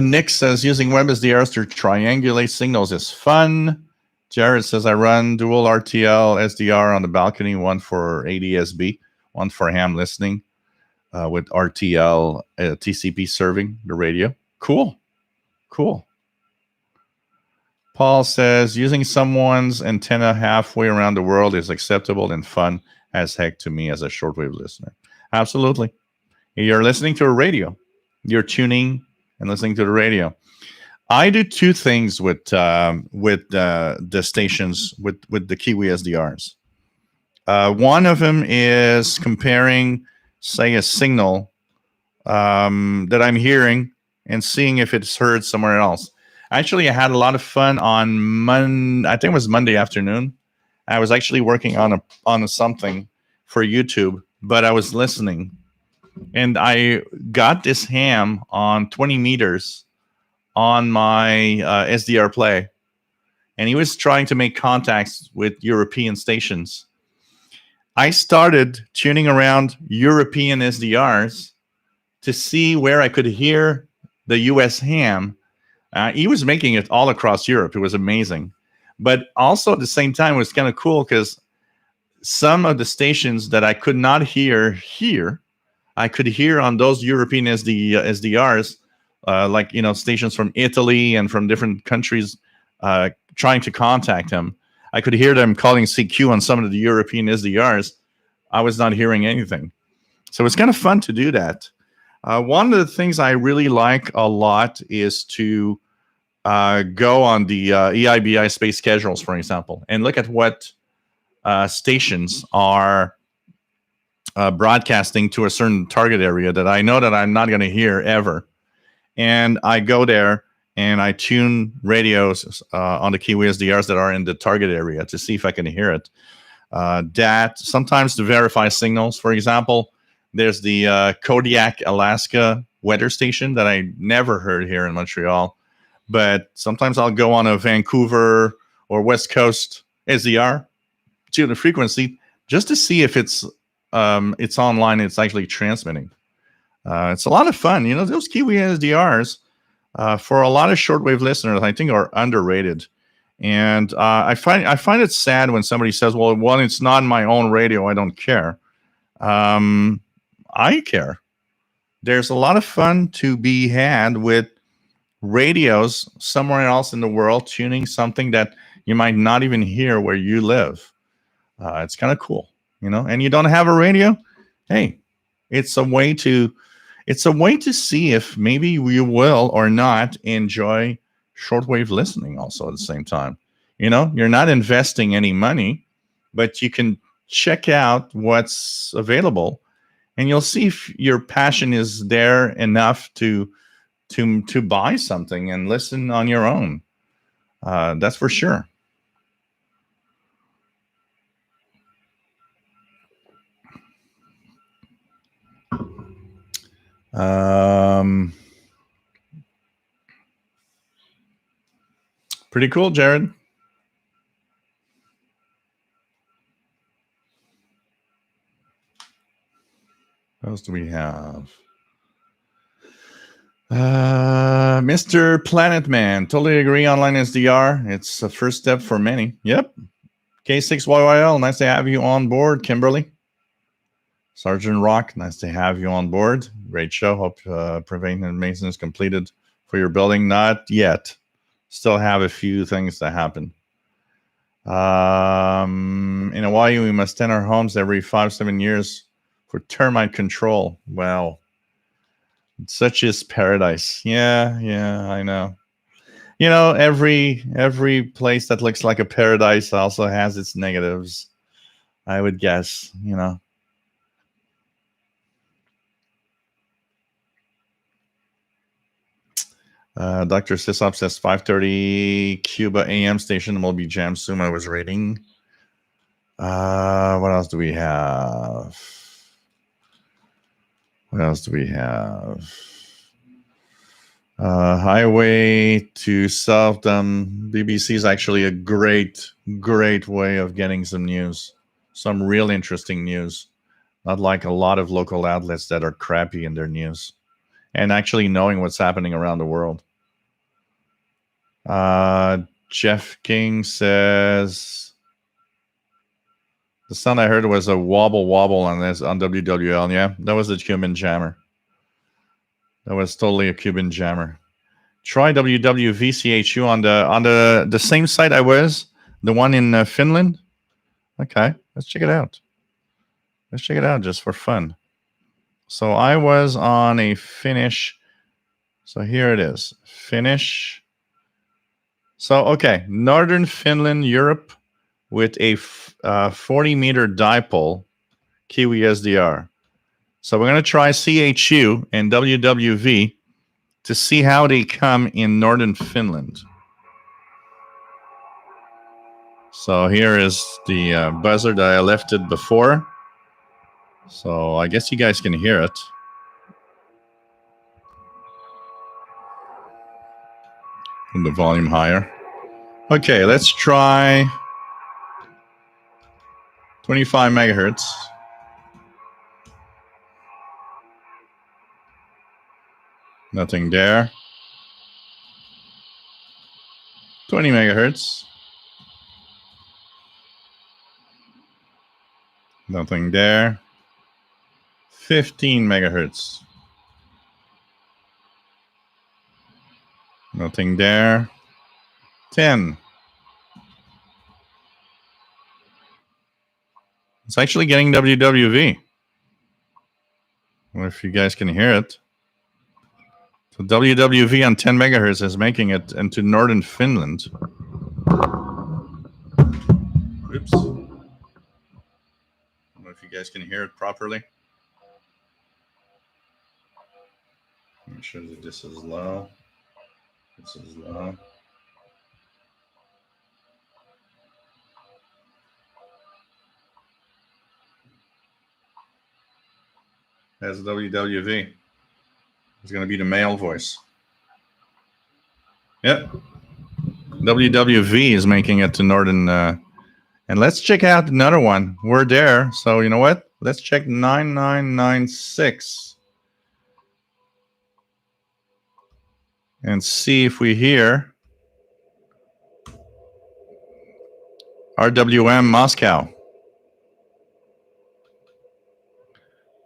Nick says using WebSDRs to triangulate signals is fun. Jared says I run dual RTL SDR on the balcony, one for ADSB, one for ham listening with RTL TCP serving the radio. Cool. Paul says using someone's antenna halfway around the world is acceptable and fun as heck to me as a shortwave listener. Absolutely. You're listening to a radio. You're tuning and listening to the radio. I do two things with the stations with the Kiwi SDRs. One of them is comparing, say, a signal that I'm hearing and seeing if it's heard somewhere else. Actually, I had a lot of fun on I think it was Monday afternoon. I was actually working on something for YouTube, but I was listening, and I got this ham on 20 meters on my SDR play, and he was trying to make contacts with European stations. I started tuning around European SDRs to see where I could hear the US ham. He was making it all across Europe. It was amazing. But also at the same time, it was kind of cool because some of the stations that I could not hear here, I could hear on those European SDRs, like stations from Italy and from different countries, trying to contact him. I could hear them calling CQ on some of the European SDRs. I was not hearing anything, so it's kind of fun to do that. One of the things I really like a lot is to go on the EIBI space schedules, for example, and look at what stations are broadcasting to a certain target area that I know that I'm not going to hear ever. And I go there and I tune radios on the Kiwi SDRs that are in the target area to see if I can hear it. That sometimes to verify signals. For example, there's the Kodiak, Alaska weather station that I never heard here in Montreal. But sometimes I'll go on a Vancouver or West Coast SDR, tune the frequency, just to see if it's online. It's actually transmitting. It's a lot of fun. Those Kiwi SDRs, for a lot of shortwave listeners, I think are underrated. And I find it sad when somebody says, well, it's not my own radio, I don't care. I care. There's a lot of fun to be had with radios somewhere else in the world, tuning something that you might not even hear where you live. It's kind of cool, and you don't have a radio. Hey, it's a way to see if maybe you will or not enjoy shortwave listening also at the same time. You're not investing any money, but you can check out what's available, and you'll see if your passion is there enough to buy something and listen on your own. That's for sure. Pretty cool, Jared. What else do we have? Mr. Planet Man, totally agree. Online SDR, it's a first step for many. Yep. K6YYL, nice to have you on board, Kimberly. Sergeant Rock, nice to have you on board. Great show. Hope preventive maintenance completed for your building. Not yet. Still have a few things to happen. In Hawaii, we must tend our homes every 5-7 years for termite control. Wow. Such is paradise. Yeah, I know. Every place that looks like a paradise also has its negatives, I would guess. Dr. Sisop says 5:30 Cuba AM station will be jammed soon. I was reading. What else do we have? Highway to Southam. BBC is actually a great way of getting some news. Some real interesting news. Not like a lot of local outlets that are crappy in their news. And actually knowing what's happening around the world. Jeff King says the sound I heard was a wobble on WWL. Yeah, that was a Cuban jammer. That was totally a Cuban jammer. Try WWVCHU on the same site I was, the one in Finland. Okay, let's check it out. Let's check it out just for fun. So I was on a Finnish. So here it is, Finnish. So, okay, Northern Finland, Europe, with a 40-meter dipole, Kiwi SDR. So we're going to try CHU and WWV to see how they come in Northern Finland. So here is the buzzer that I left it before. So I guess you guys can hear it. Put the volume higher. Okay, let's try 25 megahertz. Nothing there. 20 megahertz. Nothing there. 15 megahertz. Nothing there. 10. It's actually getting WWV. I wonder if you guys can hear it. So WWV on 10 megahertz is making it into northern Finland. Oops. I don't know if you guys can hear it properly. Make sure that this is low. This is low. That's WWV. It's going to be the male voice. Yep. WWV is making it to northern. And let's check out another one. We're there. So you know what? Let's check 9996. And see if we hear RWM Moscow.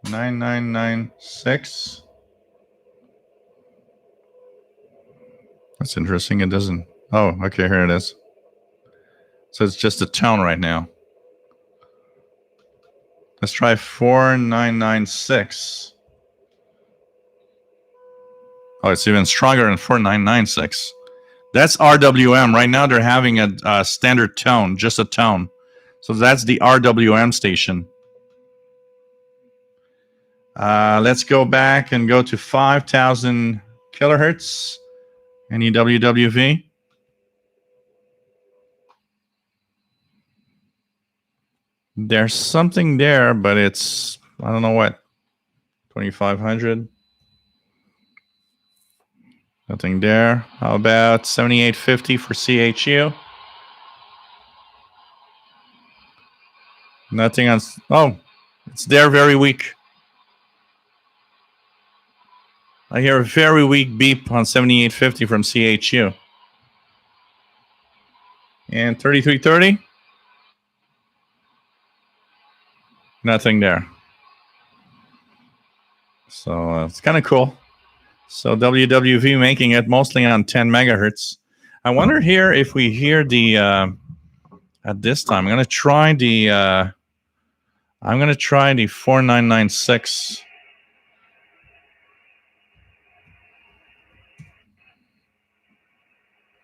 9996. That's interesting. It doesn't. Oh, okay. Here it is. So it's just a tone right now. Let's try 4996. Oh, it's even stronger than 4996. That's RWM. Right now they're having a standard tone, just a tone. So that's the RWM station. Let's go back and go to 5,000 kilohertz. Any WWV? There's something there, but it's, I don't know what, 2,500. Nothing there. How about 7850 for CHU? Nothing on. Oh, it's there, very weak. I hear a very weak beep on 7850 from CHU. And 3330? Nothing there. So it's kind of cool. So WWV making it mostly on 10 megahertz. I wonder here if we hear the at this time. I'm going to try the 4996.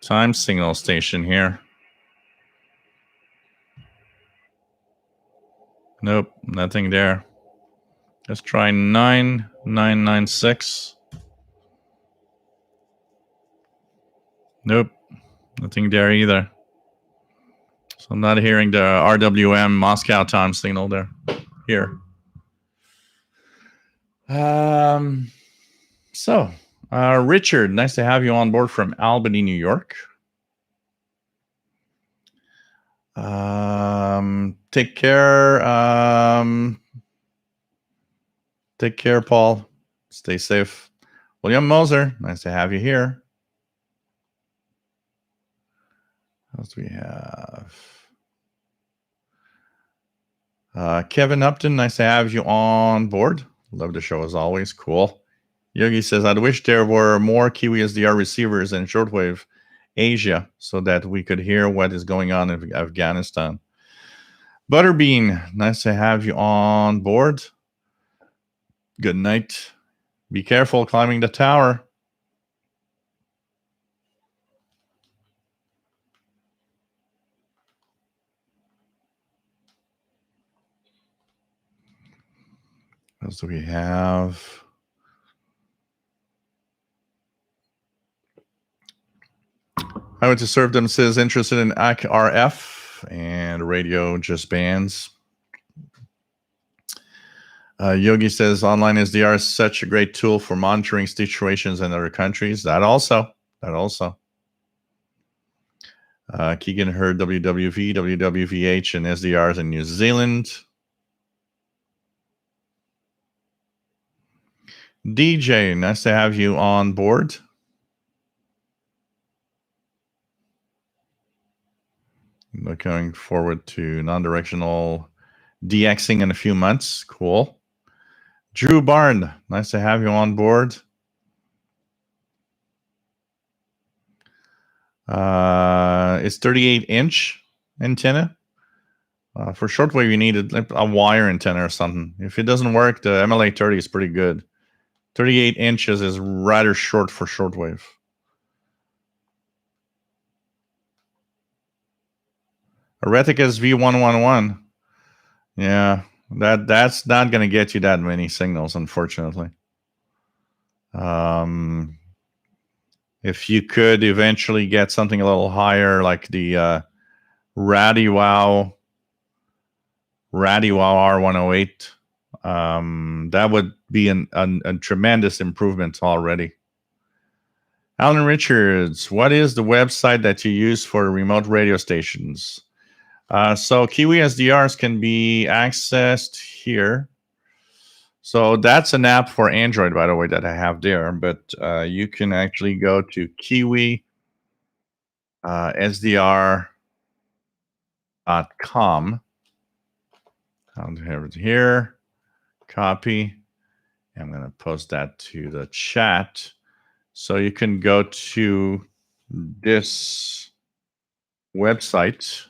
Time signal station here. Nope, nothing there. Let's try 9996. Nope, nothing there either. So I'm not hearing the RWM Moscow time signal there. Here. So, Richard, nice to have you on board from Albany, New York. Take care. Take care, Paul. Stay safe. William Moser, nice to have you here. What else do we have? Kevin Upton, nice to have you on board. Love the show as always. Cool. Yogi says, I'd wish there were more Kiwi SDR receivers in Shortwave Asia so that we could hear what is going on in Afghanistan. Butterbean, nice to have you on board. Good night. Be careful climbing the tower. What else do we have? I went to serve them, says interested in AC RF and radio just bands. Yogi says online SDR is such a great tool for monitoring situations in other countries. That also. Keegan heard WWV, WWVH, and SDRs in New Zealand. DJ, nice to have you on board. Looking forward to non-directional DXing in a few months. Cool. Drew Barn, nice to have you on board. It's 38-inch antenna. For shortwave, you need a wire antenna or something. If it doesn't work, the MLA 30 is pretty good. 38 inches is rather short for shortwave. Areticus V111. Yeah, that's not going to get you that many signals, unfortunately. If you could eventually get something a little higher, like the RadioWow R108, that would be a tremendous improvement already. Alan Richards, what is the website that you use for remote radio stations? So Kiwi SDRs can be accessed here. So that's an app for Android, by the way, that I have there. But you can actually go to Kiwi SDR.com. I'll have it here. Copy. I'm going to post that to the chat. So you can go to this website.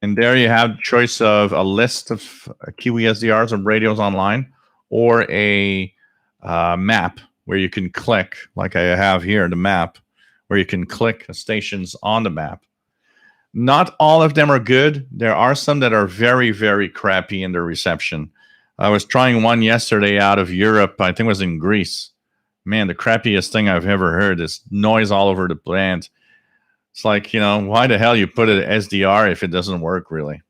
And there you have the choice of a list of Kiwi SDRs of radios online, or a map where you can click, like I have here, the map, where you can click stations on the map. Not all of them are good. There are some that are very, very crappy in their reception. I was trying one yesterday out of Europe. I think it was in Greece. Man, the crappiest thing I've ever heard is noise all over the plant. It's like, why the hell you put it SDR if it doesn't work, really?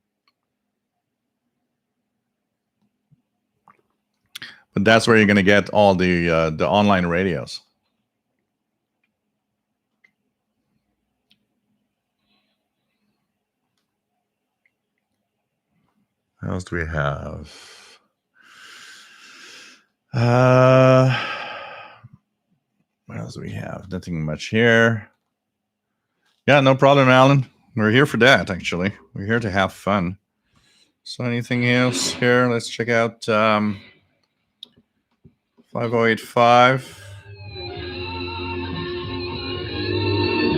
But that's where you're going to get all the online radios. What else do we have? What else do we have? Nothing much here. Yeah, no problem, Alan. We're here for that, actually. We're here to have fun. So anything else here? Let's check out 5085.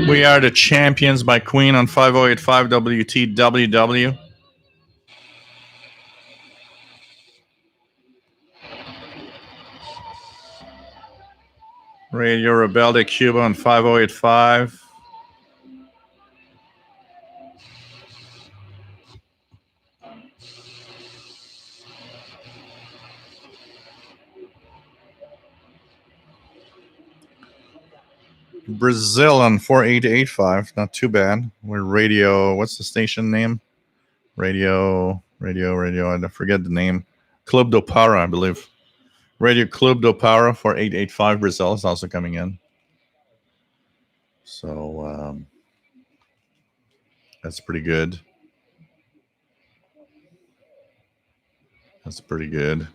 We are the champions by Queen on 5085 WTWW. Radio Rebelde Cuba on 5085. Brazil on 4885. Not too bad. We're radio. What's the station name? Radio. I forget the name. Club do Para, I believe. Radio Club do Para 4885 Brazil is also coming in. So that's pretty good. That's pretty good.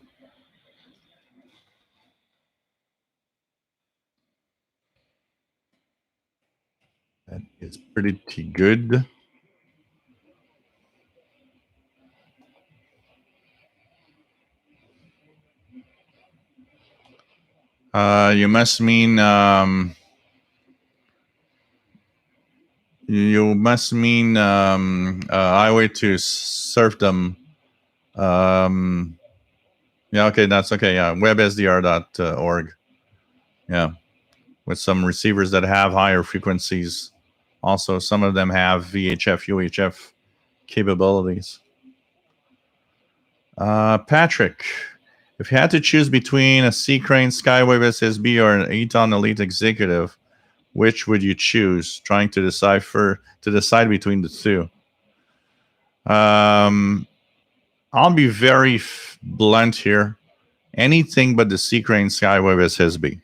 That is pretty good. You must mean highway to serfdom. Yeah, okay, that's okay. Yeah, websdr.org. Yeah, with some receivers that have higher frequencies. Also, some of them have VHF, UHF capabilities. Patrick, if you had to choose between a C-Crane Skywave SSB or an Eton Elite Executive, which would you choose? Trying to decide between the two. I'll be very blunt here. Anything but the C-Crane Skywave SSB.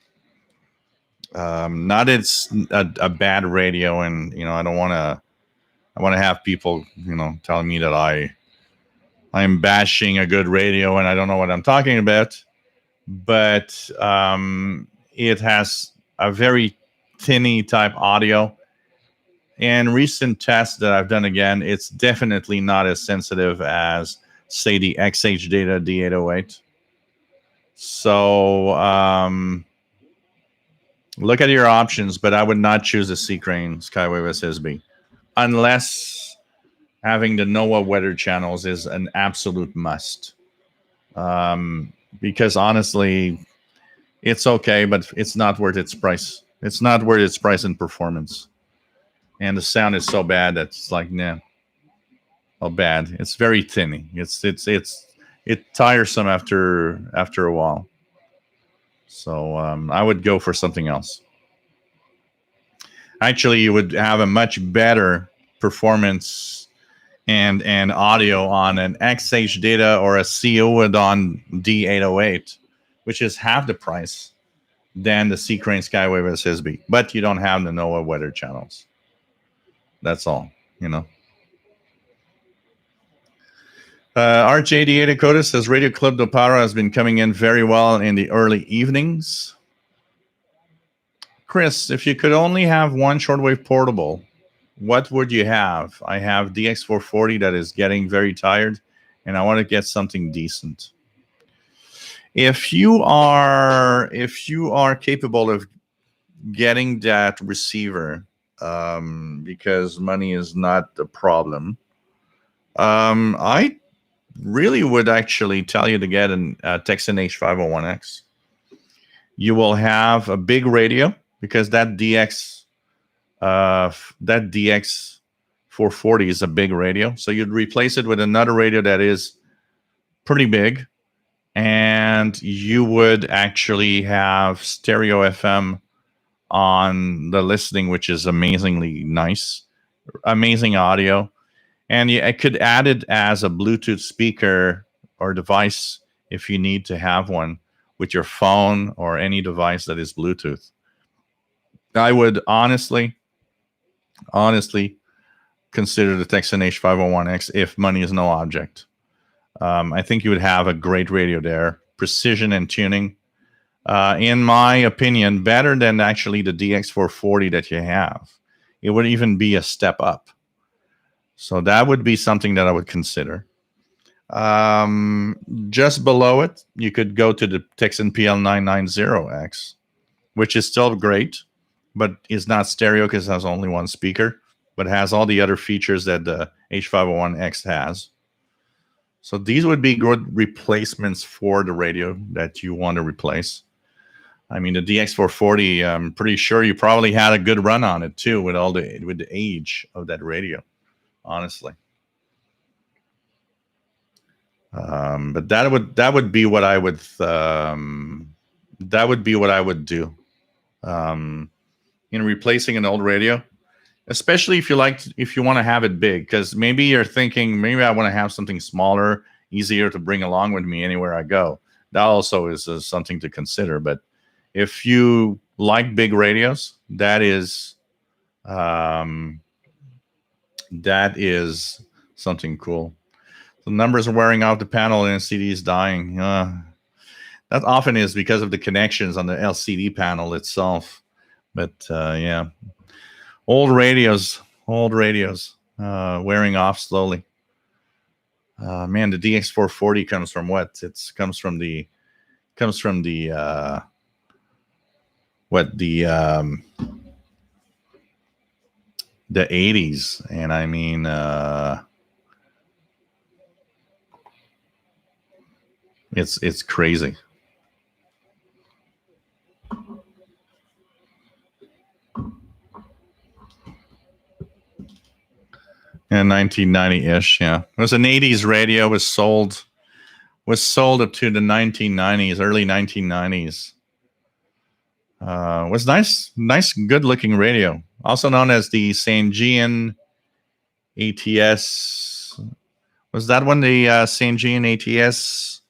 Not it's a bad radio, and I don't want to. I want to have people, telling me that I'm bashing a good radio and I don't know what I'm talking about. But it has a very tinny type audio. And recent tests that I've done again, it's definitely not as sensitive as say the XH Data D808. So look at your options, but I would not choose a C-Crane Skywave SSB unless having the NOAA weather channels is an absolute must. Because honestly, it's okay, but it's not worth its price. It's not worth its price and performance. And the sound is so bad that it's like, nah, oh, bad. It's very thinny. It's tiresome after a while. So I would go for something else. Actually, you would have a much better performance and audio on an XH Data or a Ceodon D808, which is half the price than the C-Crane Skywave SSB. But you don't have the NOAA weather channels. That's all, you know. RJ88 Dakota says Radio Club do Para has been coming in very well in the early evenings. Chris, if you could only have one shortwave portable, what would you have? I have DX440 that is getting very tired, and I want to get something decent. If you are capable of getting that receiver, because money is not the problem, I really would actually tell you to get a Texan H501X. You will have a big radio because that DX 440 is a big radio. So you'd replace it with another radio that is pretty big, and you would actually have stereo FM on the listening, which is amazingly nice, amazing audio. And I could add it as a Bluetooth speaker or device if you need to have one with your phone or any device that is Bluetooth. I would honestly consider the Texan H501X if money is no object. I think you would have a great radio there. Precision and tuning. In my opinion, better than actually the DX440 that you have. It would even be a step up. So that would be something that I would consider. Just below it, you could go to the Texan PL990X, which is still great, but is not stereo because it has only one speaker, but has all the other features that the H501X has. So these would be good replacements for the radio that you want to replace. I mean, the DX440, I'm pretty sure you probably had a good run on it too with the age of that radio, honestly. But that would be what I would do in replacing an old radio, especially if you want to have it big, because maybe you're thinking, maybe I want to have something smaller, easier to bring along with me anywhere I go. That also is something to consider. But if you like big radios, that is something cool. The numbers are wearing off the panel and LCD is dying. That often is because of the connections on the LCD panel itself. But yeah, old radios wearing off slowly. Man, the DX440 comes from what? It comes from the 80s, and I mean it's crazy. In 1990-ish, yeah, it was an 80s radio. Was sold up to the 1990s, early 1990s. Was nice, good-looking radio. Also known as the Sangean ATS. Was that one the Sangean ATS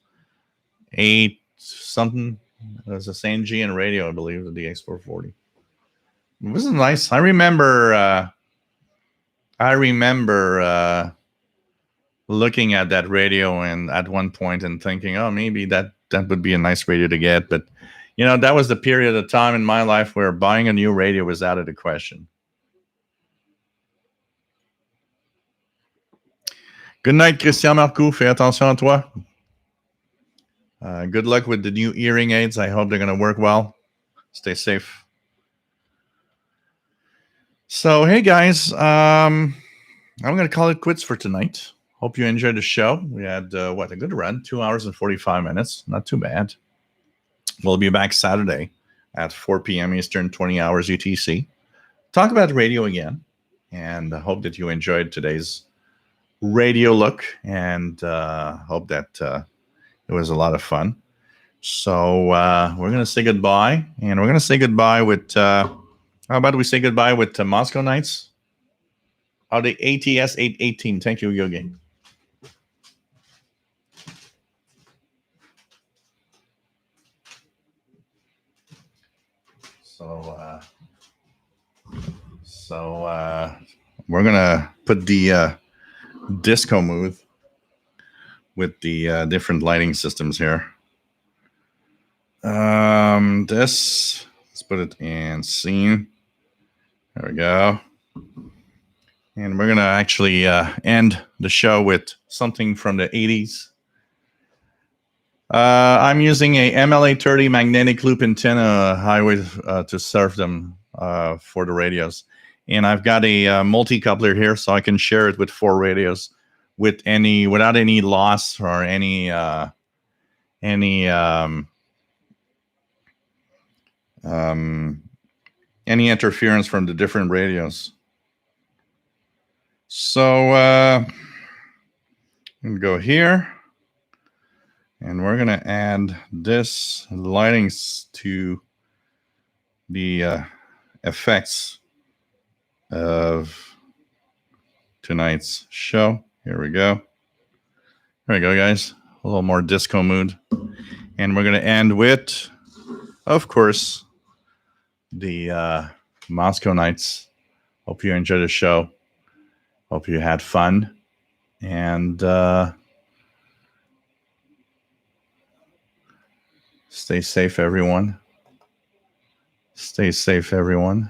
8 something? It was a Sangean radio, I believe, the DX440. It was nice. I remember looking at that radio and at one point and thinking, oh, maybe that would be a nice radio to get. But, you know, that was the period of time in my life where buying a new radio was out of the question. Good night, Christian Marcoux. Fais attention à toi. Good luck with the new hearing aids. I hope they're going to work well. Stay safe. So, hey guys, I'm going to call it quits for tonight. Hope you enjoyed the show. We had, a good run, 2 hours and 45 minutes. Not too bad. We'll be back Saturday at 4 p.m. Eastern, 20 hours UTC. Talk about radio again. And I hope that you enjoyed today's radio look. And hope that it was a lot of fun. So we're going to say goodbye. And we're going to say goodbye with, how about we say goodbye with the Moscow Nights? Oh, the ATS 818. Thank you, Yogi. So we're going to put the disco move with the different lighting systems here. Let's put it in scene. There we go. And we're going to actually end the show with something from the 80s. I'm using a MLA30 magnetic loop antenna highway to serve them for the radios. And I've got a multi-coupler here, so I can share it with 4 radios without any loss or any interference from the different radios. So I'm going to go here, and we're going to add this lighting to the effects of tonight's show. Here we go. There we go, guys. A little more disco mood. And we're going to end with, of course, the Moscow Nights. Hope you enjoyed the show. Hope you had fun. And stay safe, everyone. Stay safe, everyone.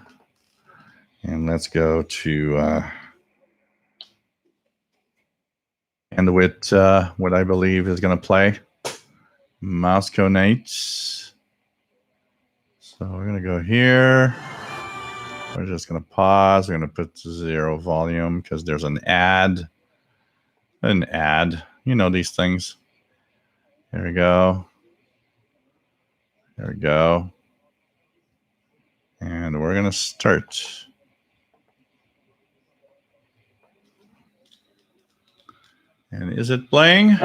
And let's go to end with what I believe is going to play, Moscow Nights. So we're going to go here. We're just going to pause. We're going to put 0 volume because there's an ad. You know these things. There we go. There we go. And we're going to start. And is it playing?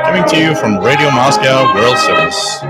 Coming to you from Radio Moscow World Service.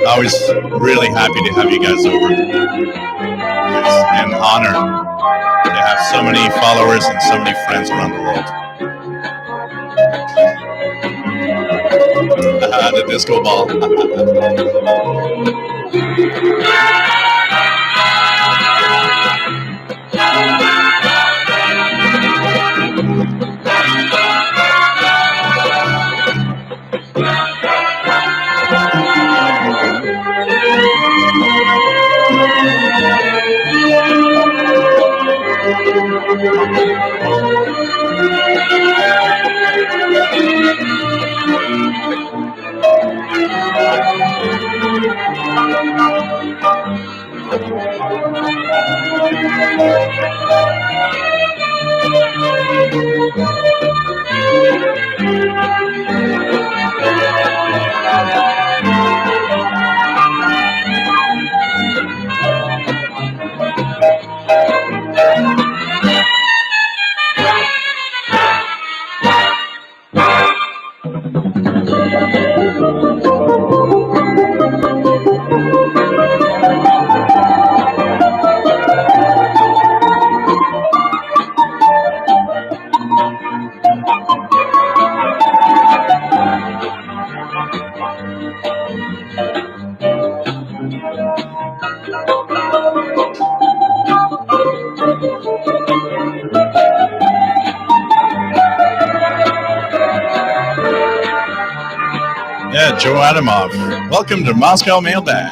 Always really happy to have you guys over. It's an honor to have so many followers and so many friends around the world. The disco ball. Yeah, Joe Adamov. Welcome to Moscow Mailbag.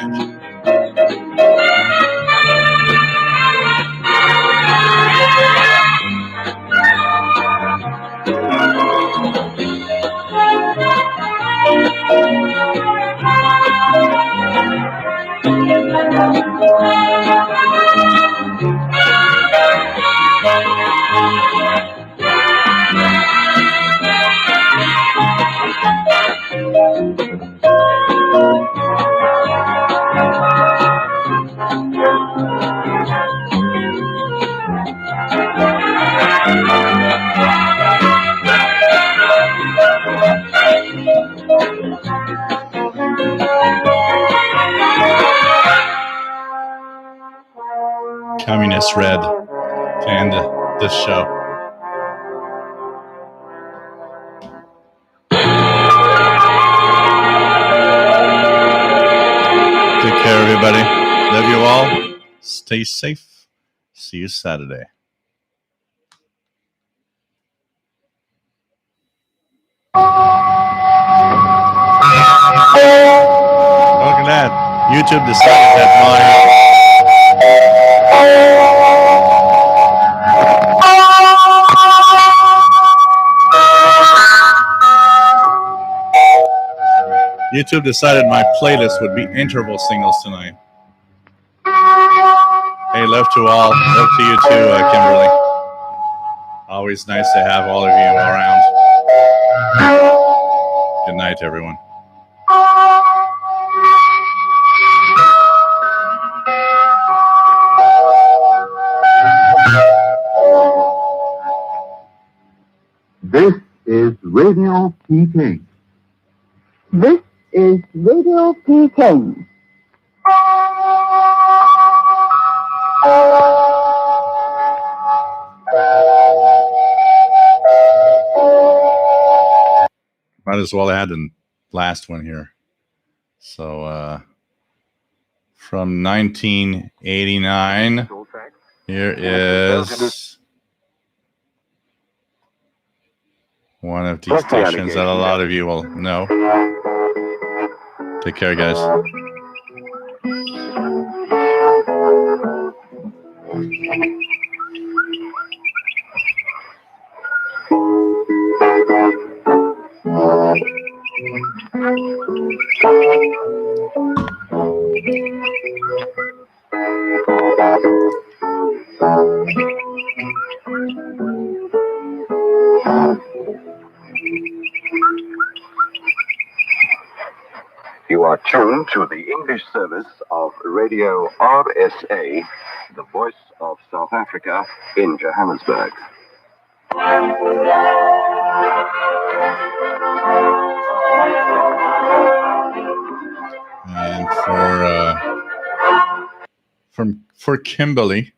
Communist Red planned this show. Take care, everybody. Love you all. Stay safe. See you Saturday. Look at that. YouTube decided that YouTube decided my playlist would be interval singles tonight. Hey, love to all. Love to you too, Kimberly. Always nice to have all of you around. Good night, everyone. This is Radio Peking. This is Radio Peking. Might as well add the last one here. So, from 1989, here is one of these stations that a lot of you will know. Take care, guys. You are tuned to the English service of Radio RSA, the voice of South Africa in Johannesburg. And for Kimberly,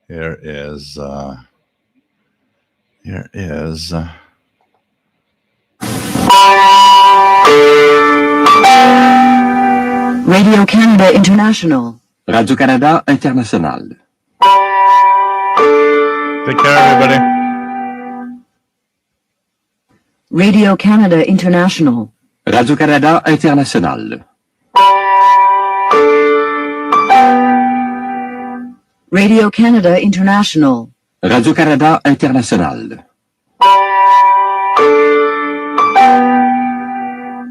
here is Radio Canada International. Radio Canada International. Take care, everybody. Radio Canada International. Radio Canada International. Radio Canada International. Radio Canada International.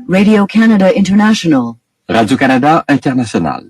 Radio Canada International. Radio Canada International.